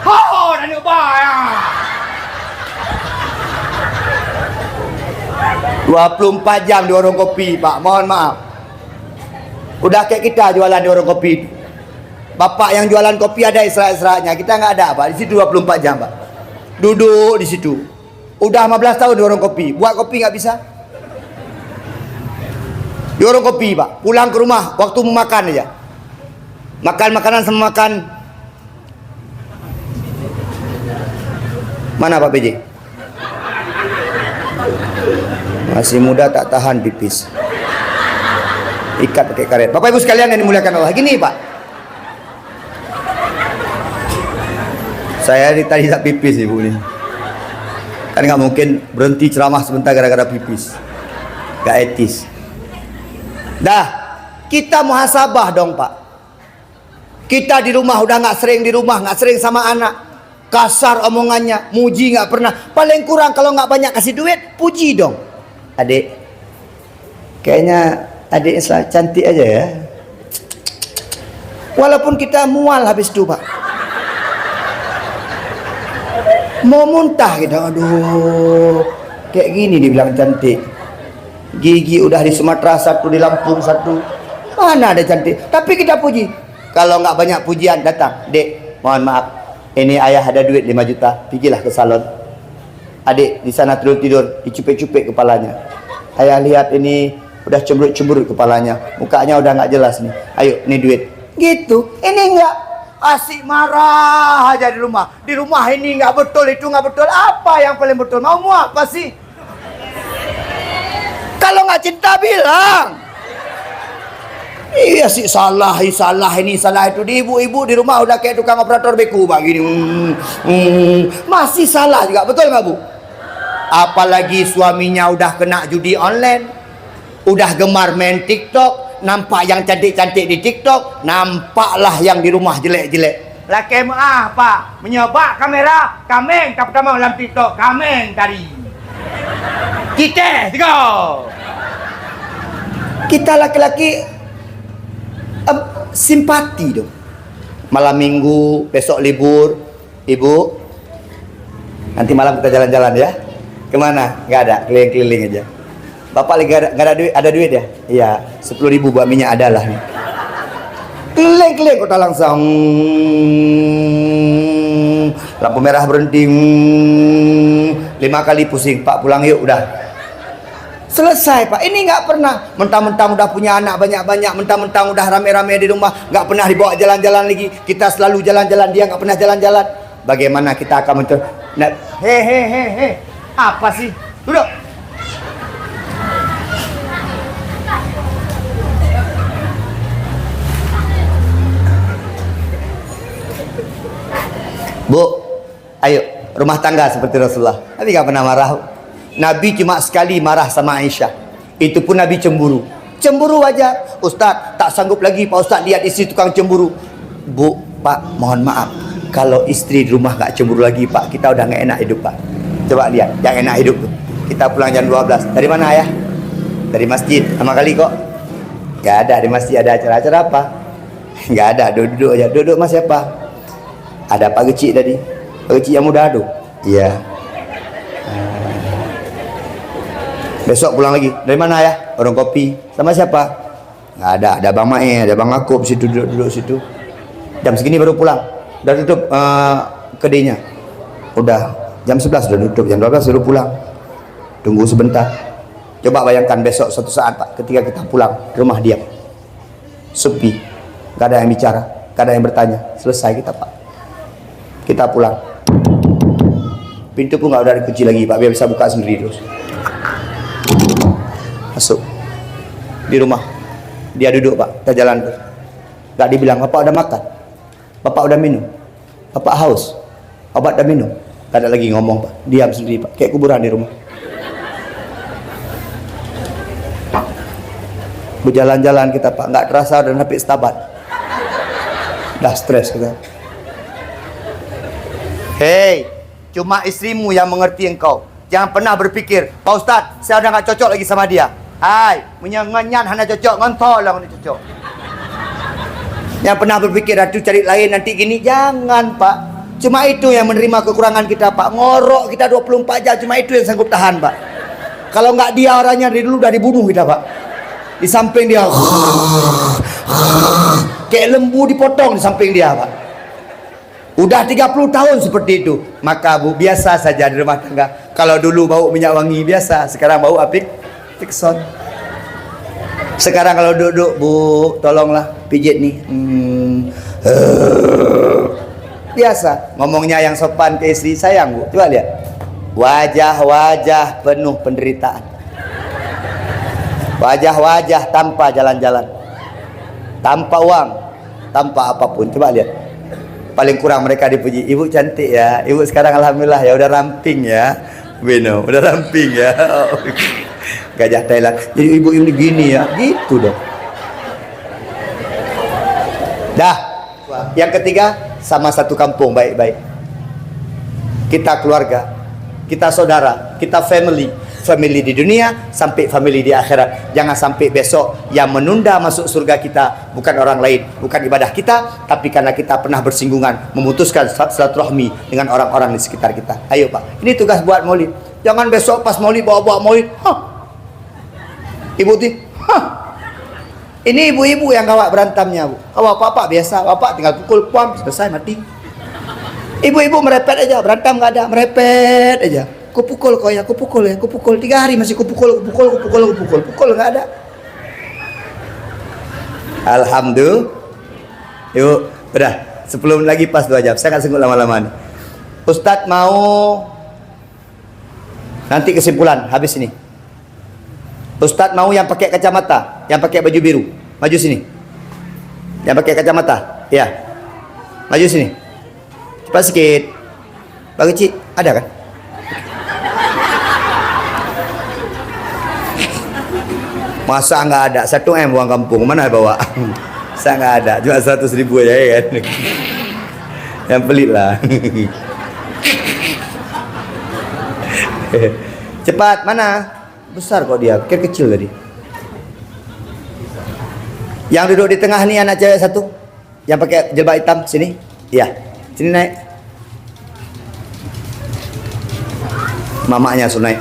Oh, dah ni bayar. 24 jam di warung kopi, Pak. Mohon maaf. Udah kayak kita jualan di warung kopi. Bapak yang jualan kopi ada istirahat-istirahatnya. Kita nggak ada, Pak. Di situ 24 jam, Pak. Duduk di situ. Udah 15 tahun di warung kopi. Buat kopi nggak bisa. Di warung kopi, Pak. Pulang ke rumah waktu mau makan aja. Makan makanan sama makan. Mana Pak PJ? Masih muda tak tahan pipis. Ikat pakai karet. Bapak Ibu sekalian yang dimuliakan Allah. Gini Pak. Saya tadi tak pipis Ibu nih. Kan nggak mungkin berhenti ceramah sebentar gara-gara pipis. Gak etis. Dah, kita muhasabah dong Pak. Kita di rumah udah nggak sering di rumah, nggak sering sama anak. Kasar omongannya, muji nggak pernah. Paling kurang kalau nggak banyak kasih duit, puji dong. Adik, kayaknya adik cantik aja ya. Walaupun kita mual habis itu Pak. Mau muntah kita, aduh. Kayak gini dibilang cantik. Gigi udah di Sumatera satu, di Lampung satu. Mana ada cantik? Tapi kita puji. Kalau nggak banyak pujian datang, Dek, mohon maaf. Ini ayah ada duit 5 juta, pergilah ke salon. Adik di sana tidur, dicupik-cupik kepalanya. Ayah lihat ini udah cemberut-cemberut kepalanya, mukanya udah nggak jelas nih. Ayo, ini duit. Gitu. Ini enggak asik marah aja di rumah. Di rumah ini nggak betul, itu nggak betul. Apa yang paling betul? Maumu apa sih? Kalau nggak cinta bilang. Iya sih, salah ini salah itu. Di ibu-ibu di rumah udah kayak tukang operator beku begini. Masih salah juga, betul nggak Bu? Apalagi suaminya udah kena judi online, udah gemar main TikTok, nampak yang cantik-cantik di TikTok, nampaklah yang di rumah jelek-jelek. Laki Pak, menyoba kamera, kameng tak pertama dalam TikTok, kameng tadi. Kita laki-laki simpati dong. Malam minggu, besok libur, ibu, nanti malam kita jalan-jalan ya. Kemana? Nggak ada, keliling-keliling aja. Bapak lagi nggak ada duit, ada duit ya? Iya, 10.000 buat minyak adalah nih. Keliling-keliling kota langsung. Lampu merah berhenti. 5 kali pusing, Pak pulang yuk, udah. Selesai Pak. Ini nggak pernah mentang-mentang udah punya anak banyak-banyak, mentang-mentang udah rame-rame di rumah, nggak pernah dibawa jalan-jalan lagi. Kita selalu jalan-jalan, dia nggak pernah jalan-jalan. Bagaimana kita akan hehehe, apa sih? Duduk. Bu, ayo rumah tangga seperti Rasulullah. Nabi nggak pernah marah. Nabi cuma sekali marah sama Aisyah. Itu pun Nabi cemburu. Cemburu wajar. Ustaz, tak sanggup lagi Pak Ustaz lihat istri tukang cemburu. Bu, Pak, mohon maaf. Kalau istri di rumah nggak cemburu lagi Pak, kita udah nggak enak hidup Pak. Coba lihat, yang enak hidup tuh. Kita pulang jam 12. Dari mana Ayah? Dari masjid. Sama kali kok. Nggak ada di masjid, ada acara-acara apa? Nggak ada, duduk aja. Duduk Mas siapa? Ada Pak Gecik tadi. Pak Gecik yang muda aduh. Iya. Besok pulang lagi. Dari mana ya? Orang kopi. Sama siapa? Nggak ada. Ada Bang Mae, ada Bang Akub situ, duduk situ. Jam segini baru pulang. Udah tutup kedainya. Udah jam 11 udah tutup. Jam 12 baru pulang. Tunggu sebentar. Coba bayangkan besok suatu saat Pak, ketika kita pulang, rumah diam. Sepi. Nggak ada yang bicara, nggak ada yang bertanya. Selesai kita Pak. Kita pulang. Pintu pun nggak udah dikunci lagi Pak, biar bisa buka sendiri terus. Masuk di rumah, dia duduk Pak, kita jalan terus. Gak dibilang Bapak udah makan, Bapak udah minum, Bapak haus, obat udah minum. Gak ada lagi ngomong Pak, diam sendiri Pak, kayak kuburan di rumah. Berjalan-jalan kita Pak, nggak terasa udah sampai Stabat. Dah stres kita. Hei, cuma istrimu yang mengerti engkau. Jangan pernah berpikir, Pak Ustadz, saya udah nggak cocok lagi sama dia. Hai, menyangan hana cocok, ngontol lah ini cocok. Yang pernah berpikir, aduh cari lain nanti gini, jangan Pak. Cuma itu yang menerima kekurangan kita Pak. Ngorok kita 24 jam, cuma itu yang sanggup tahan Pak. Kalau nggak dia orangnya dari dulu udah dibunuh kita Pak. Di samping dia, kayak lembu dipotong di samping dia Pak. Udah 30 tahun seperti itu. Maka Bu, biasa saja di rumah tangga. Kalau dulu bau minyak wangi biasa, sekarang bau apik Fixon. Sekarang kalau duduk, Bu, tolonglah pijit nih. Biasa. Ngomongnya yang sopan ke istri, sayang Bu. Coba lihat. Wajah-wajah penuh penderitaan. Wajah-wajah tanpa jalan-jalan, tanpa uang, tanpa apapun. Coba lihat. Paling kurang mereka dipuji, ibu cantik ya, ibu sekarang alhamdulillah ya udah ramping ya, Beno, udah ramping ya. Gajah Thailand, jadi ibu ini gini ya, gitu dong. Dah, yang ketiga sama satu kampung baik-baik. Kita keluarga, kita saudara, kita family di dunia sampai family di akhirat. Jangan sampai besok yang menunda masuk surga kita bukan orang lain, bukan ibadah kita, tapi karena kita pernah bersinggungan, memutuskan silaturahmi dengan orang-orang di sekitar kita. Ayo Pak, ini tugas buat maulid. Jangan besok pas maulid bawa-bawa maulid. Ibu ti, ini ibu-ibu yang gawat berantamnya Bu. Kalau bapak biasa, bapak tinggal pukul puam selesai mati. Ibu-ibu merepet aja, berantem nggak ada, merepet aja. Kupukul kau ya, kupukul ya, kupukul 3 hari masih kupukul nggak ada. Alhamdulillah. Yuk, udah 10 menit lagi pas 2 jam. Saya nggak sanggup lama-lama nih. Ustadz mau nanti kesimpulan habis ini. Ustadz mau yang pakai kacamata, yang pakai baju biru, maju sini. Yang pakai kacamata, ya, maju sini. Cepat sikit. Bang Cik, ada kan? Masa nggak ada? 1 M uang kampung, mana bawa? Saya nggak ada, cuma 100.000 aja ya kan? Yang pelit lah. Cepat, mana? Besar kok dia, kira kecil tadi. Yang duduk di tengah nih anak cewek satu, yang pakai jilbab hitam, sini. Iya, sini naik. Mamanya suruh naik.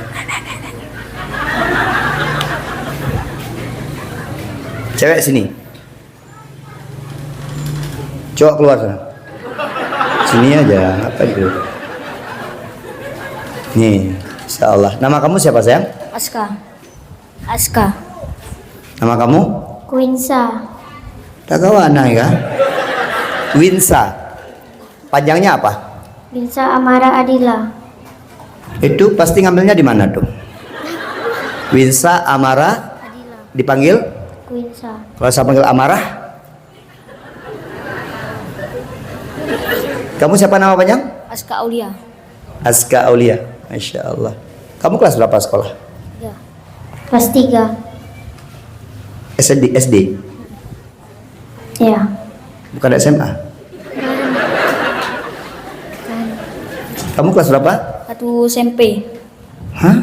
Cewek sini. Coba keluar sana. Sini aja, apa itu? Nih, insyaallah. Nama kamu siapa sayang? Aska. Nama kamu? Quinsa. Tagawana ya? Winsa. Panjangnya apa? Quinsa Amara Adila. Itu pasti ngambilnya di mana tuh? Winsa Amara Adila. dipanggil? Quinsa. Kalau saya panggil Amarah? Kamu siapa nama panjang? Aska Aulia. Aska Aulia. Masya Allah. Kamu kelas berapa sekolah? Ya. Kelas 3. SD? Ya. Bukan SMA? Kamu kelas berapa? 1 SMP. Hah?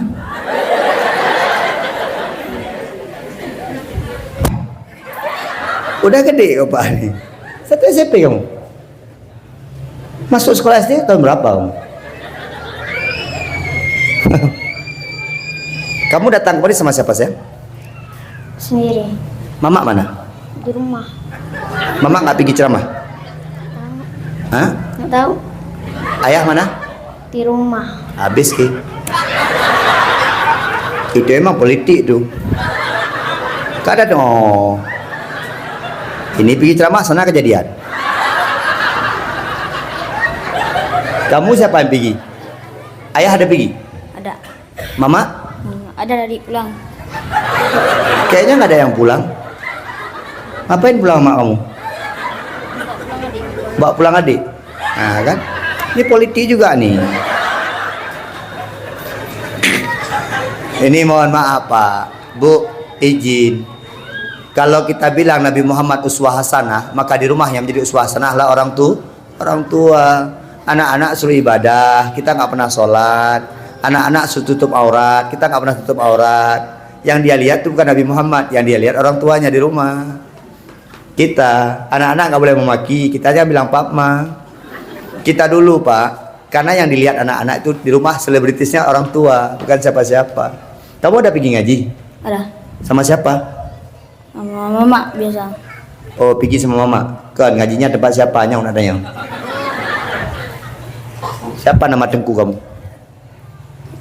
Udah gede kok Pak nih. 1 SMP kamu? Masuk sekolah SD tahun berapa kamu? Kamu datang kemari sama siapa sih? Sendiri. Mama mana? Di rumah. Mama nggak pergi ceramah? Hah? Nggak tahu. Ayah mana? Di rumah. Habis ki. Itu emang politik tuh. Gak ada dong. Ini pergi ceramah, sana kejadian. Kamu siapa yang pergi? Ayah ada pergi? Ada. Mama? Ada dari pulang. Kayaknya nggak ada yang pulang. Ngapain pulang sama kamu? Bawa pulang adik. Nah kan? Ini politik juga nih. Ini mohon maaf Pak, Bu, izin. Kalau kita bilang Nabi Muhammad uswah hasanah, maka di rumah yang menjadi uswah hasanah lah orang tua. Anak-anak suruh ibadah, kita nggak pernah sholat. Anak-anak suruh tutup aurat, kita nggak pernah tutup aurat. Yang dia lihat itu bukan Nabi Muhammad, yang dia lihat orang tuanya di rumah. Kita, anak-anak nggak boleh memaki, kita aja bilang Pak Ma. Kita dulu Pak, karena yang dilihat anak-anak itu di rumah selebritisnya orang tua, bukan siapa-siapa. Kamu udah pergi ngaji? Ada. Sama siapa? Sama mama biasa. Oh, pergi sama mama. Kan ngajinya tempat siapa? Nyong adanya. Siapa nama tengku kamu?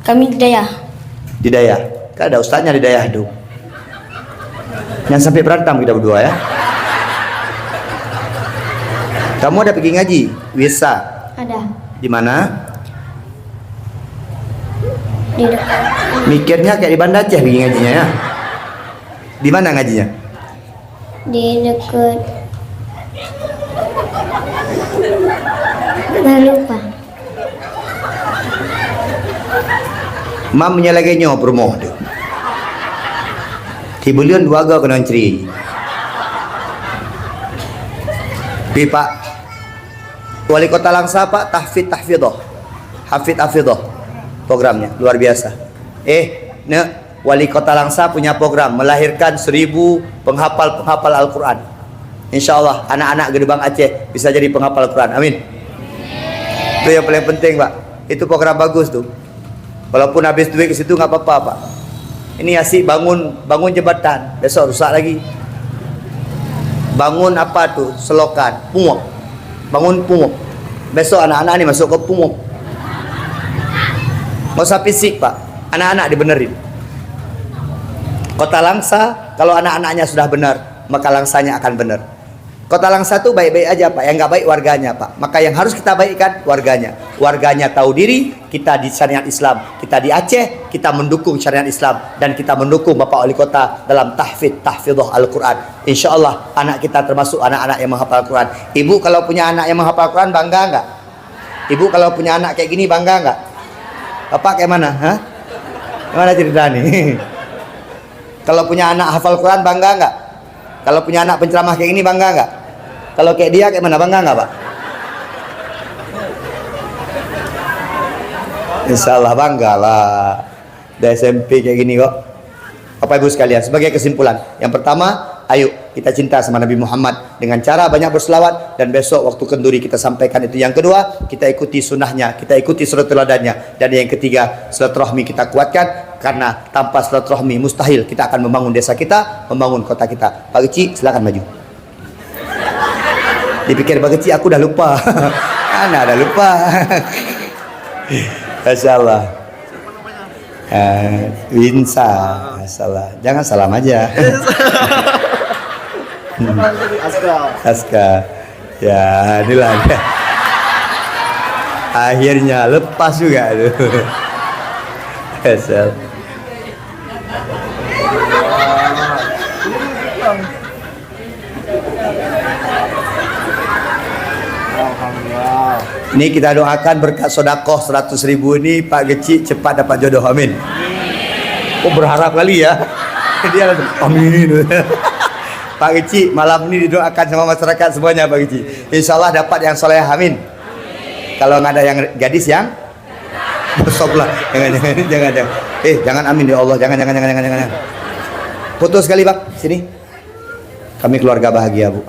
Kami di Daya. Di Daya. Kan ada ustaznya di Daya itu. Jangan sampai berantem kita berdua ya. Kamu ada pergi ngaji? Bisa. Ada. Di mana? Di dekat. Mikirnya kayak di Banda Aceh pergi ngajinya ya. Di mana ngajinya? Di dekat. Nggak lupa. Mam lagi nyo promo tu. Tibulion dua ga kena ceri. Pak Wali Kota Langsa Pak tahfidz hafidh programnya luar biasa. Wali Kota Langsa punya program melahirkan 1000 penghafal Al-Quran. Insya Allah anak-anak Gerbang Aceh bisa jadi penghafal Al-Quran. Amin. Itu yang paling penting Pak. Itu program bagus tuh. Walaupun habis duit ke situ nggak apa-apa Pak. Ini asik bangun jembatan, besok rusak lagi. Bangun apa tuh selokan, bangun Besok anak-anak ini masuk ke pungut. Mau usah fisik pak, anak-anak dibenerin. Kota Langsa, kalau anak-anaknya sudah benar, maka langsanya akan benar. Kota Langsa itu baik-baik aja pak, yang nggak baik warganya pak. Maka yang harus kita baikkan warganya. Warganya tahu diri, kita di syariat Islam, kita di Aceh, kita mendukung syariat Islam dan kita mendukung Bapak Wali Kota dalam tahfidhah Al-Quran. Insya Allah anak kita termasuk anak-anak yang menghafal Al-Quran. Ibu kalau punya anak yang menghafal Al-Quran bangga nggak? Ibu kalau punya anak kayak gini bangga nggak? Bapak kayak mana? Hah? Gimana cerita nih? Kalau punya anak hafal Quran bangga nggak? Kalau punya anak penceramah kayak gini bangga nggak? Kalau kayak dia kayak mana, bangga nggak pak? Insya Allah bangga lah. Di SMP kayak gini kok. Bapak Ibu sekalian, sebagai kesimpulan, yang pertama, ayo kita cinta sama Nabi Muhammad dengan cara banyak berselawat, dan besok waktu kenduri kita sampaikan itu. Yang kedua, kita ikuti sunnahnya, kita ikuti surat teladannya, dan yang ketiga, silaturahmi kita kuatkan, karena tanpa silaturahmi mustahil kita akan membangun desa kita, membangun kota kita. Pak Kecik silakan maju. Dipikir Pak Kecik aku dah lupa. Anak dah lupa. Masya Allah. Winsa, masalah. Jangan salam aja. Aska. Ya, inilah. Akhirnya lepas juga tuh. Asal. Ini kita doakan berkat sodakoh 100.000 ini Pak Kecik cepat dapat jodoh, amin. Oh berharap kali ya. Dia langsung amin. Pak Kecik malam ini didoakan sama masyarakat semuanya Pak Kecik. Insya Allah dapat yang soleh, amin. Kalau nggak ada yang gadis yang stop lah. Jangan. Jangan amin ya Allah. Jangan. Foto sekali Pak, sini. Kami keluarga bahagia Bu.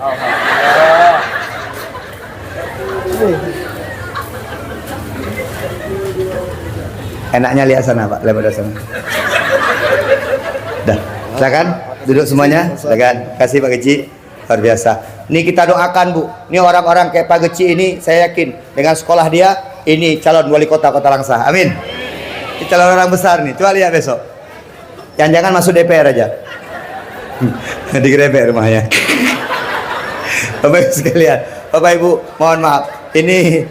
Enaknya lihat sana Pak, lewat sana. Dah, silakan duduk semuanya, silakan. Kasih Pak Kecik, luar biasa. Ini kita doakan Bu. Ini orang-orang kayak Pak Kecik ini, saya yakin dengan sekolah dia, ini calon wali kota Kota Langsa. Amin. Ini calon orang besar nih. Coba lihat besok. Yang jangan masuk DPR aja. Di DPR rumahnya. Bapak Ibu sekalian, Bapak Ibu, mohon maaf. Ini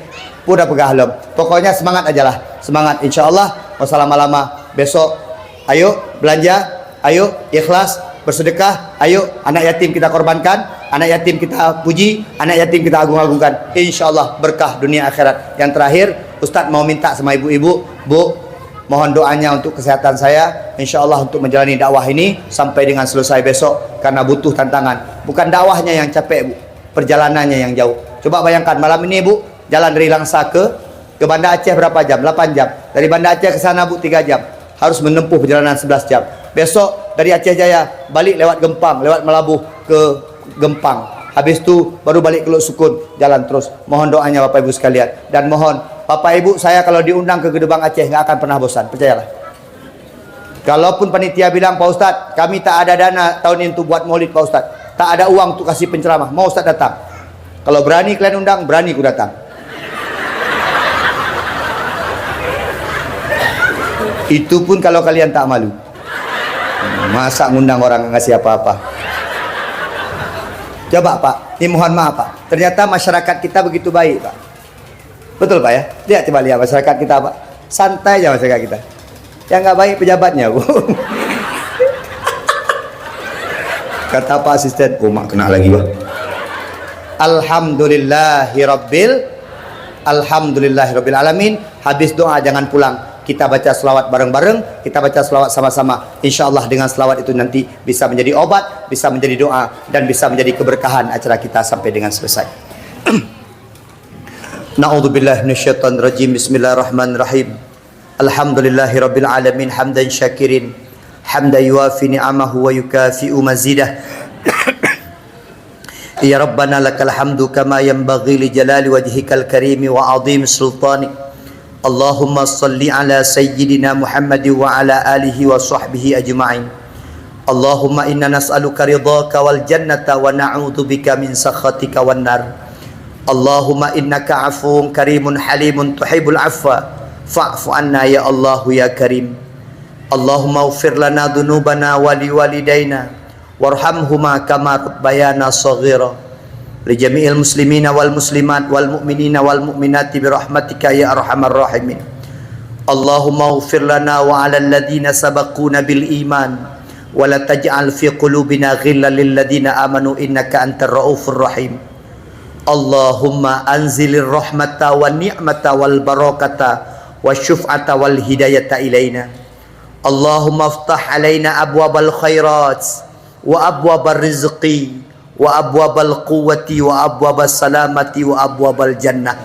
udah pegahlem. Pokoknya semangat aja lah. Semangat, insya Allah. Wassalam lama besok. Ayo belanja, ayo ikhlas, bersedekah, ayo anak yatim kita korbankan, anak yatim kita puji, anak yatim kita agung-agungkan. Insya Allah berkah dunia akhirat. Yang terakhir, Ustadz mau minta sama ibu-ibu, Bu, mohon doanya untuk kesehatan saya, insya Allah untuk menjalani dakwah ini sampai dengan selesai besok, karena butuh tantangan. Bukan dakwahnya yang capek Bu, perjalanannya yang jauh. Coba bayangkan malam ini Bu, jalan dari Langsa ke Banda Aceh berapa jam? 8 jam. Dari Banda Aceh ke sana Bu 3 jam. Harus menempuh perjalanan 11 jam. Besok dari Aceh Jaya balik lewat Gempang, lewat Melabuh ke Gempang. Habis itu baru balik ke Luk Sukun, jalan terus. Mohon doanya Bapak Ibu sekalian, dan mohon Bapak Ibu, saya kalau diundang ke Gedebang Aceh nggak akan pernah bosan, percayalah. Kalaupun panitia bilang, Pak Ustadz, kami tak ada dana tahun ini untuk buat maulid Pak Ustadz, tak ada uang untuk kasih penceramah, mau Ustadz datang. Kalau berani kalian undang, berani ku datang. Itu pun kalau kalian tak malu. Masa ngundang orang ngasih apa-apa. Coba Pak, ini mohon maaf Pak, ternyata masyarakat kita begitu baik Pak. Betul Pak ya? Lihat, coba lihat masyarakat kita Pak. Santai aja masyarakat kita. Yang nggak baik pejabatnya Bu. Kata Pak asisten, oh mak kena lagi Pak. Alhamdulillahirabbil alamin. Habis doa jangan pulang. Kita baca selawat bareng-bareng, kita baca selawat sama-sama. Insya Allah dengan selawat itu nanti bisa menjadi obat, bisa menjadi doa, dan bisa menjadi keberkahan acara kita sampai dengan selesai. Na'udzubillahi minasyaitonir rajim. Bismillahirrahmanirrahim. Alhamdulillahirabbil alamin hamdan syakirin, hamdan yuwafi ni'amahu wa yukafi'u mazidah. Ya Rabbana lakal hamdu kama yanbaghi li jalali wajhikal karimi wa 'azimi sultanik. Allahumma salli ala sayyidina Muhammad wa ala alihi wa sahbihi ajma'in. Allahumma inna nas'aluka ridhaka wal jannata wa na'udzubika min sakhatika wan nar. Allahumma innaka afuwun karimun halimun tuhibbul afwa fa'fu anna ya Allah ya Karim. Allahumma ighfir lana dhunubana wa liwalidayna warhamhuma kama rabbayana shaghira. Li jami'il muslimina wal muslimat wal mu'minina wal mu'minati bi rahmatika ya arhamar rahimin. Allahumma ighfir lana wa 'alal ladzina sabaquna bil iman wa la taj'al fi qulubina ghillan lil ladzina amanu innaka antar raufur rahim. Allahumma anzilir rahmata wan ni'mata wal barakata wasyuf'ata wal hidayata ilaina. Allahumma aftah alaina abwabal khairat wa abwabal rizqi wa abwabal quwwati wa abwabas salamati wa abwabal jannah.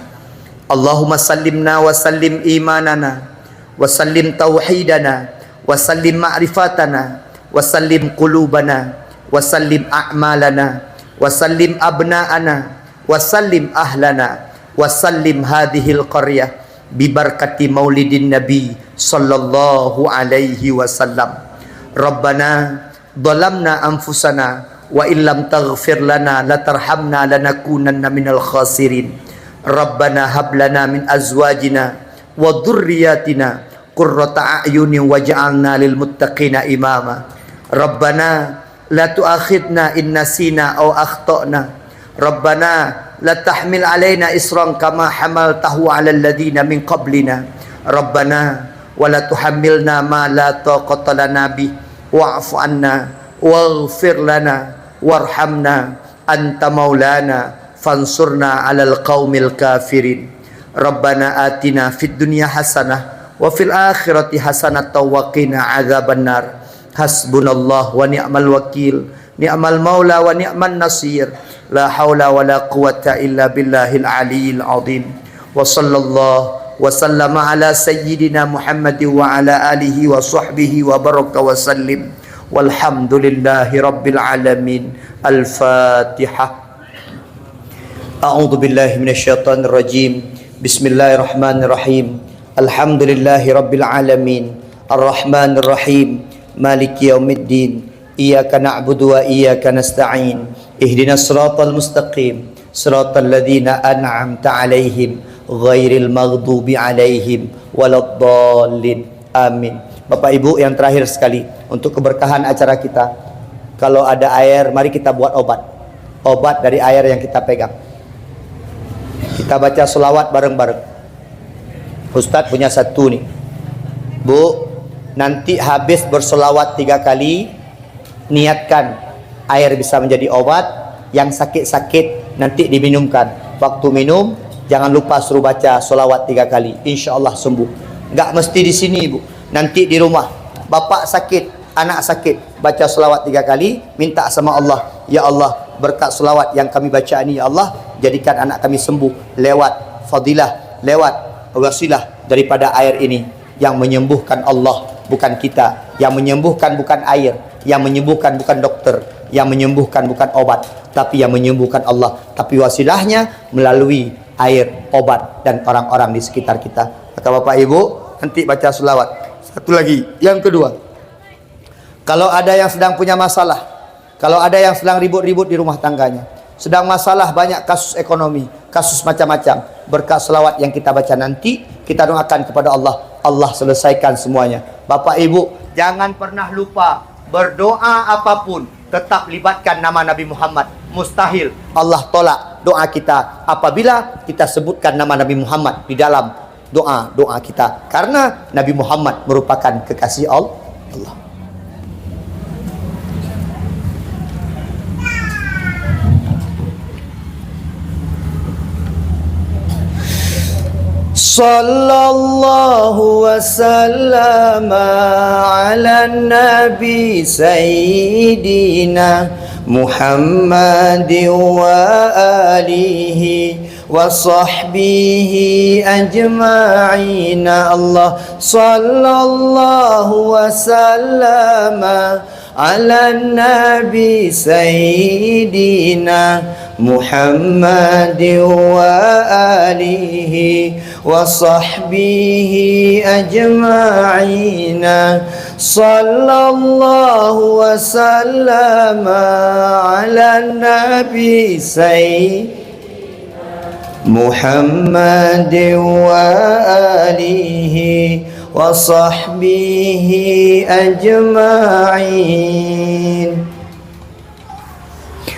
Allahumma sallimna wa sallim imanana wa sallim tauhidana wa sallim ma'rifatana wa sallim qulubana wa sallim a'malana wa sallim abna'ana wa sallim ahlana wa sallim hadhil qaryah bi barakati maulidin nabi sallallahu alaihi wasallam. Rabbana dhalamna anfusana wa illam taghfir lana latarhamna lanakunanna minal khasirin. Rabbana hab lana min azwajina wa dhurriyyatina qurrata a'yunin waj'alna lil muttaqina imama. Rabbana la tu'akhidna in nasina aw akhtana. Rabbana la tahmil alaina isran kama hamaltahu 'alal ladzina min qablina. Rabbana wa la tuhammilna ma la taqata lana bih wa'fu anna waghfir lana warhamna anta maulana fansurna 'alal qaumil kafirin. Rabbana atina fid dunya hasanah wa fil akhirati hasanah wa qina 'adzabannar. Hasbunallah wa ni'mal wakil, ni'mal maula wa ni'man nasir. La haula wa la quwata illa billahil aliyil azim. Wa sallallahu wa sallama ala sayyidina Muhammadin wa ala alihi wa sahbihi wa baraka wa sallim. Walhamdulillahi rabbil alamin. Al-Fatihah. A'udzu billahi minasyaitonir rajim. Bismillahirrahmanirrahim. Alhamdulillahi rabbil alamin. Arrahmanir rahim. Maliki yaumiddin. Iyyaka na'budu wa iyyaka nasta'in. Ihdinas siratal mustaqim, siratal ladzina an'amta 'alaihim ghairil maghdubi 'alaihim waladdallin. Amin. Bapak Ibu yang terakhir sekali, untuk keberkahan acara kita, kalau ada air mari kita buat obat. Obat dari air yang kita pegang. Kita baca selawat bareng-bareng. Ustadz punya satu nih. Bu, nanti habis berselawat 3 kali, niatkan air bisa menjadi obat. Yang sakit-sakit nanti diminumkan. Waktu minum jangan lupa suruh baca solawat 3 kali, insya Allah sembuh. Enggak mesti di sini Ibu, nanti di rumah bapak sakit, anak sakit, baca solawat 3 kali, minta sama Allah, ya Allah berkat solawat yang kami baca ini, ya Allah jadikan anak kami sembuh lewat fadilah, lewat wasilah daripada air ini. Yang menyembuhkan Allah bukan kita, yang menyembuhkan bukan air, yang menyembuhkan bukan dokter, yang menyembuhkan bukan obat, tapi yang menyembuhkan Allah. Tapi wasilahnya melalui air, obat, dan orang-orang di sekitar kita. Maka Bapak Ibu nanti baca selawat. Satu lagi, yang kedua, kalau ada yang sedang punya masalah, kalau ada yang sedang ribut-ribut di rumah tangganya, sedang masalah banyak kasus ekonomi, kasus macam-macam, berkat selawat yang kita baca nanti, kita doakan kepada Allah, Allah selesaikan semuanya. Bapak Ibu jangan pernah lupa, berdoa apapun tetap libatkan nama Nabi Muhammad. Mustahil Allah tolak doa kita apabila kita sebutkan nama Nabi Muhammad di dalam doa-doa kita, karena Nabi Muhammad merupakan kekasih Allah. Sallallahu wasallam ala nabi sayyidina Muhammadin wa alihi wa sahbihi ajma'in. Allah sallallahu wasallam ala nabi sayyidina Muhammadin wa alihi wa sahbihi ajma'in. Sallallahu wa sallama ala nabi sayyidina محمد وآله وصحبه أجمعين.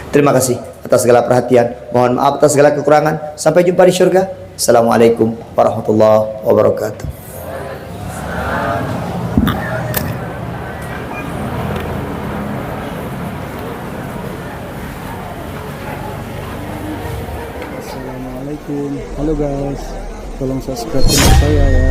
Terima kasih atas segala perhatian. Mohon maaf atas segala kekurangan. Sampai jumpa di surga. Assalamualaikum warahmatullahi wabarakatuh. Assalamualaikum. Halo guys, tolong subscribe channel saya ya.